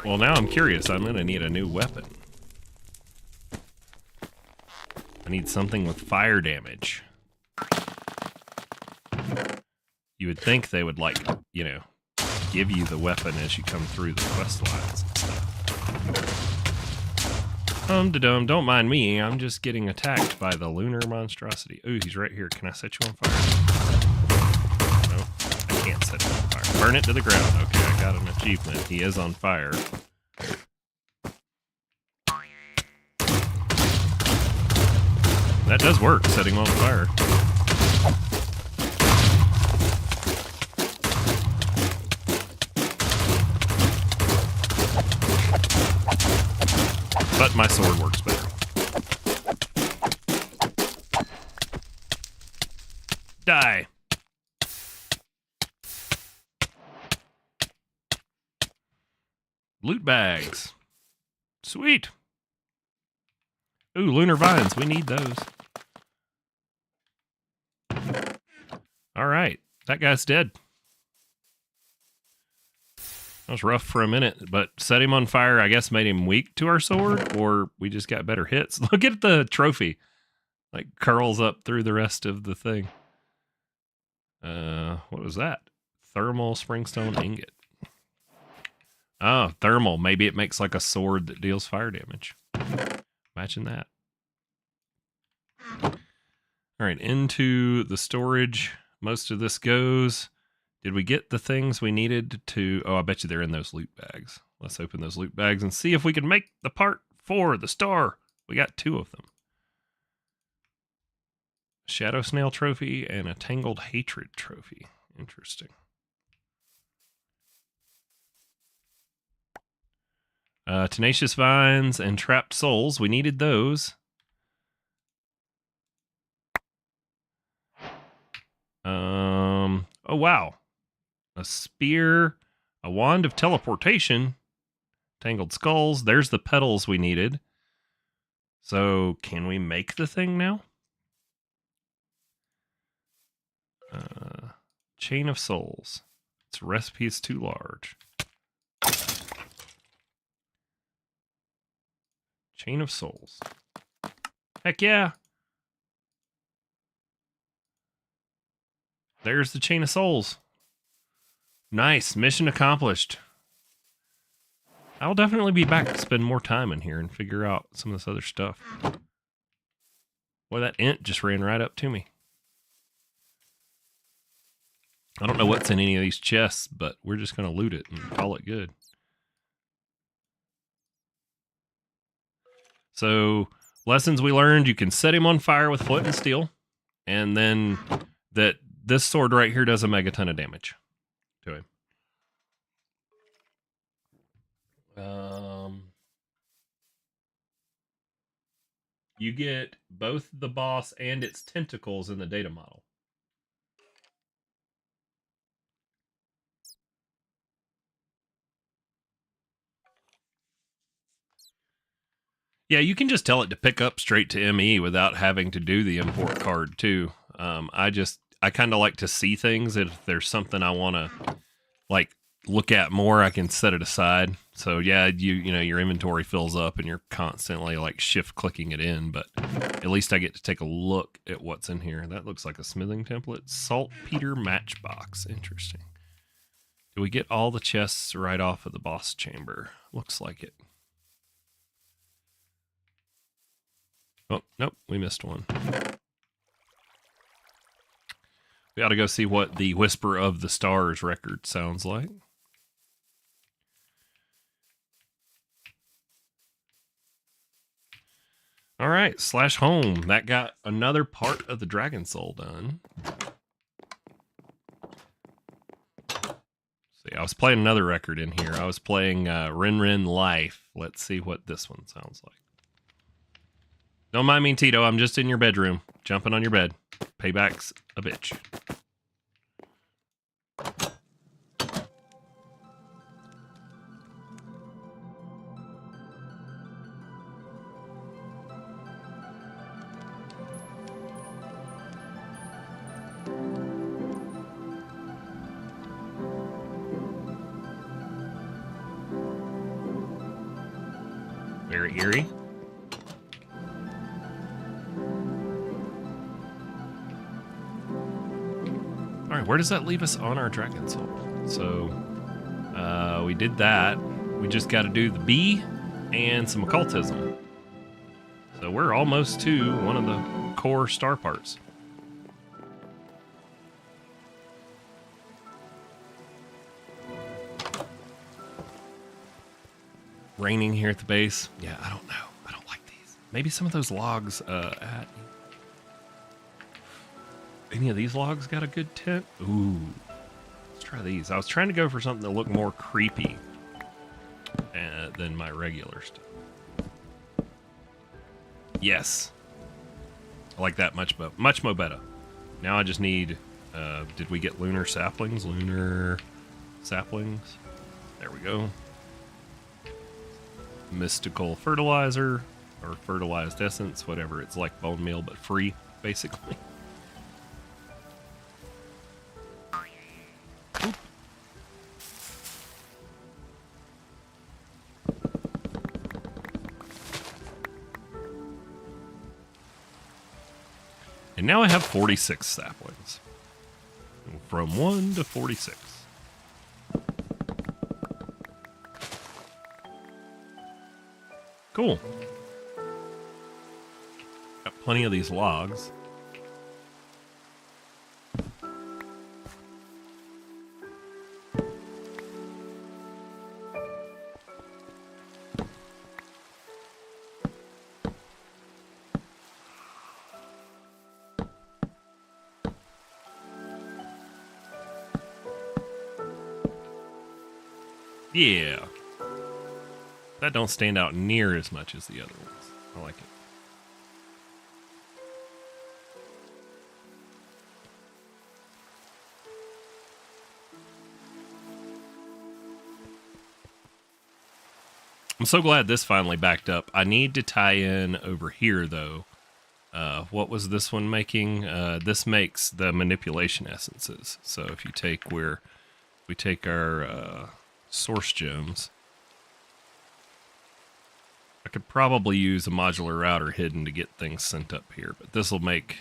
Well, now I'm curious. I'm going to need a new weapon. I need something with fire damage. You would think they would, like, you know, give you the weapon as you come through the quest lines. Don't mind me. I'm just getting attacked by the lunar monstrosity. Ooh, he's right here. Can I set you on fire? No, I can't set you on fire. Burn it to the ground. Okay, I got an achievement. He is on fire. That does work, setting him on fire. But my sword works better. Die. Loot bags. Sweet. Ooh, lunar vines. We need those. All right. That guy's dead. That was rough for a minute, but set him on fire, I guess, made him weak to our sword, or we just got better hits. Look at the trophy. Like, curls up through the rest of the thing. What was that? Thermal springstone ingot. Oh, thermal. Maybe it makes like a sword that deals fire damage. Imagine that. All right, into the storage. Most of this goes. Did we get the things we needed to... Oh, I bet you they're in those loot bags. Let's open those loot bags and see if we can make the part for the star. We got 2 of them. Shadow Snail Trophy and a Tangled Hatred Trophy. Interesting. Tenacious Vines and Trapped Souls. We needed those. Oh, wow. A spear, a wand of teleportation, tangled skulls. There's the petals we needed. So, can we make the thing now? Chain of Souls. Its recipe is too large. Chain of Souls. Heck yeah. There's the Chain of Souls. Nice. Mission accomplished. I'll definitely be back to spend more time in here and figure out some of this other stuff. Boy, that int just ran right up to me. I don't know what's in any of these chests, but we're just going to loot it and call it good. So lessons we learned: you can set him on fire with flint and steel, and then that this sword right here does a megaton of damage to him. You get both the boss and its tentacles in the data model. Yeah, you can just tell it to pick up straight to ME without having to do the import card too. I kind of like to see things. If there's something I want to like look at more, I can set it aside. So yeah, you know your inventory fills up and you're constantly like shift clicking it in, but at least I get to take a look at what's in here. That looks like a smithing template. Saltpeter matchbox. Interesting. Do we get all the chests right off of the boss chamber? Looks like it. Oh, nope, we missed one. We ought to go see what the Whisper of the Stars record sounds like. All right, /home. That got another part of the Dragon Soul done. See, I was playing another record in here. I was playing Ren Ren Life. Let's see what this one sounds like. Don't mind me, Tito. I'm just in your bedroom, jumping on your bed. Payback's a bitch. Very eerie. All right, where does that leave us on our Dragon Soul? So we did that. We just got to do the bee and some occultism. So we're almost to one of the core star parts. Raining here at the base. Yeah, I don't know. I don't like these. Maybe some of those logs at... Any of these logs got a good tent? Ooh. Let's try these. I was trying to go for something that looked more creepy than my regular stuff. Yes. I like that much more better. Now I just need... did we get lunar saplings? Lunar saplings. There we go. Mystical fertilizer, or fertilized essence, whatever. It's like bone meal, but free, basically. Oop. And now I have 46 saplings. From 1 to 46. Cool. Got plenty of these logs. Yeah. That don't stand out near as much as the other ones. I like it. I'm so glad this finally backed up. I need to tie in over here, though. What was this one making? This makes the manipulation essences. So if you take we take our source gems, I could probably use a modular router hidden to get things sent up here, but this will make...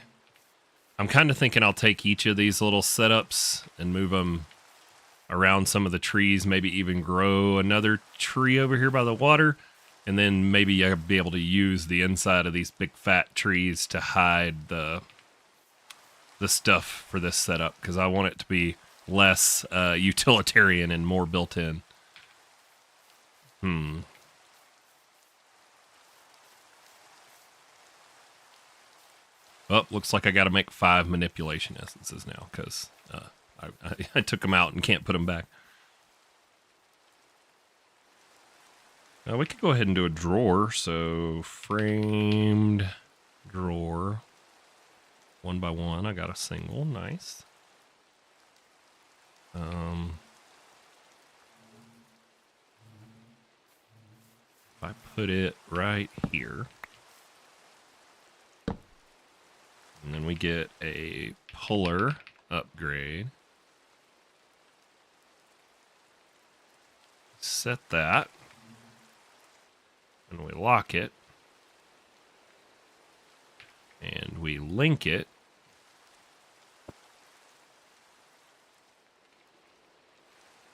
I'm kind of thinking I'll take each of these little setups and move them around some of the trees, maybe even grow another tree over here by the water, and then maybe I'll be able to use the inside of these big fat trees to hide the stuff for this setup, because I want it to be less utilitarian and more built in. Oh, looks like I got to make 5 manipulation essences now because I took them out and can't put them back. We could go ahead and do a drawer. So framed drawer, 1 by 1. I got a single, nice. If I put it right here, and then we get a puller upgrade. Set that. And we lock it. And we link it.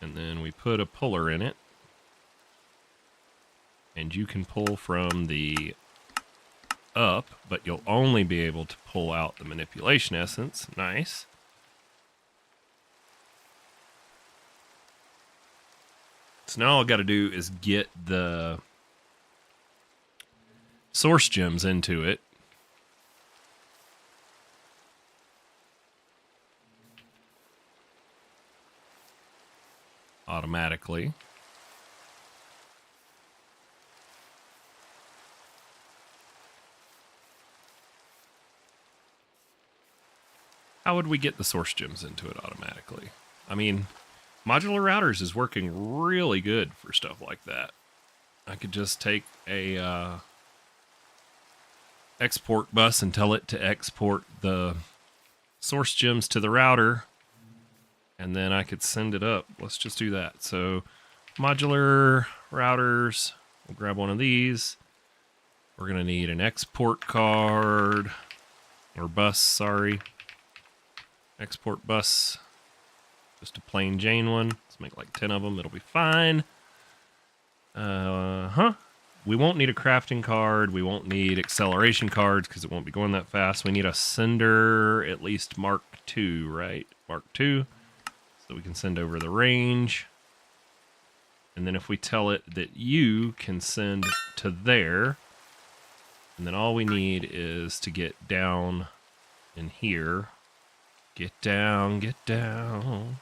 And then we put a puller in it. And you can pull from the up, but you'll only be able to pull out the manipulation essence. Nice. So now all I got to do is get the source gems into it. Automatically. How would we get the source gems into it automatically? I mean, modular routers is working really good for stuff like that. I could just take a export bus and tell it to export the source gems to the router, and then I could send it up. Let's just do that. So modular routers, we'll grab one of these. We're going to need an export card, or bus, sorry. Export bus, just a plain Jane one. Let's make like 10 of them. It'll be fine. We won't need a crafting card. We won't need acceleration cards because it won't be going that fast. We need a sender, at least Mark II, right? Mark II, so we can send over the range. And then if we tell it that you can send to there, and then all we need is to get down in here. Get down, get down.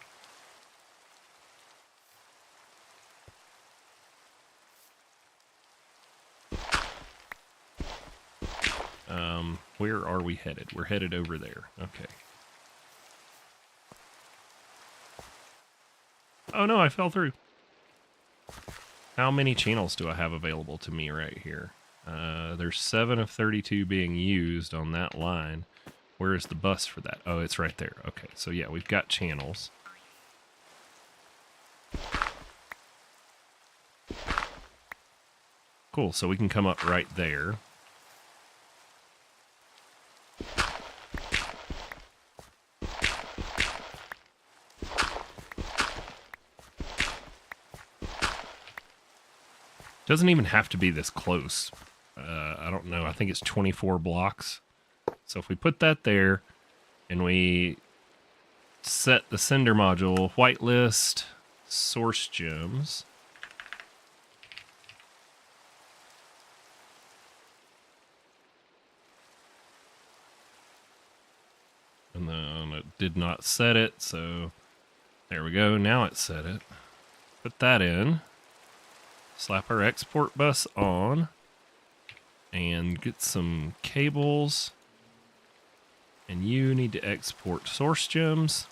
Where are we headed? We're headed over there. Okay. Oh no, I fell through. How many channels do I have available to me right here? There's 7 of 32 being used on that line. Where is the bus for that? Oh, it's right there. Okay, so yeah, we've got channels. Cool, so we can come up right there. Doesn't even have to be this close. I don't know. I think it's 24 blocks. So if we put that there and we set the sender module, whitelist, source gems. And then it did not set it, so there we go. Now it set it. Put that in. Slap our export bus on. And get some cables. And you need to export source gems.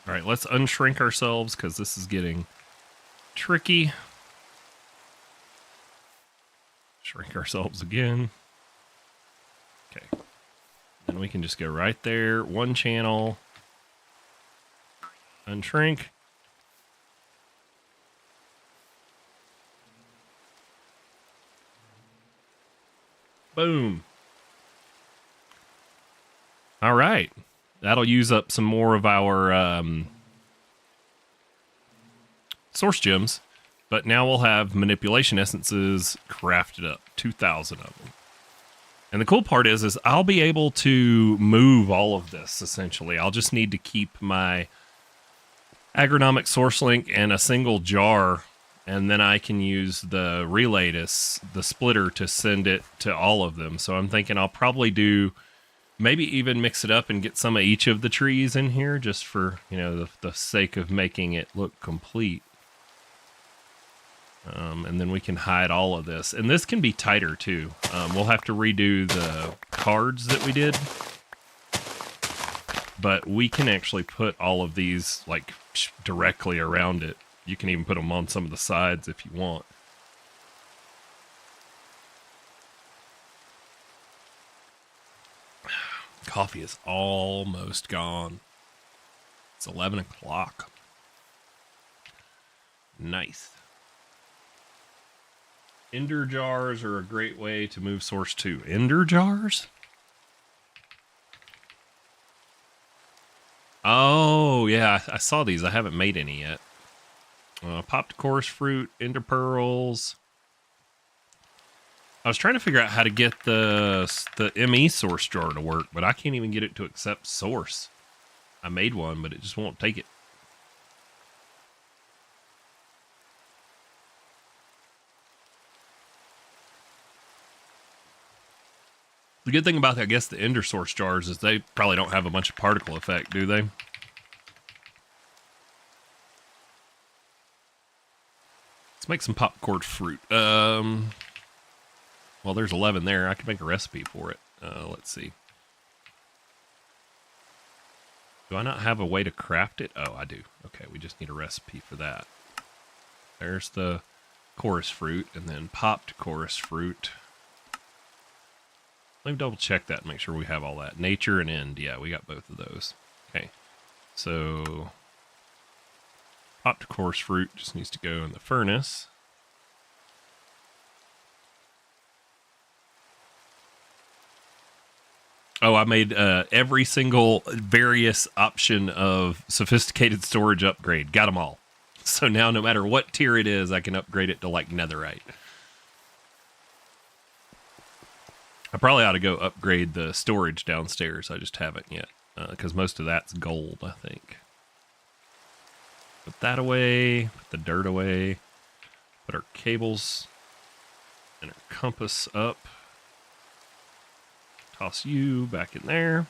All right, let's unshrink ourselves because this is getting tricky. Shrink ourselves again. Okay. Then we can just go right there. One channel. Unshrink. Boom. All right. That'll use up some more of our source gems. But now we'll have manipulation essences crafted up, 2,000 of them. And the cool part is I'll be able to move all of this, essentially. I'll just need to keep my agronomic source link and a single jar, and then I can use the relay the splitter to send it to all of them. So I'm thinking I'll probably do, maybe even mix it up and get some of each of the trees in here, just for, you know, the sake of making it look complete. And then we can hide all of this. And this can be tighter too. We'll have to redo the cards that we did. But we can actually put all of these like directly around it. You can even put them on some of the sides if you want. Coffee is almost gone. It's 11 o'clock. Nice. Ender jars are a great way to move source 2. Ender jars? Oh, yeah, I saw these. I haven't made any yet. Popped chorus fruit, ender pearls. I was trying to figure out how to get the ME source jar to work, but I can't even get it to accept source. I made one, but it just won't take it. The good thing about, I guess, the ender source jars is they probably don't have a bunch of particle effect, do they? Let's make some popcorn fruit. Well, there's 11 there. I could make a recipe for it. Let's see. Do I not have a way to craft it? Oh, I do. Okay, we just need a recipe for that. There's the chorus fruit, and then popped chorus fruit. Let me double check that and make sure we have all that. Nature and end. Yeah, we got both of those. Okay. So, popped chorus fruit just needs to go in the furnace. Oh, I made every single various option of sophisticated storage upgrade. Got them all. So now no matter what tier it is, I can upgrade it to like netherite. I probably ought to go upgrade the storage downstairs. I just haven't yet, because most of that's gold, I think. Put that away, put the dirt away, put our cables and our compass up. Toss you back in there.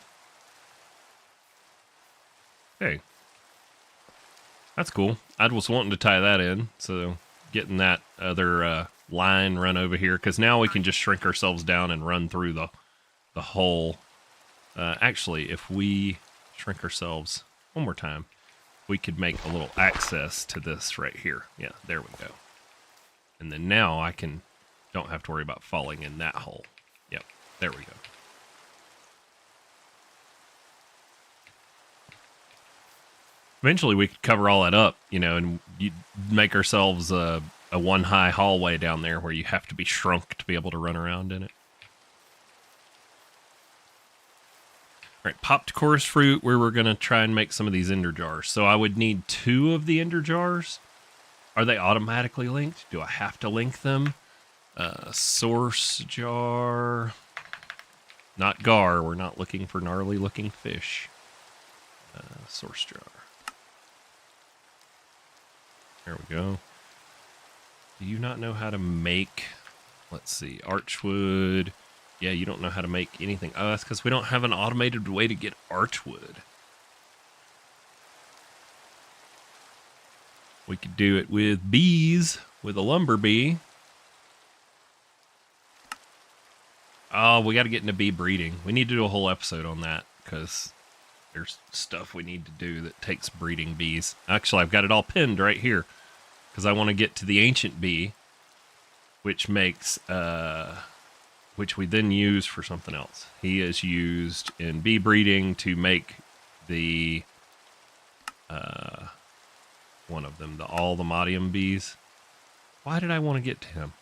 Okay. That's cool. I was wanting to tie that in, so getting that other line run over here, because now we can just shrink ourselves down and run through the hole. Actually, if we shrink ourselves one more time, we could make a little access to this right here. Yeah, there we go. And then now I don't have to worry about falling in that hole. Yep, there we go. Eventually we could cover all that up, you know, and you'd make ourselves a one high hallway down there where you have to be shrunk to be able to run around in it. All right, popped chorus fruit, where we're going to try and make some of these ender jars. So I would need 2 of the ender jars. Are they automatically linked? Do I have to link them? Source jar. Not gar. We're not looking for gnarly looking fish. Source jar. There we go. Do you not know how to make, let's see, archwood? Yeah, you don't know how to make anything. Oh, that's because we don't have an automated way to get archwood. We could do it with bees, with a lumber bee. Oh, we got to get into bee breeding. We need to do a whole episode on that, because there's stuff we need to do that takes breeding bees. Actually, I've got it all pinned right here, because I want to get to the ancient bee, which makes, which we then use for something else. He is used in bee breeding to make the, one of them, all the modium bees. Why did I want to get to him?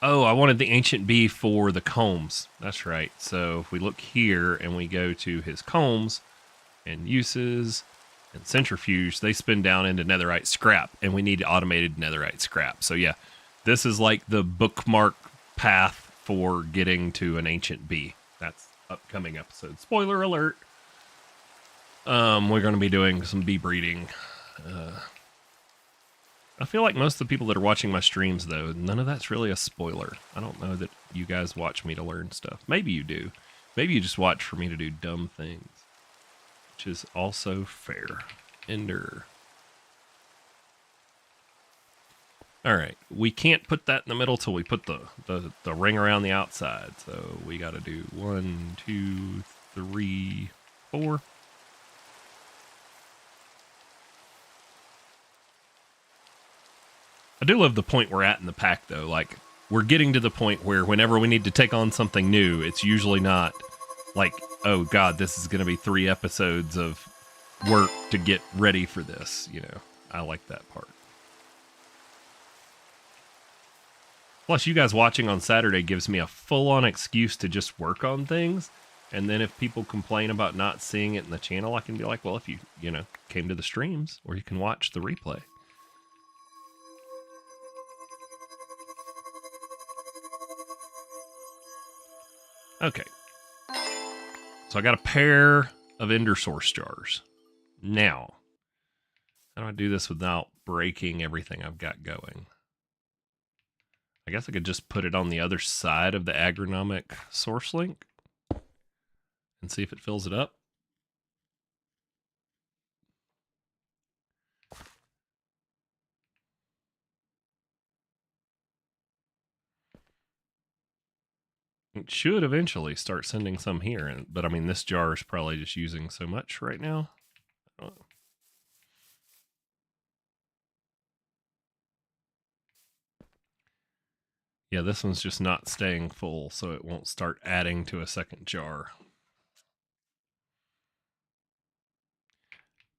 Oh, I wanted the ancient bee for the combs. That's right. So if we look here and we go to his combs and uses, And centrifuge, they spin down into netherite scrap, and we need automated netherite scrap. So yeah, this is like the bookmark path for getting to an ancient bee. That's upcoming episode. Spoiler alert. We're going to be doing some bee breeding. I feel like most of the people that are watching my streams, though, none of that's really a spoiler. I don't know that you guys watch me to learn stuff. Maybe you do. Maybe you just watch for me to do dumb things, which is also fair. Ender. All right, we can't put that in the middle till we put the ring around the outside. So we got to do 1, 2, 3, 4. I do love the point we're at in the pack, though. Like, we're getting to the point where whenever we need to take on something new, it's usually not like, oh God, this is going to be 3 episodes of work to get ready for this. You know, I like that part. Plus, you guys watching on Saturday gives me a full-on excuse to just work on things. And then if people complain about not seeing it in the channel, I can be like, well, if you came to the streams, or you can watch the replay. Okay. So I got a pair of Ender Source jars. Now, how do I do this without breaking everything I've got going? I guess I could just put it on the other side of the agronomic source link and see if it fills it up. It should eventually start sending some here, but I mean, this jar is probably just using so much right now. I don't know. Yeah, this one's just not staying full, so it won't start adding to a second jar.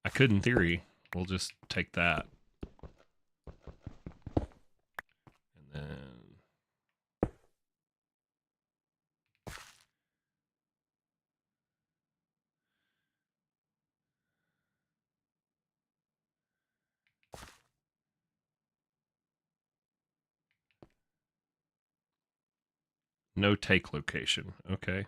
I could, in theory, we'll just take that. And then no take location. Okay.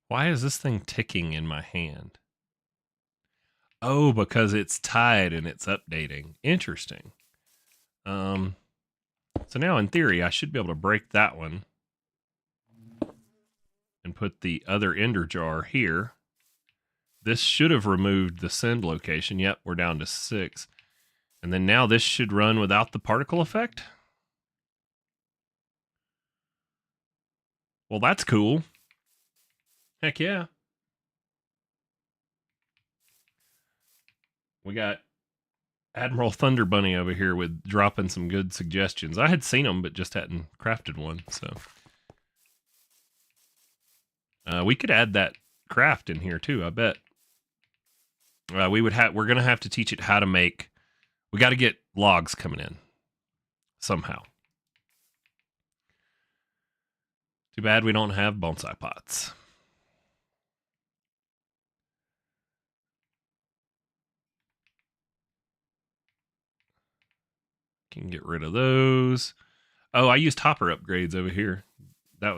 Why is this thing ticking in my hand? Oh, because it's tied and it's updating. Interesting. So now in theory, I should be able to break that one and put the other ender jar here. This should have removed the send location. Yep, we're down to 6. And then now this should run without the particle effect. Well, that's cool. Heck yeah. We got Admiral Thunder Bunny over here with dropping some good suggestions. I had seen them, but just hadn't crafted one. So we could add that craft in here too. I bet we're gonna have to teach it how to make. We got to get logs coming in somehow. Too bad we don't have bonsai pots. Can get rid of those. Oh, I used hopper upgrades over here. That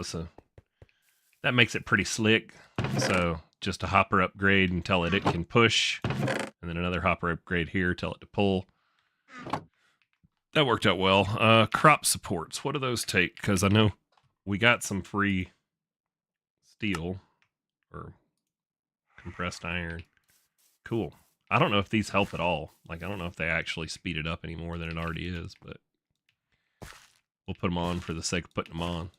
makes it pretty slick. So just a hopper upgrade and tell it can push, and then another hopper upgrade here, tell it to pull. That worked out well. Crop supports. What do those take? Because I know we got some free steel or compressed iron. Cool. I don't know if these help at all. Like, I don't know if they actually speed it up any more than it already is, but we'll put them on for the sake of putting them on.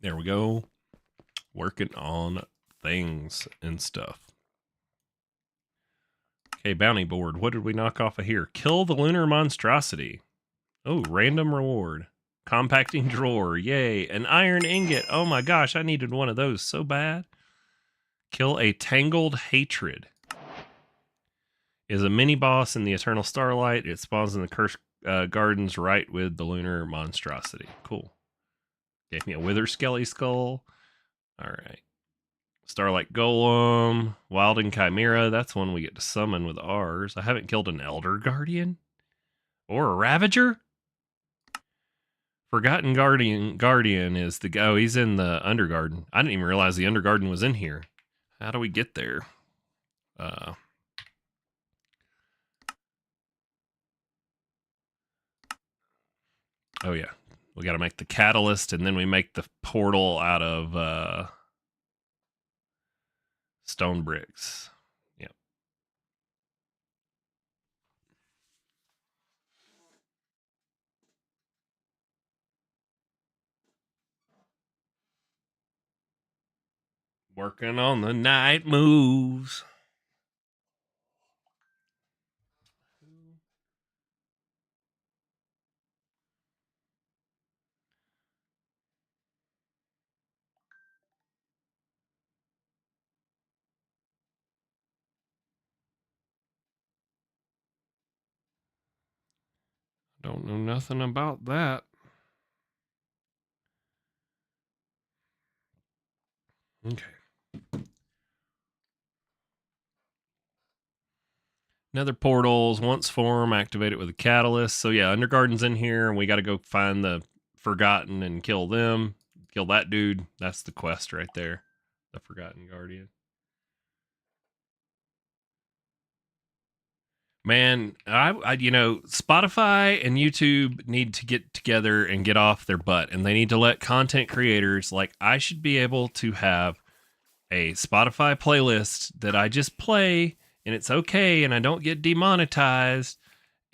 There we go. Working on things and stuff. Okay, bounty board. What did we knock off of here? Kill the lunar monstrosity. Oh, random reward. Compacting drawer. Yay. An iron ingot. Oh my gosh, I needed one of those so bad. Kill a tangled hatred. Is a mini boss in the Eternal Starlight. It spawns in the Cursed Gardens right with the lunar monstrosity. Cool. Gave me a wither skelly skull. All right. Starlight Golem, Wild and Chimera. That's one we get to summon with ours. I haven't killed an Elder Guardian or a Ravager. Forgotten Guardian is the guy. Oh, he's in the Undergarden. I didn't even realize the Undergarden was in here. How do we get there? Oh yeah, we got to make the catalyst, and then we make the portal out of stone bricks. Yep. Working on the night moves. Don't know nothing about that. Okay. Nether portals, once form, activate it with a catalyst. So yeah, Undergarden's in here, and we got to go find the Forgotten and kill them. Kill that dude. That's the quest right there. The Forgotten Guardian. Man, I Spotify and YouTube need to get together and get off their butt, and they need to let content creators, like I should be able to have a Spotify playlist that I just play and it's okay and I don't get demonetized,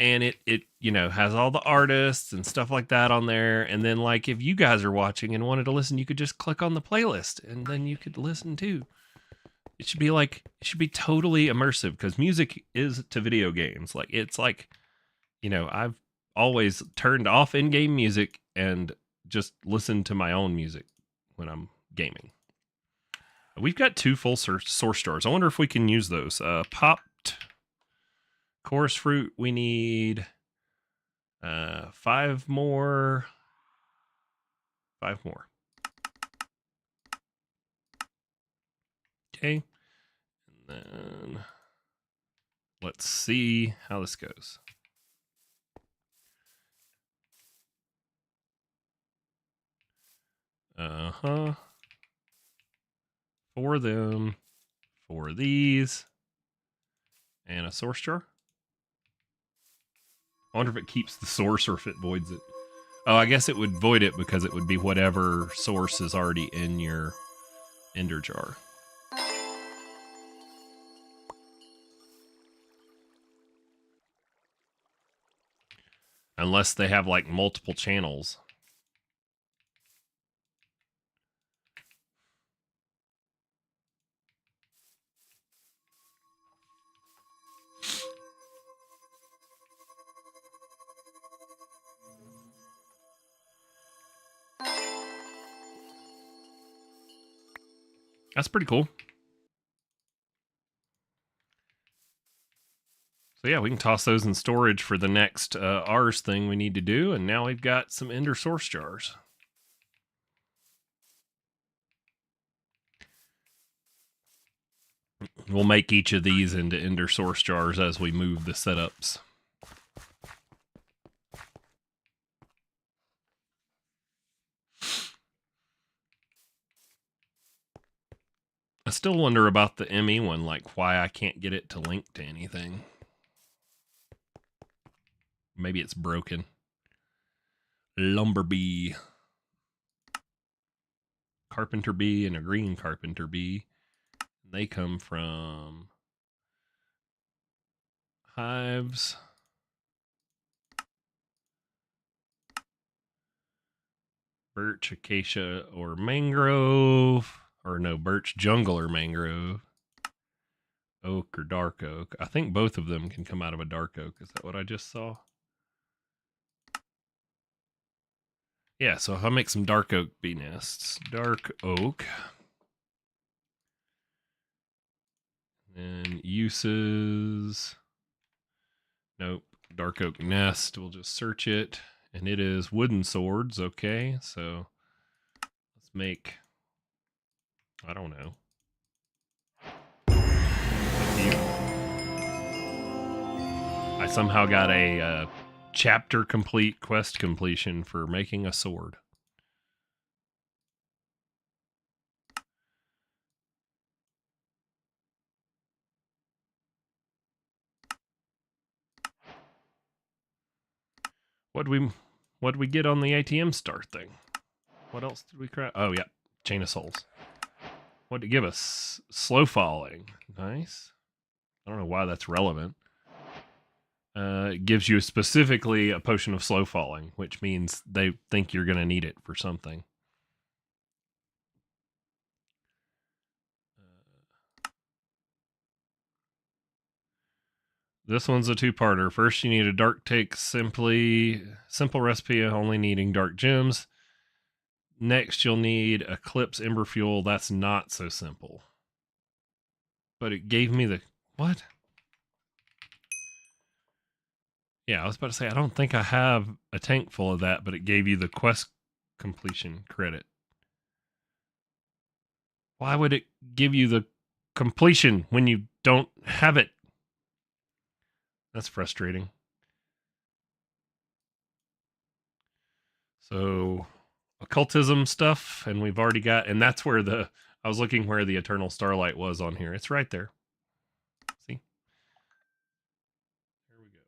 and it has all the artists and stuff like that on there, and then like if you guys are watching and wanted to listen, you could just click on the playlist and then you could listen too. It should be totally immersive, because music is to video games. Like it's like, I've always turned off in-game music and just listened to my own music when I'm gaming. We've got 2 full source jars. I wonder if we can use those. Popped chorus fruit. We need 5 more. 5 more. Okay. And then let's see how this goes. For them. For these. And a source jar. I wonder if it keeps the source or if it voids it. Oh, I guess it would void it because it would be whatever source is already in your ender jar. Unless they have like multiple channels. That's pretty cool. So yeah, we can toss those in storage for the next Ars thing we need to do, and now we've got some ender source jars. We'll make each of these into ender source jars as we move the setups. I still wonder about the ME one, like why I can't get it to link to anything. Maybe it's broken. Lumber bee. Carpenter bee and a green carpenter bee. They come from hives. Birch, acacia, or mangrove. Or no, birch jungle or mangrove. Oak or dark oak. I think both of them can come out of a dark oak. Is that what I just saw? Yeah, so I'll make some dark oak bee nests. Dark oak. And uses. Nope. Dark oak nest. We'll just search it. And it is wooden swords. Okay, so let's make. I don't know. I somehow got a chapter complete quest completion for making a sword. What'd we get on the ATM star thing? What else did we craft? Oh yeah, chain of souls. What'd it give us? Slow falling. Nice. I don't know why that's relevant. It gives you specifically a potion of slow falling, which means they think you're going to need it for something. This one's a two-parter. First, you need a dark take simple recipe only needing dark gems. Next, you'll need Eclipse Ember Fuel. That's not so simple. But it gave me the... What? Yeah, I was about to say, I don't think I have a tank full of that, but it gave you the quest completion credit. Why would it give you the completion when you don't have it? That's frustrating. So, occultism stuff, and we've already got... And that's where I was looking where the Eternal Starlight was on here. It's right there. See? There we go.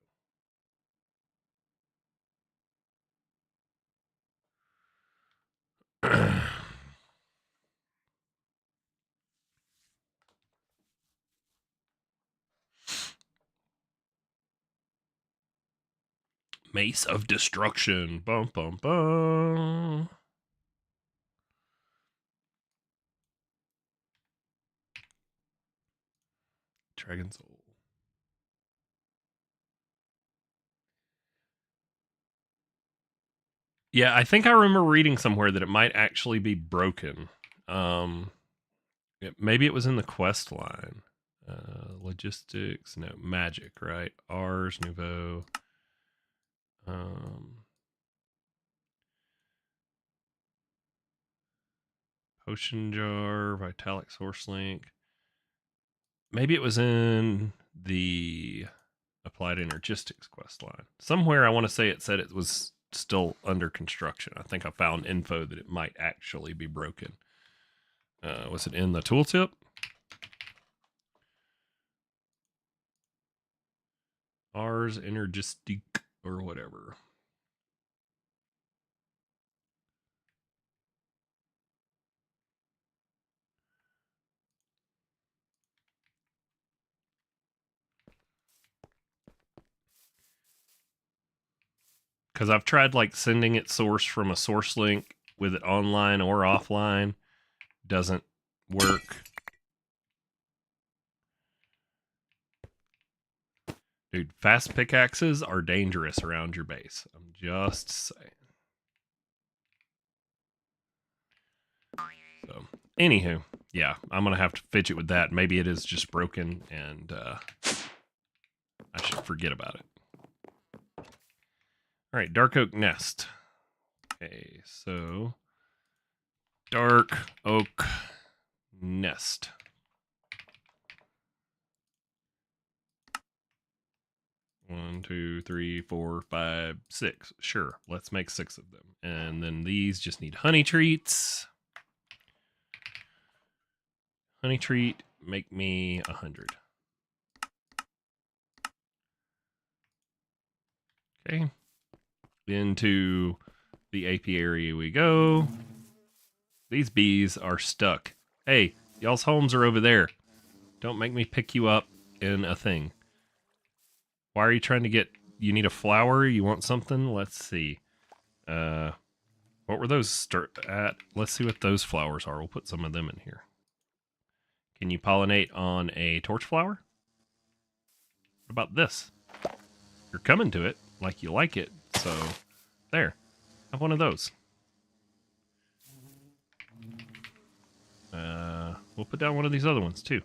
Mace of Destruction. Bum, bum, bum. Dragon Soul. Yeah, I think I remember reading somewhere that it might actually be broken. Maybe it was in the quest line. Logistics, no, magic, right? Ars Nouveau. Potion jar, Vitalic Source Link. Maybe it was in the Applied Energistics quest line. Somewhere I want to say it said it was still under construction. I think I found info that it might actually be broken. Was it in the tooltip? Ars Energistic or whatever. Because I've tried like sending it source from a source link with it online or offline. Doesn't work. Dude, fast pickaxes are dangerous around your base. I'm just saying. So, anywho, yeah, I'm going to have to fidget with that. Maybe it is just broken and I should forget about it. All right, Dark Oak Nest. Okay, so Dark Oak Nest. One, two, three, 4, 5, 6. Sure, let's make 6 of them. And then these just need honey treats. Honey treat, make me 100. Okay. Into the apiary we go. These bees are stuck. Hey, y'all's homes are over there. Don't make me pick you up in a thing. Why are you trying to get... You need a flower? You want something? Let's see. What were those at? Let's see what those flowers are. We'll put some of them in here. Can you pollinate on a torch flower? What about this? You're coming to it like you like it. So, there. Have one of those. We'll put down one of these other ones too.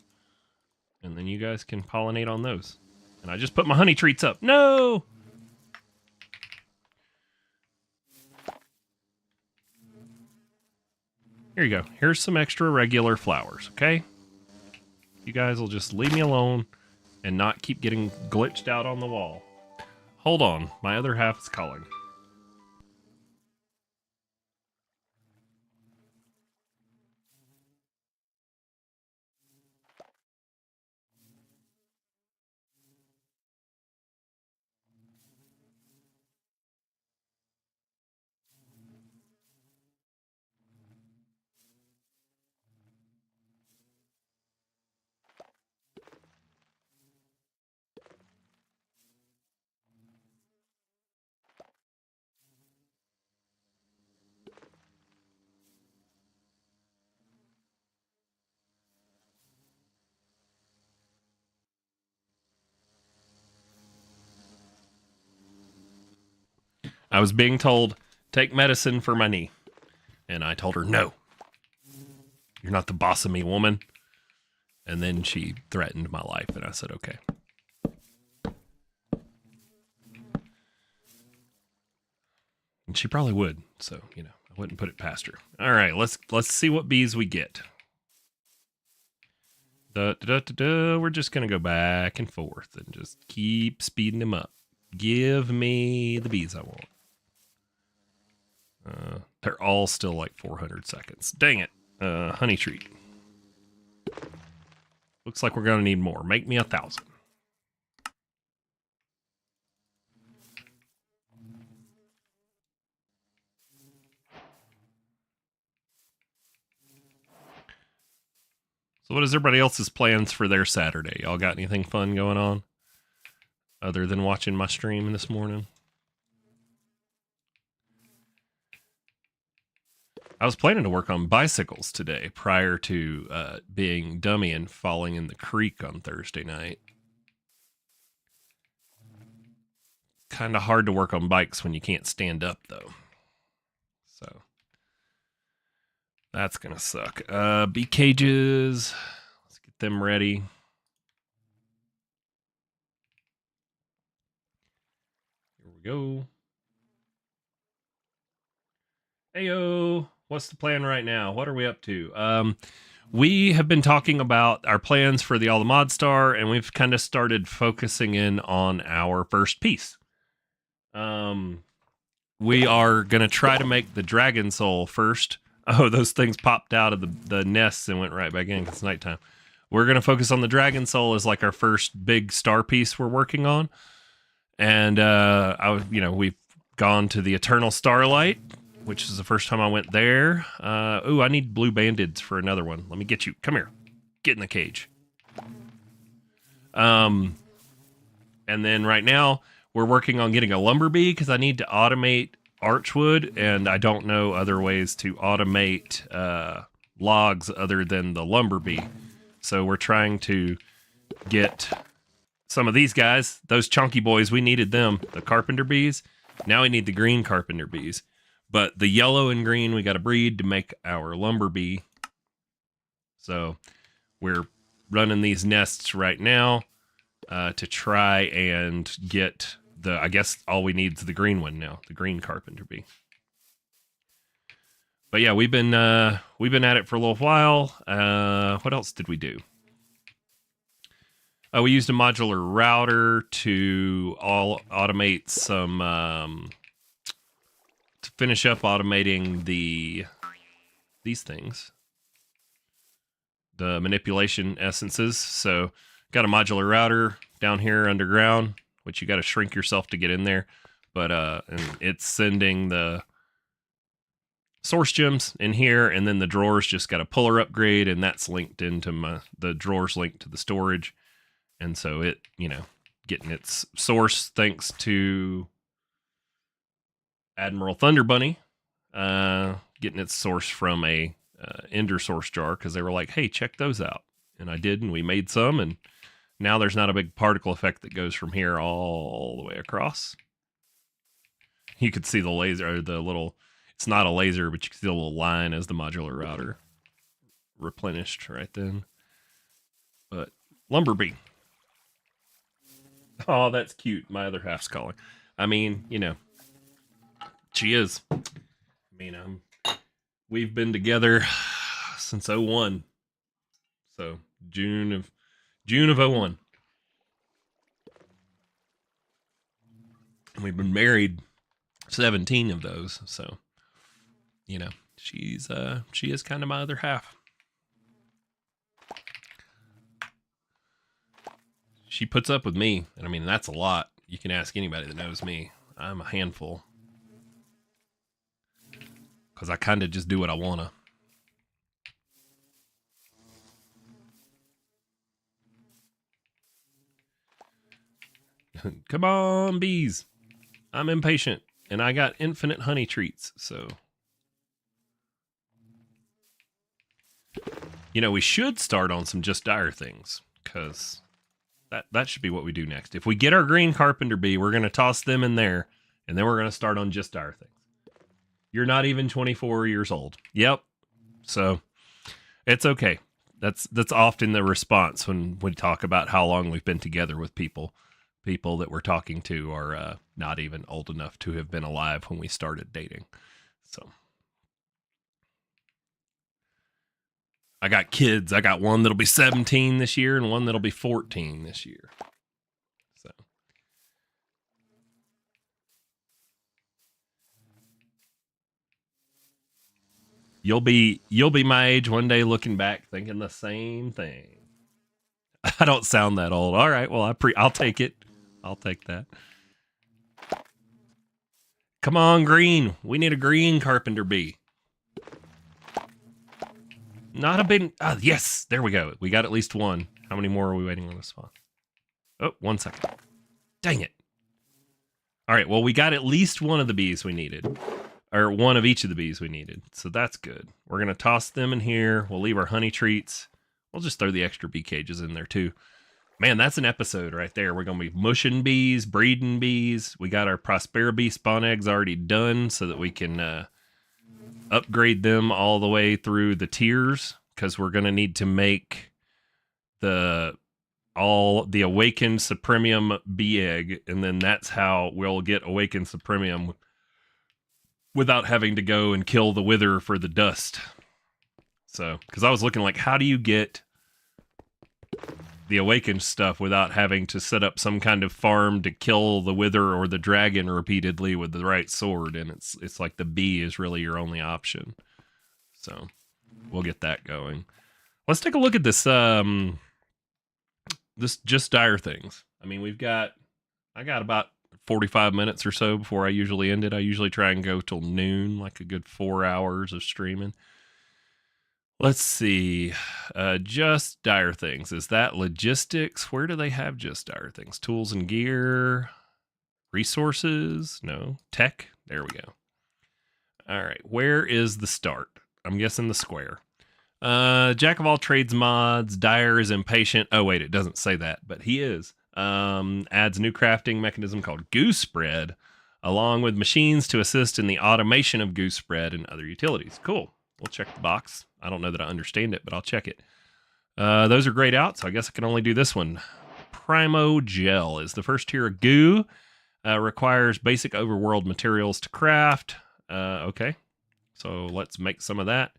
And then you guys can pollinate on those. And I just put my honey treats up. No! Here you go. Here's some extra regular flowers, okay? You guys will just leave me alone and not keep getting glitched out on the wall. Hold on. My other half is calling. I was being told, take medicine for my knee. And I told her, no. You're not the boss of me, woman. And then she threatened my life, and I said, okay. And she probably would, so, I wouldn't put it past her. All right, let's see what bees we get. We're just going to go back and forth and just keep speeding them up. Give me the bees I want. They're all still like 400 seconds. Dang it. Honey treat. Looks like we're going to need more. Make me 1,000. So what is everybody else's plans for their Saturday? Y'all got anything fun going on? Other than watching my stream this morning? I was planning to work on bicycles today prior to being dummy and falling in the creek on Thursday night. Kind of hard to work on bikes when you can't stand up, though. So that's going to suck. Bee cages. Let's get them ready. Here we go. Heyo. What's the plan right now? What are we up to? We have been talking about our plans for the All the Mod Star, and we've kind of started focusing in on our first piece. We are going to try to make the Dragon Soul first. Oh, those things popped out of the nests and went right back in because it's nighttime. We're going to focus on the Dragon Soul as like our first big star piece we're working on. And, we've gone to the Eternal Starlight, which is the first time I went there. I need blue bandits for another one. Let me get you. Come here. Get in the cage. And then right now, we're working on getting a lumber bee because I need to automate Archwood, and I don't know other ways to automate logs other than the lumber bee. So we're trying to get some of these guys, those chunky boys, we needed them, the carpenter bees. Now we need the green carpenter bees. But the yellow and green we got to breed to make our lumber bee. So we're running these nests right now to try and get I guess all we need is the green one now, the green carpenter bee. But yeah, we've been at it for a little while. What else did we do? We used a modular router to automate some to finish up automating these things, the manipulation essences. So got a modular router down here underground, which you got to shrink yourself to get in there. But and it's sending the source gems in here, and then the drawers just got a puller upgrade, and that's linked into the drawers linked to the storage. And so it, getting its source thanks to Admiral Thunder Bunny getting its source from a Ender source jar because they were like, hey, check those out. And I did, and we made some, and now there's not a big particle effect that goes from here all the way across. You could see the laser, or the little, it's not a laser, but you can see the little line as the modular router replenished right then. But Lumberbee. Oh, that's cute. My other half's calling. I mean, you know, she is. I mean, we've been together since 01. So June of 01. And we've been married 17 of those. So, you know, she is kind of my other half. She puts up with me, and I mean, that's a lot. You can ask anybody that knows me. I'm a handful. Because I kind of just do what I want to. Come on, bees. I'm impatient, and I got infinite honey treats, so. You know, we should start on some Just Dire things, because that should be what we do next. If we get our green carpenter bee, we're going to toss them in there, and then we're going to start on Just Dire things. You're not even 24 years old. Yep. So it's okay. That's often the response when we talk about how long we've been together with people. People that we're talking to are not even old enough to have been alive when we started dating. So I got kids. I got one that'll be 17 this year and one that'll be 14 this year. So you'll be my age one day looking back thinking the same thing. I don't sound that old. All right, well I'll take it. I'll take that. Come on, green. We need a green carpenter bee. Not a big... yes, there we go. We got at least one. How many more are we waiting on this one? Oh, 1 second. Dang it. All right, well, we got at least one of the bees we needed. Or one of each of the bees we needed. So that's good. We're going to toss them in here. We'll leave our honey treats. We'll just throw the extra bee cages in there, too. Man, that's an episode right there. We're going to be mushing bees, breeding bees. We got our Prospera bee spawn eggs already done so that we can... upgrade them all the way through the tiers, because we're going to need to make the awakened supremium bee egg, and then that's how we'll get awakened supremium without having to go and kill the wither for the dust. So, because I was looking like, how do you get the awakened stuff without having to set up some kind of farm to kill the wither or the dragon repeatedly with the right sword? And it's like the bee is really your only option. So we'll get that going. Let's take a look at this this Just Dire things. I mean, I got about 45 minutes or so before I usually end it. I usually try and go till noon, like a good 4 hours of streaming. Let's see. Just Dire things. Is that logistics? Where do they have Just Dire things? Tools and gear. Resources? No. Tech? There we go. All right. Where is the start? I'm guessing the square. Jack of all trades mods. Dire is impatient. Oh, wait. It doesn't say that, but he is. Adds new crafting mechanism called Goose Spread, along with machines to assist in the automation of Goose Spread and other utilities. Cool. We'll check the box. I don't know that I understand it, but I'll check it. Those are grayed out, so I guess I can only do this one. Primo Gel is the first tier of goo. Requires basic overworld materials to craft. Okay, so let's make some of that.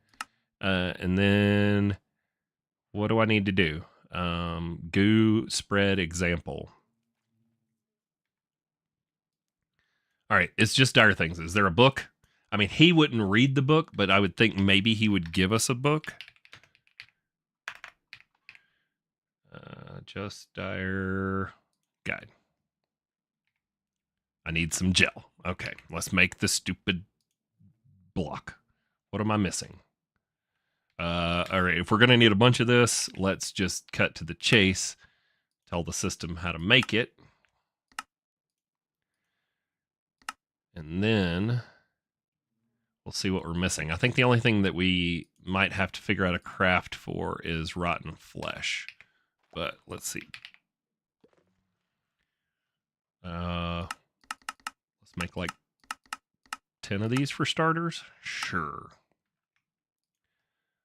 And then what do I need to do? Goo spread example. All right, it's Just Dire things. Is there a book? I mean, he wouldn't read the book, but I would think maybe he would give us a book. Just Dire guide. I need some gel. Okay, let's make the stupid block. What am I missing? All right, if we're going to need a bunch of this, let's just cut to the chase. Tell the system how to make it. And then we'll see what we're missing. I think the only thing that we might have to figure out a craft for is rotten flesh. But let's see. Let's make like 10 of these for starters. Sure.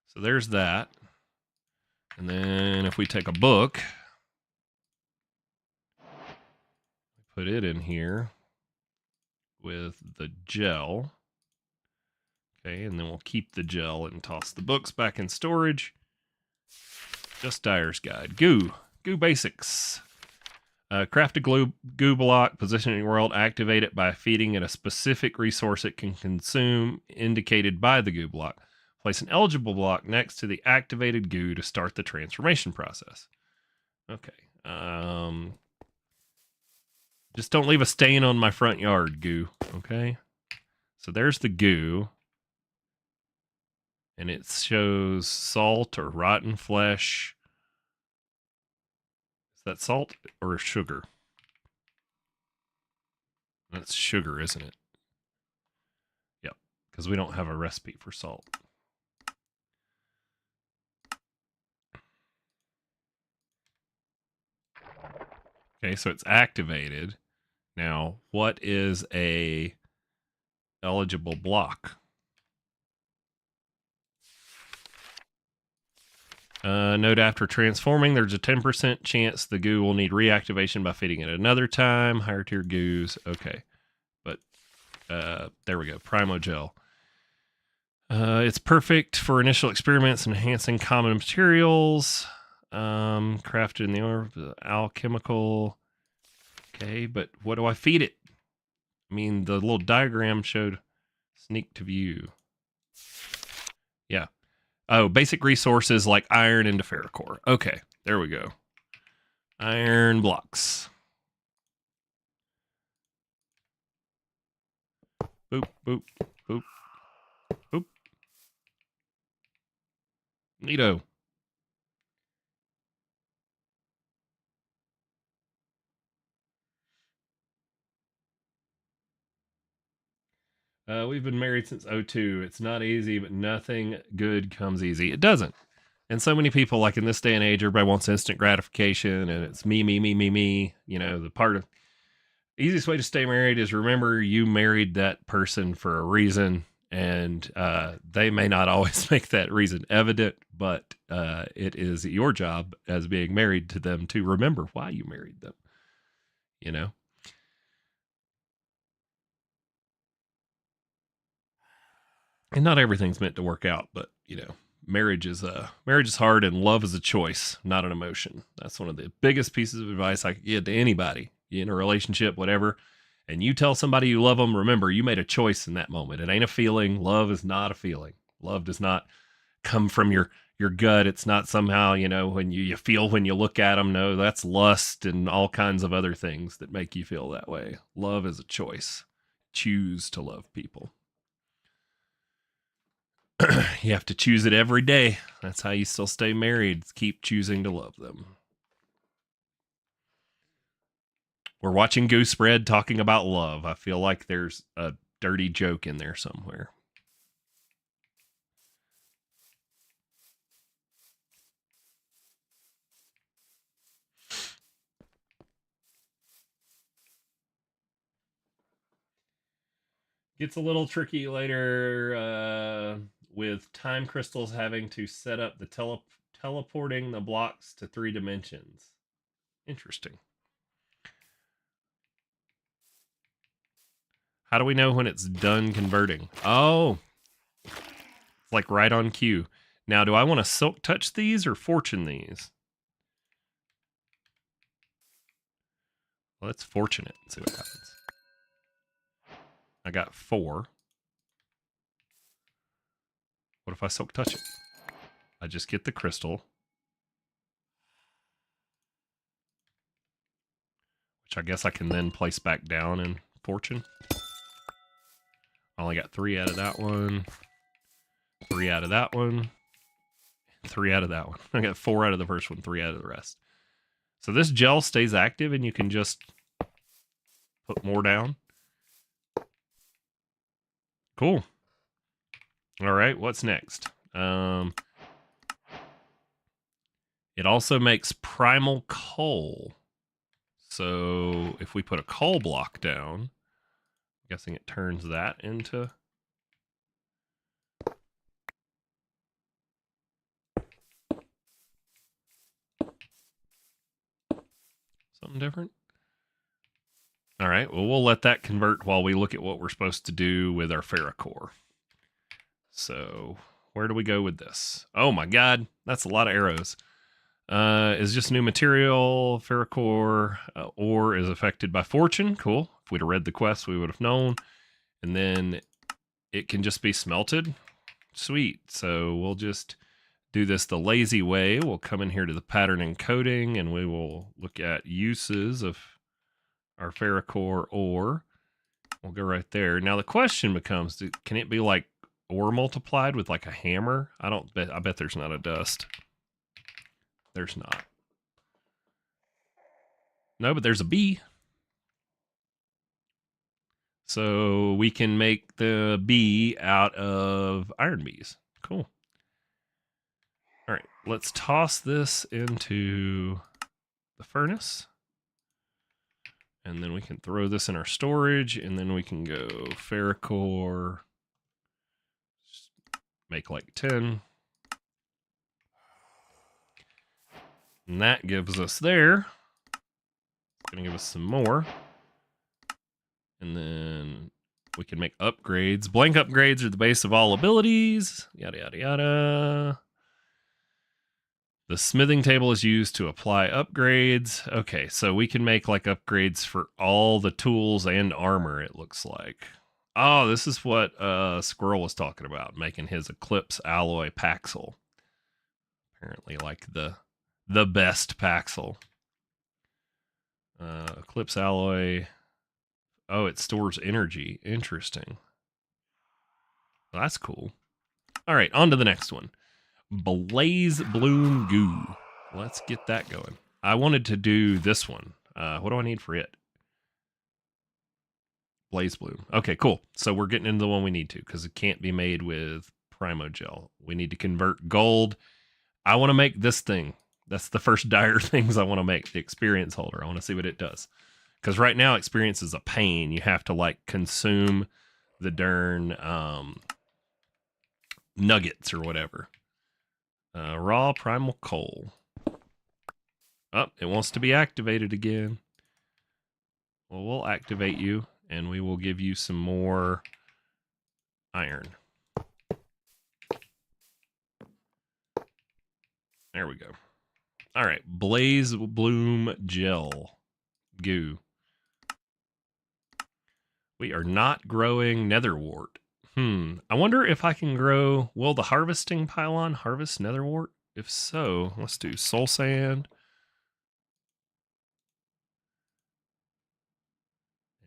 So there's that. And then if we take a book, put it in here with the gel. Okay, and then we'll keep the gel and toss the books back in storage. Just Dyer's Guide. Goo basics. Craft a goo block, position it in your world, activate it by feeding it a specific resource it can consume, indicated by the goo block. Place an eligible block next to the activated goo to start the transformation process. Okay. Just don't leave a stain on my front yard, goo. Okay. So there's the goo. And it shows salt or rotten flesh. Is that salt or sugar? That's sugar, isn't it? Yep, because we don't have a recipe for salt. Okay, so it's activated. Now, what is a eligible block? Note after transforming, there's a 10% chance the goo will need reactivation by feeding it another time. Higher tier goos. Okay. But there we go. Primogel. It's perfect for initial experiments enhancing common materials. Crafted in the alchemical. Okay, but what do I feed it? I mean, the little diagram showed sneak to view. Yeah. Oh, basic resources like iron into ferrocore. Okay, there we go. Iron blocks. Boop, boop, boop, boop. Neato. We've been married since 2002. It's not easy, but nothing good comes easy. It doesn't. And so many people, like in this day and age, everybody wants instant gratification, and it's me, me, me, me, me. You know, the part of easiest way to stay married is remember you married that person for a reason, and they may not always make that reason evident, but it is your job as being married to them to remember why you married them. You know. And not everything's meant to work out, but you know, marriage is hard, and love is a choice, not an emotion. That's one of the biggest pieces of advice I could give to anybody in a relationship, whatever. And you tell somebody you love them, remember you made a choice in that moment. It ain't a feeling. Love is not a feeling. Love does not come from your gut. It's not somehow, you know, when you feel when you look at them. No, that's lust and all kinds of other things that make you feel that way. Love is a choice. Choose to love people. You have to choose it every day. That's how you still stay married. Keep choosing to love them. We're watching Goose Spread talking about love. I feel like there's a dirty joke in there somewhere. Gets a little tricky later with time crystals having to set up the teleporting the blocks to 3 dimensions. Interesting. How do we know when it's done converting? Oh, it's like right on cue. Now, do I want to silk touch these or fortune these? Well, let's fortune it and see what happens. I got 4. What if I silk touch it? I just get the crystal, which I guess I can then place back down in fortune. I only got 3 out of that one, 3 out of that one, 3 out of that one. I got 4 out of the first one, 3 out of the rest. So this gel stays active and you can just put more down. Cool. All right, what's next? It also makes primal coal. So if we put a coal block down, I'm guessing it turns that into something different. All right, well, we'll let that convert while we look at what we're supposed to do with our ferrocore. So where do we go with this? Oh my God, that's a lot of arrows. Is just new material, ferrocore, ore is affected by fortune. Cool. If we'd have read the quest, we would have known. And then it can just be smelted. Sweet. So we'll just do this the lazy way. We'll come in here to the pattern encoding and we will look at uses of our ferrocore ore. We'll go right there. Now the question becomes, can it be like ore multiplied with like a hammer? I bet there's not a dust. There's not. No, but there's a B. So we can make the B out of iron bees. Cool. All right, let's toss this into the furnace. And then we can throw this in our storage, and then we can go ferrocore, make like 10. And that gives us there. It's going to give us some more. And then we can make upgrades. Blank upgrades are the base of all abilities. Yada, yada, yada. The smithing table is used to apply upgrades. Okay, so we can make like upgrades for all the tools and armor, it looks like. Oh, this is what Squirrel was talking about, making his Eclipse Alloy Paxel. Apparently like the best Paxel. Eclipse Alloy. Oh, it stores energy. Interesting. Well, that's cool. All right, on to the next one. Blaze Bloom Goo. Let's get that going. I wanted to do this one. What do I need for it? Blaze Bloom. Okay, cool. So we're getting into the one we need to because it can't be made with Primogel. We need to convert gold. I want to make this thing. That's the first dire things I want to make. The experience holder. I want to see what it does. Because right now, experience is a pain. You have to like consume the darn nuggets or whatever. Raw primal coal. Oh, it wants to be activated again. Well, we'll activate you, and we will give you some more iron. There we go. All right, Blaze Bloom Gel. Goo. We are not growing netherwort. I wonder if I can grow... Will the harvesting pylon harvest netherwort? If so, let's do soul sand.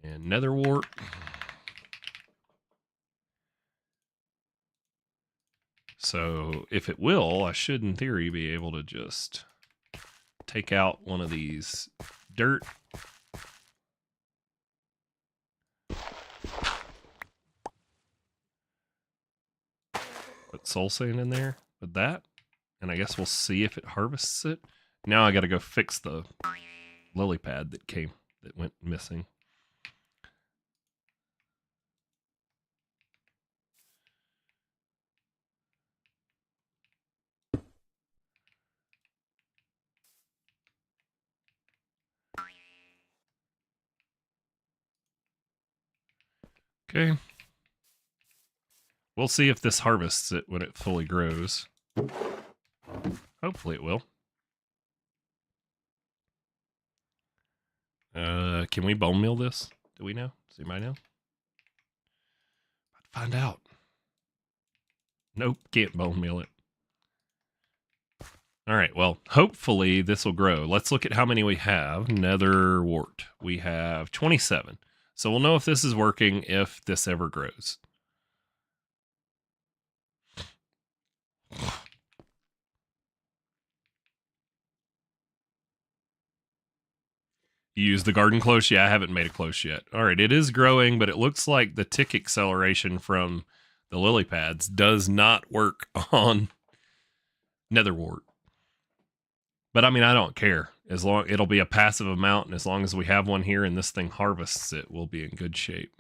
And netherwort. So if it will, I should in theory be able to just take out one of these dirt. Put soul sand in there with that. And I guess we'll see if it harvests it. Now I got to go fix the lily pad that went missing. Okay. We'll see if this harvests it when it fully grows. Hopefully it will. Can we bone meal this? Do we know? Does anybody know? I'd find out. Nope, can't bone meal it. All right, well, hopefully this will grow. Let's look at how many we have. Netherwort. We have 27. So we'll know if this is working if this ever grows. You use the garden cloche? Yeah, I haven't made a cloche yet. All right, it is growing, but it looks like the tick acceleration from the lily pads, does not work on nether wart. But I mean, I don't care. As long it'll be a passive amount, and as long as we have one here and this thing harvests it, we'll be in good shape.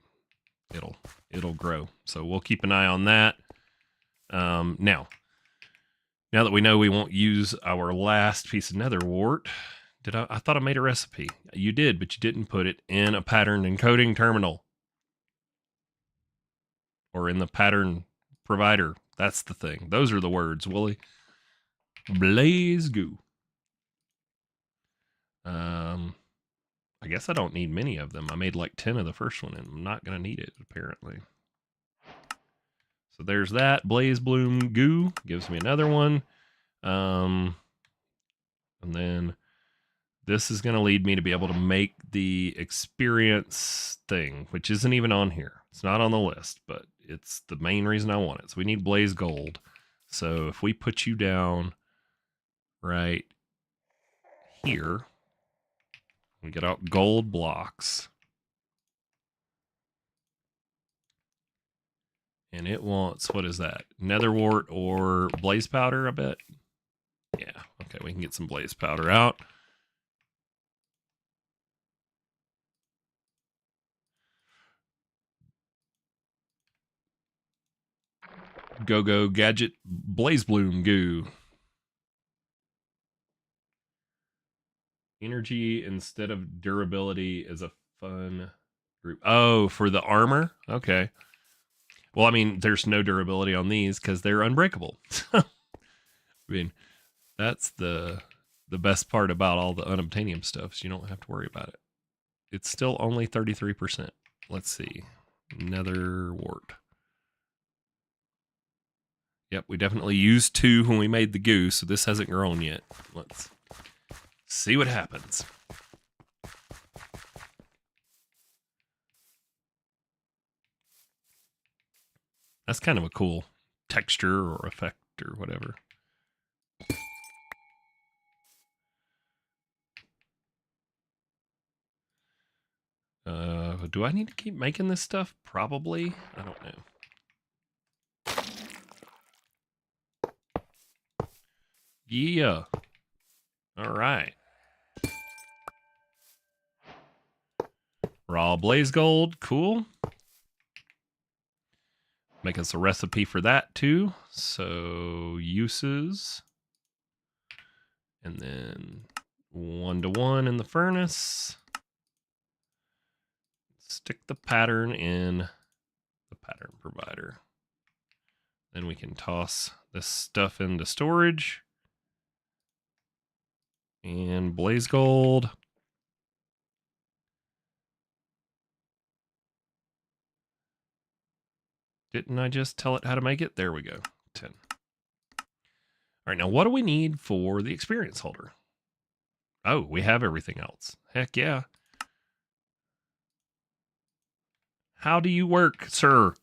It'll grow. So we'll keep an eye on that. Now that we know we won't use our last piece of nether wart, I thought I made a recipe. You did, but you didn't put it in a pattern encoding terminal. Or in the pattern provider. That's the thing. Those are the words, Wooly. Blaze goo. I guess I don't need many of them. I made like 10 of the first one, and I'm not going to need it, apparently. So there's that. Blaze bloom goo gives me another one. And then this is going to lead me to be able to make the experience thing, which isn't even on here. It's not on the list, but it's the main reason I want it. So we need blaze gold. So if we put you down right here, we get out gold blocks. And it wants, what is that? Nether wart or blaze powder, I bet. Yeah, okay, we can get some blaze powder out. Go gadget blaze bloom goo. Energy instead of durability is a fun group. Oh, for the armor? Okay. Well, I mean, there's no durability on these because they're unbreakable. I mean, that's the best part about all the unobtainium stuff is you don't have to worry about it. It's still only 33%. Let's see. Nether wart. Yep, we definitely used 2 when we made the goo, so this hasn't grown yet. Let's see what happens. That's kind of a cool texture or effect or whatever. Do I need to keep making this stuff? Probably. I don't know. Yeah. All right. Raw blaze gold. Cool. Make us a recipe for that too. So uses. And then 1-to-1 in the furnace. Stick the pattern in the pattern provider. Then we can toss this stuff into storage. And blaze gold. Didn't I just tell it how to make it? There we go. 10. All right, now what do we need for the experience holder? Oh, we have everything else. Heck yeah. How do you work, sir?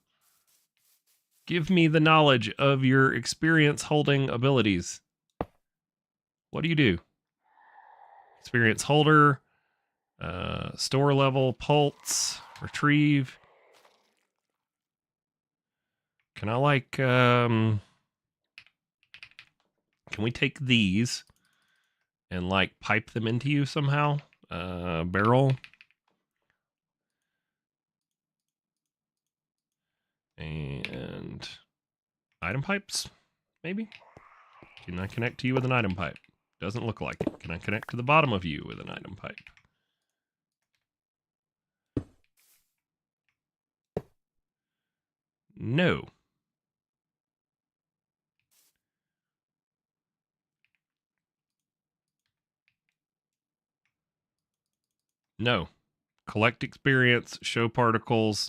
Give me the knowledge of your experience holding abilities. What do you do? Experience holder, store level, pulse, retrieve. Can I like, can we take these and like pipe them into you somehow? Barrel. And item pipes, maybe? Can I connect to you with an item pipe? Doesn't look like it. Can I connect to the bottom of you with an item pipe? No. No. Collect experience, show particles.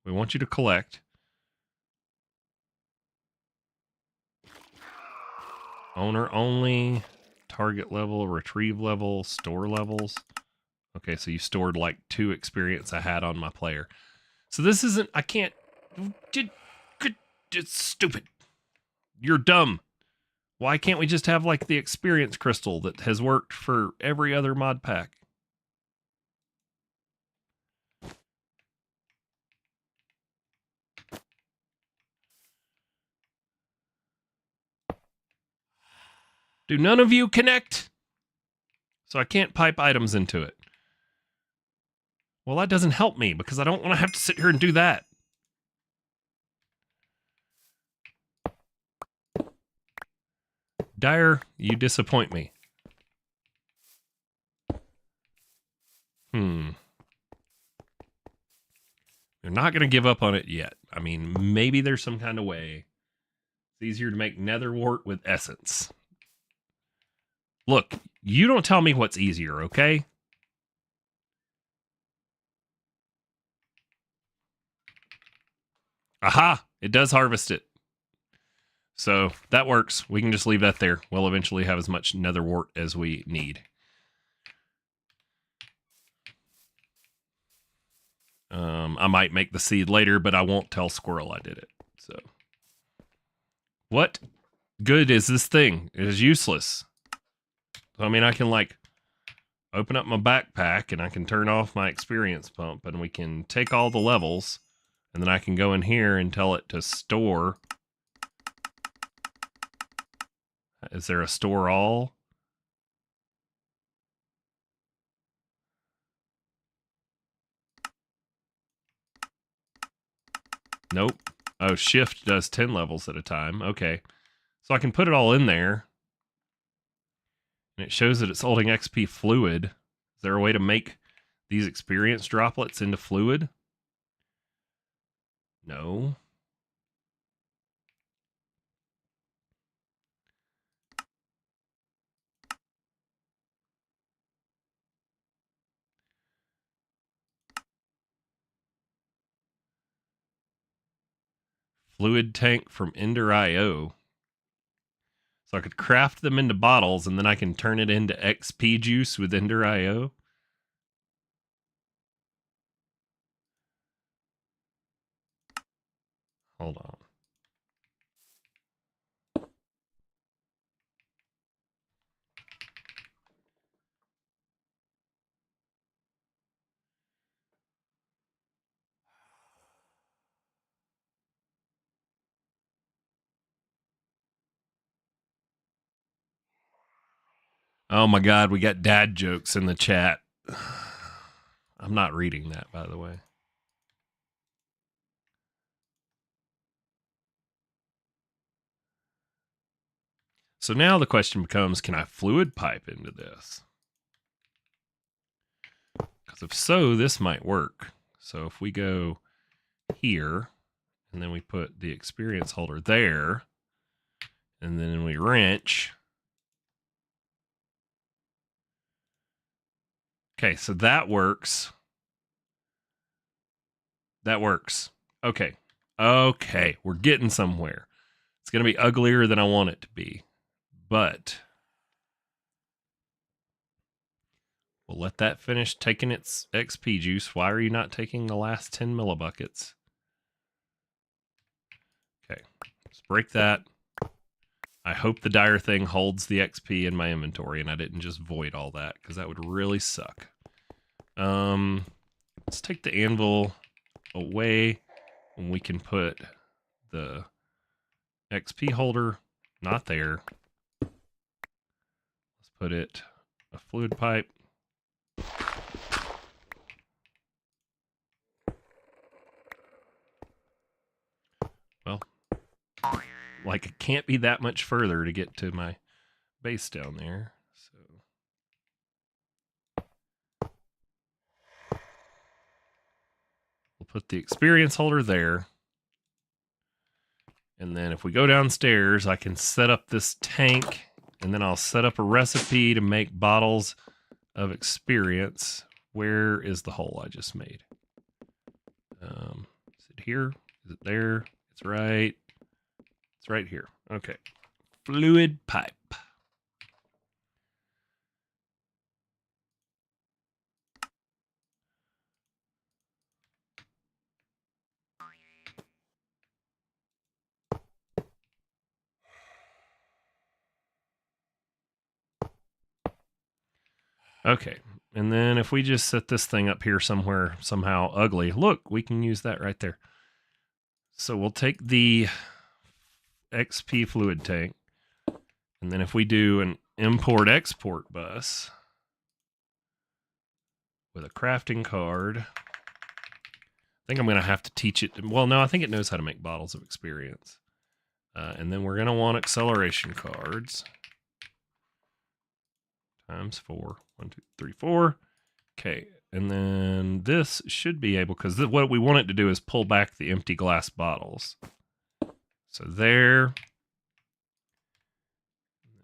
We want you to collect. Owner only, target level, retrieve level, store levels. Okay, so you stored like 2 experience I had on my player. So this isn't, I can't, it's stupid. You're dumb. Why can't we just have like the experience crystal that has worked for every other mod pack? Do none of you connect? So I can't pipe items into it. Well, that doesn't help me because I don't want to have to sit here and do that. Dyer, you disappoint me. They're not going to give up on it yet. I mean, maybe there's some kind of way. It's easier to make nether wart with essence. Look, you don't tell me what's easier, okay? Aha! It does harvest it. So that works. We can just leave that there. We'll eventually have as much nether wart as we need. I might make the seed later, but I won't tell Squirrel I did it. So, what good is this thing? It is useless. So, I mean, I can like open up my backpack and I can turn off my experience pump and we can take all the levels and then I can go in here and tell it to store. Is there a store all? Nope. Oh, shift does 10 levels at a time. Okay. So I can put it all in there. And it shows that it's holding XP fluid. Is there a way to make these experience droplets into fluid? No. Fluid tank from Ender.io. So I could craft them into bottles and then I can turn it into XP juice with Ender.io. Hold on. Oh my God, we got dad jokes in the chat. I'm not reading that, by the way. So now the question becomes, can I fluid pipe into this? Because if so, this might work. So if we go here, and then we put the experience holder there, and then we wrench. Okay, so that works. That works. Okay. Okay, we're getting somewhere. It's going to be uglier than I want it to be. But we'll let that finish taking its XP juice. Why are you not taking the last 10 millibuckets? Okay, let's break that. I hope the dire thing holds the XP in my inventory and I didn't just void all that because that would really suck. Let's take the anvil away and we can put the XP holder not there. Let's put it a fluid pipe. Well, like it can't be that much further to get to my base down there. So we'll put the experience holder there. And then if we go downstairs, I can set up this tank and then I'll set up a recipe to make bottles of experience. Where is the hole I just made? Is it here? Is it there? It's right. It's right here. Okay. Fluid pipe. Okay. And then if we just set this thing up here somewhere, somehow ugly, look, we can use that right there. So we'll take the XP fluid tank And then if we do an import-export bus with a crafting card, I think I'm going to have to teach it. Well, no, I think it knows how to make bottles of experience. And then we're going to want acceleration cards. Times 4. 1, 2, 3, 4. Okay. And then this should be able, because what we want it to do is pull back the empty glass bottles. So there.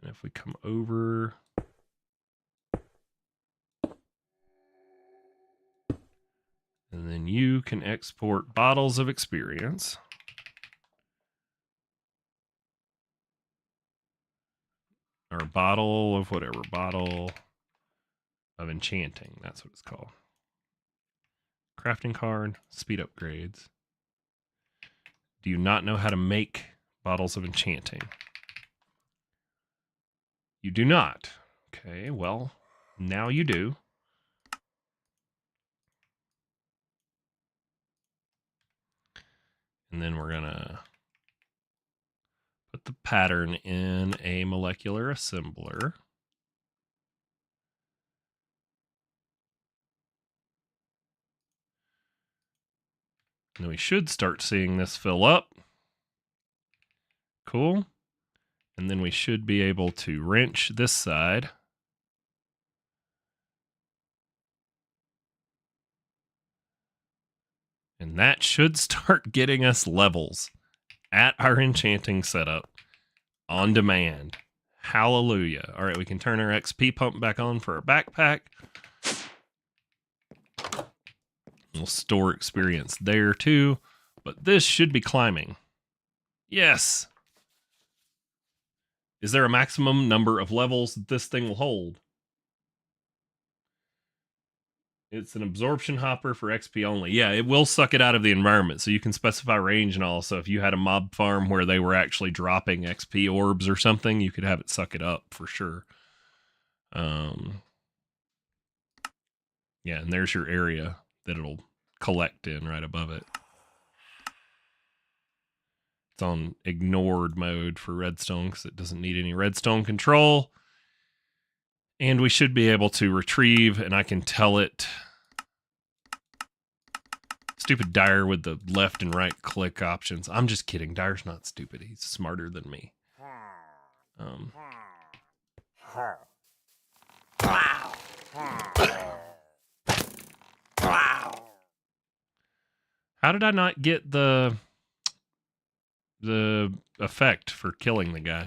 And if we come over, and then you can export bottles of experience. Or bottle of whatever, bottle of enchanting. That's what it's called. Crafting card, speed upgrades. Do you not know how to make bottles of enchanting? You do not. Okay, well, now you do. And then we're going to put the pattern in a molecular assembler. And we should start seeing this fill up. Cool. And then we should be able to wrench this side. And that should start getting us levels at our enchanting setup on demand. Hallelujah. All right, we can turn our XP pump back on for our backpack. We'll store experience there too, but this should be climbing. Yes. Is there a maximum number of levels that this thing will hold? It's an absorption hopper for XP only. Yeah, it will suck it out of the environment, so you can specify range and all. So if you had a mob farm where they were actually dropping XP orbs or something, you could have it suck it up for sure. Yeah, and there's your area that it'll collect in right above it. It's on ignored mode for redstone because it doesn't need any redstone control. And we should be able to retrieve, and I can tell it. Stupid Dire with the left and right click options. I'm just kidding. Dire's not stupid. He's smarter than me. How did I not get the effect for killing the guy?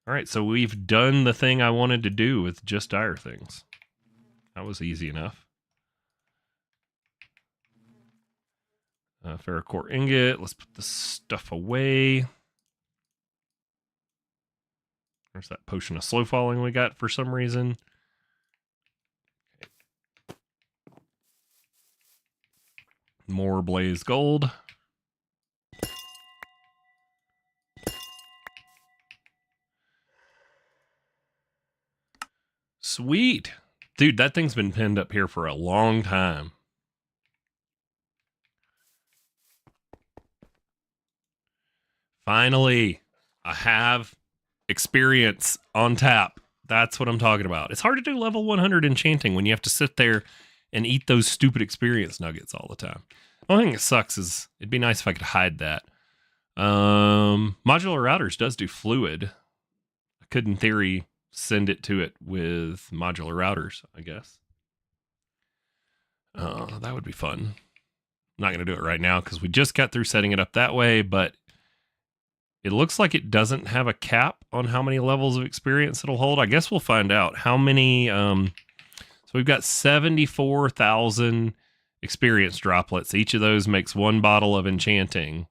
All right, so we've done the thing I wanted to do with just Dire things. That was easy enough. Ferrocore ingot. Let's put this stuff away. There's that potion of slow falling we got for some reason. Okay. More blaze gold. Sweet. Dude, that thing's been pinned up here for a long time. Finally, I have experience on tap. That's what I'm talking about. It's hard to do level 100 enchanting when you have to sit there and eat those stupid experience nuggets all the time. The only thing that sucks is it'd be nice if I could hide that. Modular routers does do fluid. I could, in theory, send it to it with modular routers, I guess. That would be fun. I'm not going to do it right now because we just got through setting it up that way, but it looks like it doesn't have a cap on how many levels of experience it'll hold. I guess we'll find out how many. So we've got 74,000 experience droplets. Each of those makes one bottle of enchanting.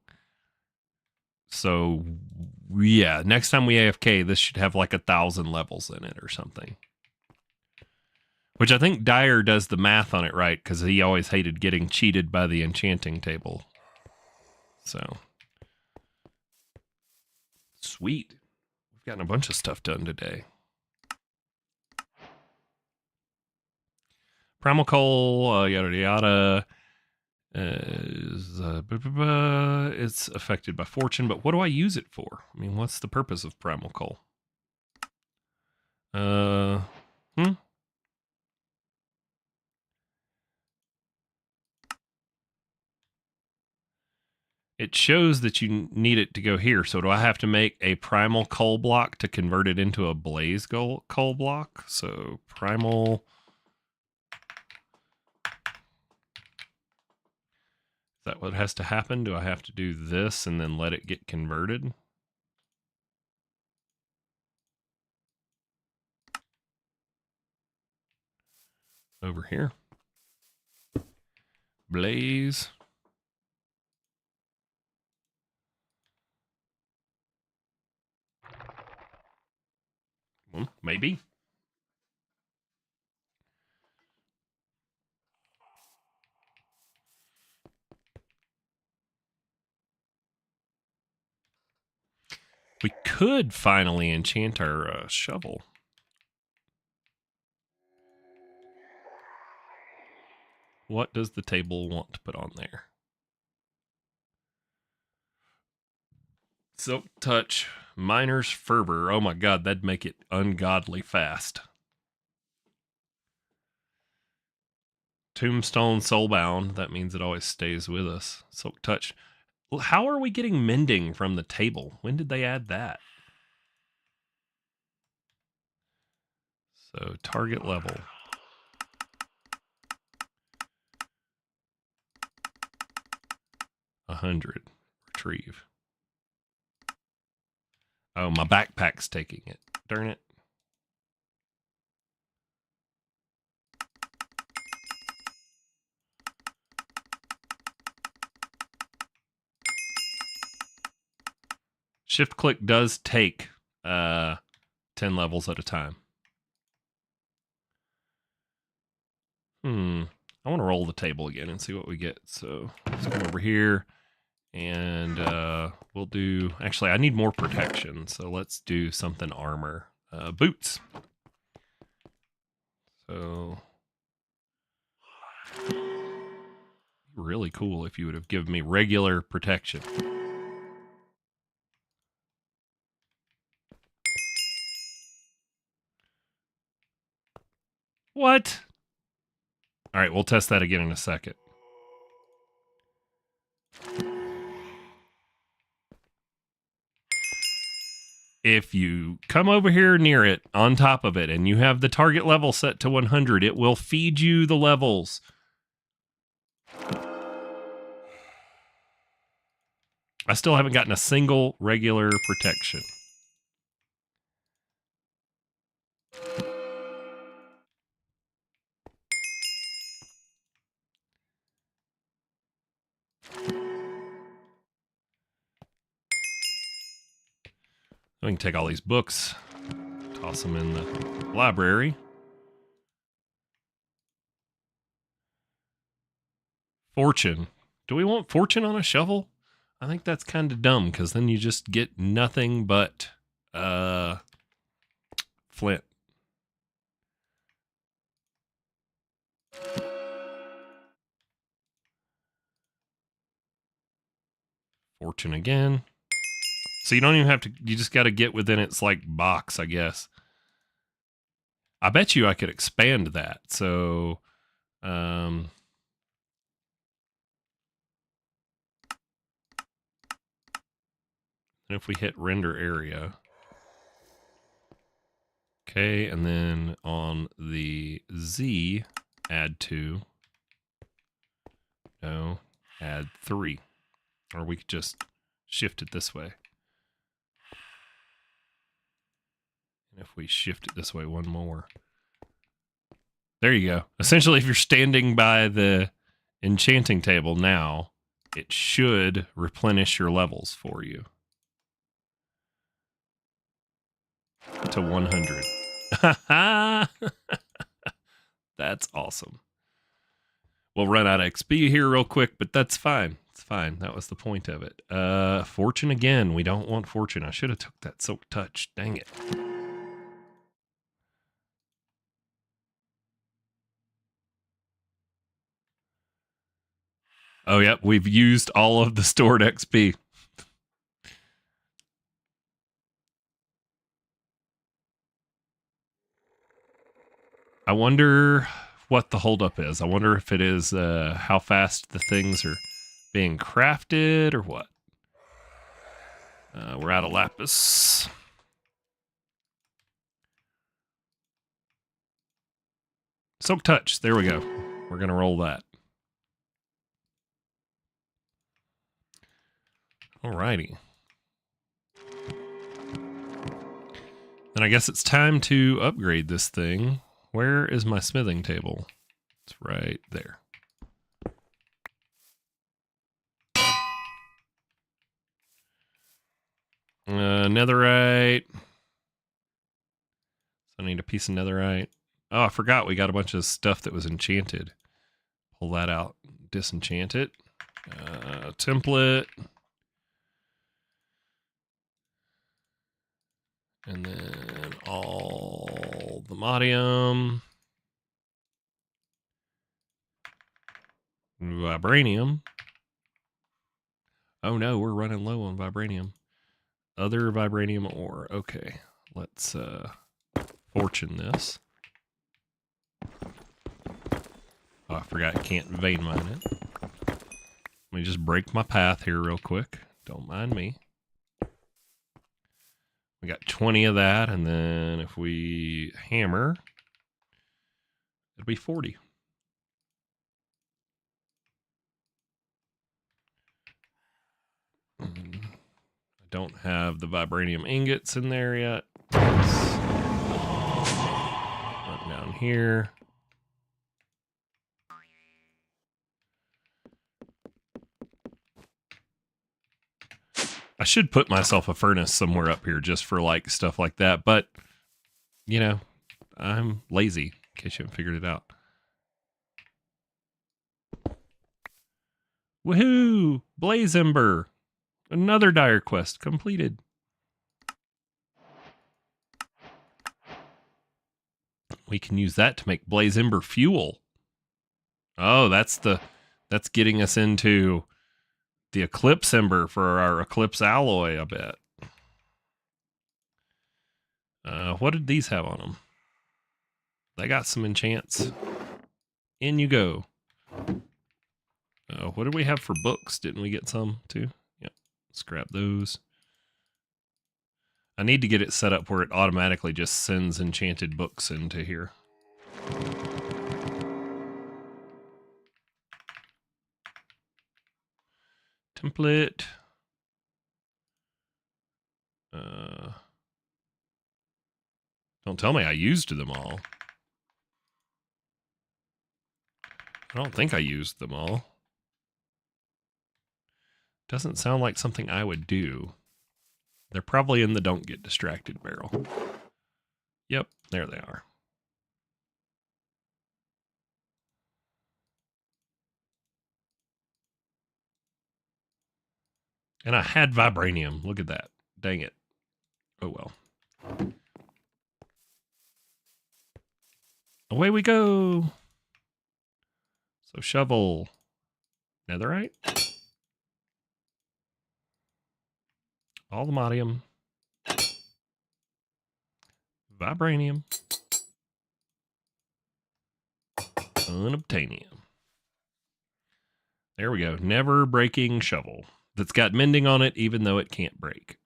So yeah, next time we AFK, this should have like 1,000 levels in it or something. Which I think Dire does the math on it right, because he always hated getting cheated by the enchanting table. So sweet. We've gotten a bunch of stuff done today. Primal coal, yada yada. It's affected by fortune, but what do I use it for? I mean, what's the purpose of primal coal? It shows that you need it to go here. So do I have to make a primal coal block to convert it into a blaze coal block? So primal. Is that what has to happen? Do I have to do this and then let it get converted? Over here. Blaze. Well, maybe. We could finally enchant our shovel. What does the table want to put on there? Silk Touch, Miner's Fervor. Oh my god, that'd make it ungodly fast. Tombstone Soulbound. That means it always stays with us. Silk Touch. How are we getting mending from the table? When did they add that? So target level. 100. Retrieve. Oh, my backpack's taking it. Darn it. Shift click does take 10 levels at a time. I want to roll the table again and see what we get. So let's come over here and we'll do... Actually, I need more protection. So let's do something armor. Boots. So... Really cool if you would have given me regular protection. What? All right, we'll test that again in a second. If you come over here near it, on top of it, and you have the target level set to 100, it will feed you the levels. I still haven't gotten a single regular protection. We can take all these books, toss them in the library. Fortune. Do we want fortune on a shovel? I think that's kind of dumb because then you just get nothing but flint. Fortune again. So you don't even have to, you just got to get within its like box, I guess. I bet you I could expand that. So, and if we hit render area, okay, and then on the Z, add 2, no, add 3, or we could just shift it this way. And if we shift it this way one more, there you go. Essentially, if you're standing by the enchanting table now, it should replenish your levels for you to 100. That's awesome. We'll run out of XP here real quick, but that's fine. It's fine. That was the point of it. Fortune again. We don't want fortune. I should have took that Silk Touch. Dang it. Oh, yep. We've used all of the stored XP. I wonder what the holdup is. I wonder if it is how fast the things are being crafted or what. We're out of lapis. Silk touch. There we go. We're going to roll that. Alrighty. Then I guess it's time to upgrade this thing. Where is my smithing table? It's right there. Netherite. So I need a piece of netherite. Oh, I forgot we got a bunch of stuff that was enchanted. Pull that out. Disenchant it. Template. And then all the modium. Vibranium. Oh no, we're running low on vibranium. Other vibranium ore. Okay, let's fortune this. Oh, I forgot I can't vein mine it. Let me just break my path here real quick. Don't mind me. We got 20 of that, and then if we hammer, it'll be 40. I don't have the vibranium ingots in there yet. Let's run down here. I should put myself a furnace somewhere up here just for like stuff like that, but you know, I'm lazy in case you haven't figured it out. Woohoo! Blaze Ember! Another dire quest completed. We can use that to make Blaze Ember fuel. Oh, that's getting us into the Eclipse Ember for our Eclipse alloy, I bet. What did these have on them? They got some enchants. In you go. What did we have for books? Didn't we get some too? Yep. Let's grab those. I need to get it set up where it automatically just sends enchanted books into here. Template. Don't tell me I used them all. I don't think I used them all. Doesn't sound like something I would do. They're probably in the don't get distracted barrel. Yep, there they are. And I had vibranium. Look at that. Dang it. Oh well. Away we go. So shovel. Netherite. All the modium. Vibranium. Unobtainium. There we go. Never breaking shovel. That's got mending on it even though it can't break.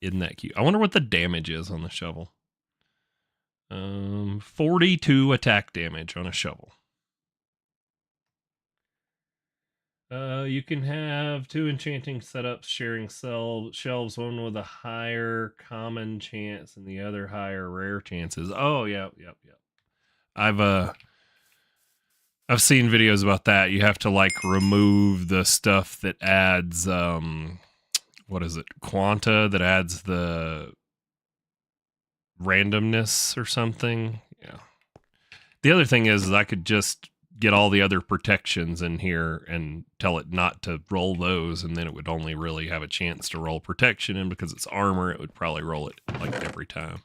Isn't that cute? I wonder what the damage is on the shovel. 42 attack damage on a shovel. You can have 2 enchanting setups sharing shelves, one with a higher common chance and the other higher rare chances. Oh, yep. I've seen videos about that. You have to like remove the stuff that adds what is it? Quanta that adds the randomness or something. Yeah. The other thing is I could just get all the other protections in here and tell it not to roll those, and then it would only really have a chance to roll protection, and because it's armor, it would probably roll it like every time.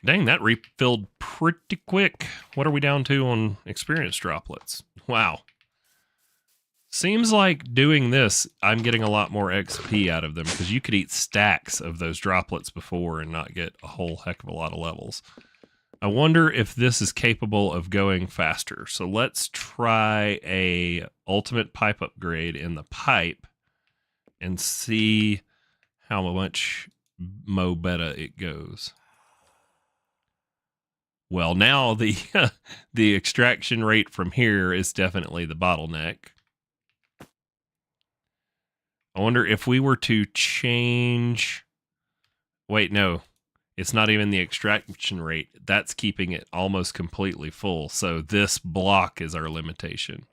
Dang, that refilled pretty quick. What are we down to on experience droplets? Wow. Seems like doing this, I'm getting a lot more XP out of them because you could eat stacks of those droplets before and not get a whole heck of a lot of levels. I wonder if this is capable of going faster. So let's try a ultimate pipe upgrade in the pipe and see how much mo beta it goes. Well, now the the extraction rate from here is definitely the bottleneck. I wonder if we were to change... Wait, no. It's not even the extraction rate. That's keeping it almost completely full. So this block is our limitation.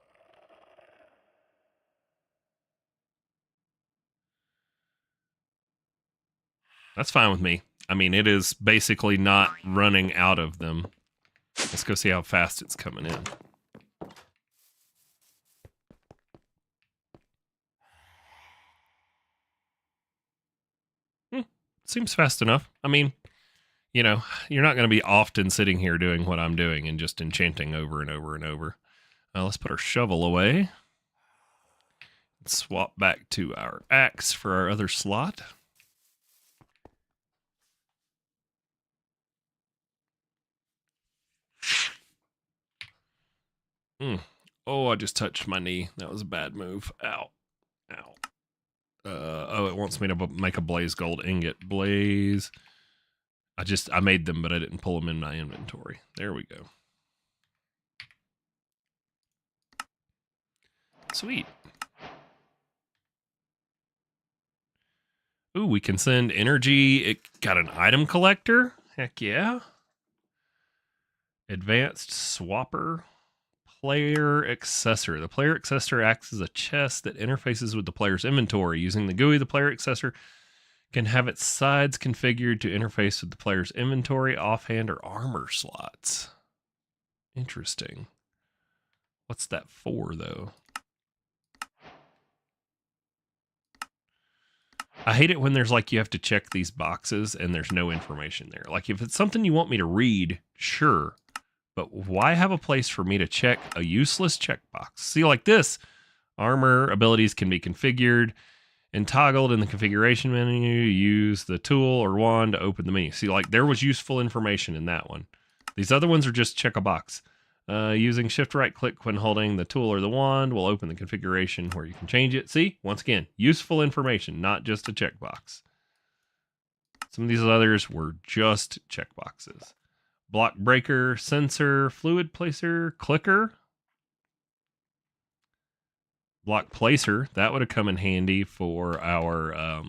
That's fine with me. I mean, it is basically not running out of them. Let's go see how fast it's coming in. Seems fast enough. I mean, you know, you're not going to be often sitting here doing what I'm doing and just enchanting over and over and over. Let's put our shovel away. Swap back to our axe for our other slot. Oh, I just touched my knee. That was a bad move. Ow. Ow. Oh, it wants me to make a blaze gold ingot. Blaze. I made them, but I didn't pull them in my inventory. There we go. Sweet. Ooh, we can send energy. It got an item collector. Heck yeah. Advanced swapper. Player accessor. The player accessor acts as a chest that interfaces with the player's inventory. Using the GUI, the player accessor can have its sides configured to interface with the player's inventory, offhand, or armor slots. Interesting. What's that for, though? I hate it when there's like you have to check these boxes and there's no information there. Like if it's something you want me to read, sure. But why have a place for me to check a useless checkbox? See, like this, armor abilities can be configured and toggled in the configuration menu. Use the tool or wand to open the menu. See, like there was useful information in that one. These other ones are just check a box. Using shift right click when holding the tool or the wand will open the configuration where you can change it. See, once again, useful information, not just a checkbox. Some of these others were just checkboxes. Block breaker, sensor, fluid placer, clicker. Block placer, that would have come in handy for our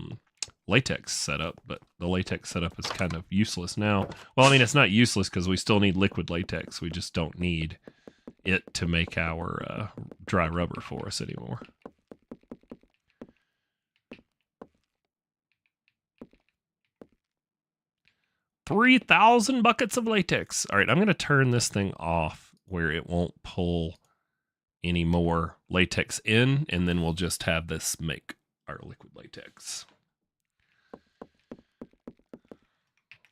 latex setup, but the latex setup is kind of useless now. Well, I mean, it's not useless because we still need liquid latex. We just don't need it to make our dry rubber for us anymore. $3,000 buckets of latex. All right, I'm going to turn this thing off where it won't pull any more latex in, and then we'll just have this make our liquid latex.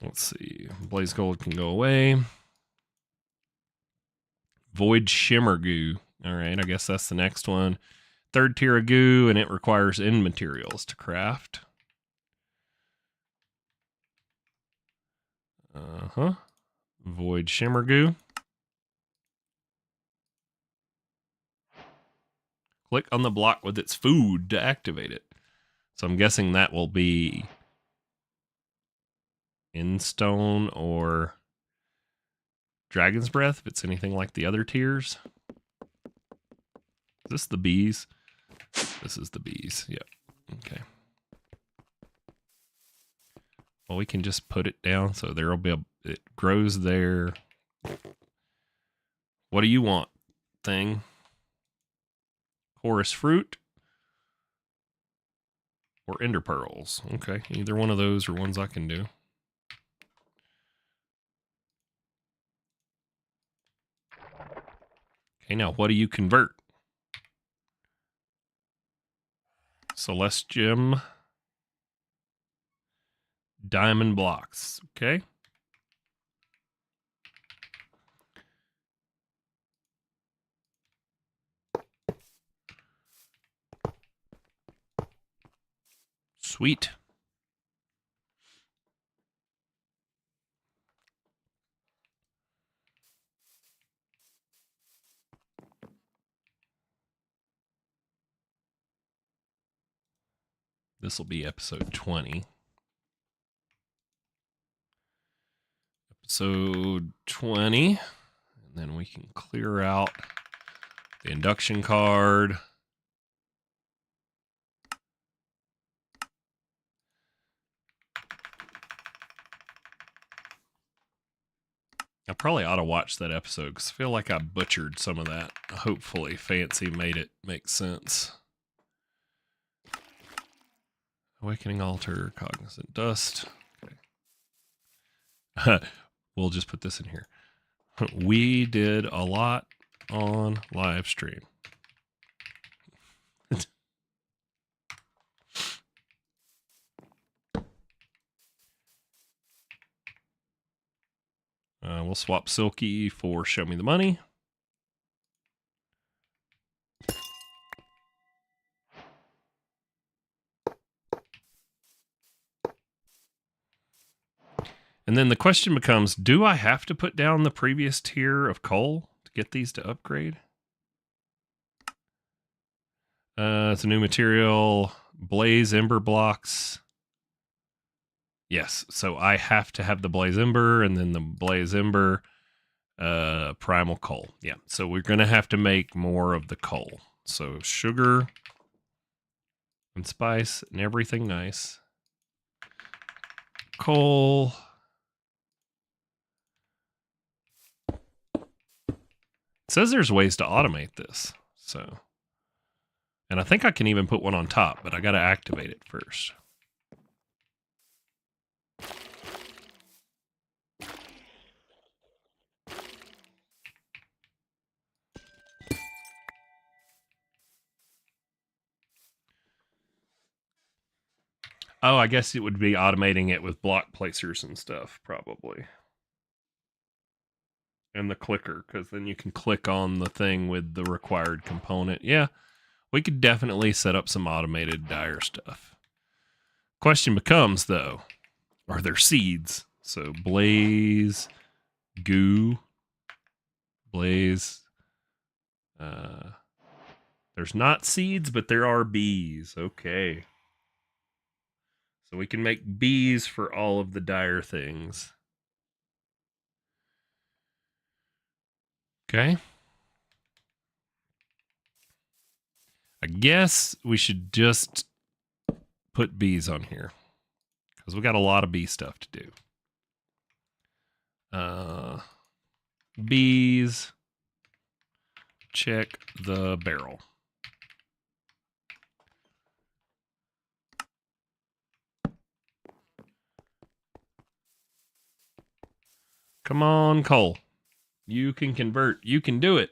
Let's see. Blaze gold can go away. Void shimmer goo. All right, I guess that's the next one. Third tier of goo, and it requires end materials to craft. Void shimmer goo. Click on the block with its food to activate it. So I'm guessing that will be Endstone or Dragon's Breath, if it's anything like the other tiers. Is this the bees? This is the bees. Yep. Okay. Well, we can just put it down so there'll be it grows there. What do you want, thing? Chorus fruit or ender pearls? Okay, either one of those are ones I can do. Okay, now what do you convert? Celestium diamond blocks. Okay. Sweet. This will be episode 20. Episode 20. And then we can clear out the induction card. I probably ought to watch that episode because I feel like I butchered some of that. Hopefully Fancy made it make sense. Awakening Altar, Cognizant Dust. Okay. We'll just put this in here. We did a lot on live stream. We'll swap Silky for Show Me the Money. And then the question becomes, do I have to put down the previous tier of coal to get these to upgrade? It's a new material, Blaze Ember blocks. Yes, so I have to have the Blaze Ember and then the Blaze Ember primal coal. Yeah, so we're going to have to make more of the coal. So sugar and spice and everything nice. Coal. It says there's ways to automate this. So, and I think I can even put one on top, but I got to activate it first. Oh, I guess it would be automating it with block placers and stuff, probably. And the clicker, because then you can click on the thing with the required component. Yeah, we could definitely set up some automated dyer stuff. Question becomes, though, are there seeds? So Blaze, Goo, Blaze. There's not seeds, but there are bees. Okay. So we can make bees for all of the dyer things. Okay. I guess we should just put bees on here because we got a lot of bee stuff to do. Bees. Check the barrel. Come on, Cole. You can convert. You can do it.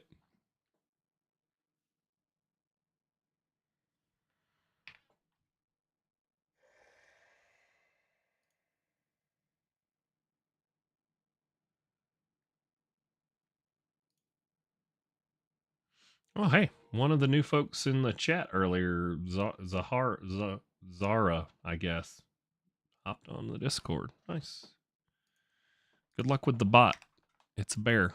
Oh, hey, one of the new folks in the chat earlier, Zara, I guess, hopped on the Discord. Nice. Good luck with the bot. It's a bear.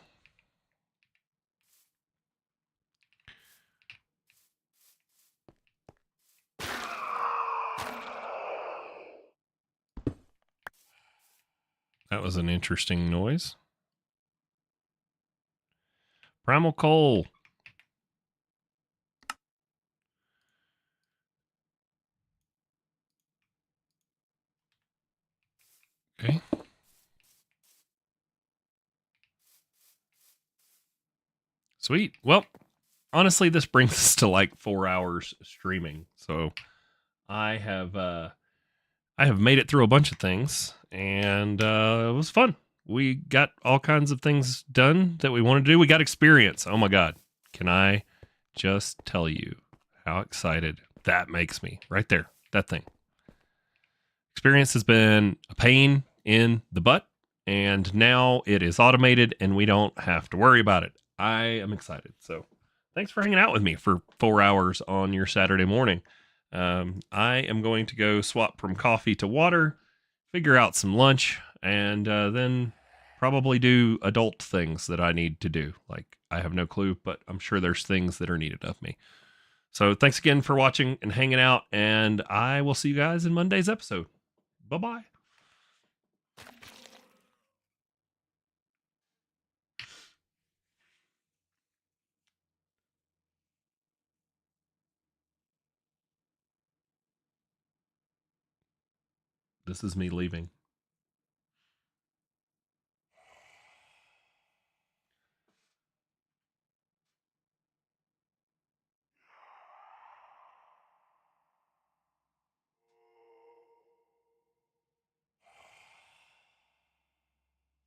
That was an interesting noise. Primal coal. Okay. Sweet. Well, honestly, this brings us to like 4 hours streaming. So I have made it through a bunch of things, and it was fun. We got all kinds of things done that we wanted to do. We got experience. Oh my God. Can I just tell you how excited that makes me? Right there. That thing. Experience has been a pain in the butt, and now it is automated and we don't have to worry about it. I am excited. So thanks for hanging out with me for 4 hours on your Saturday morning. I am going to go swap from coffee to water, figure out some lunch, and then probably do adult things that I need to do. Like, I have no clue, but I'm sure there's things that are needed of me. So thanks again for watching and hanging out, and I will see you guys in Monday's episode. Bye-bye. This is me leaving.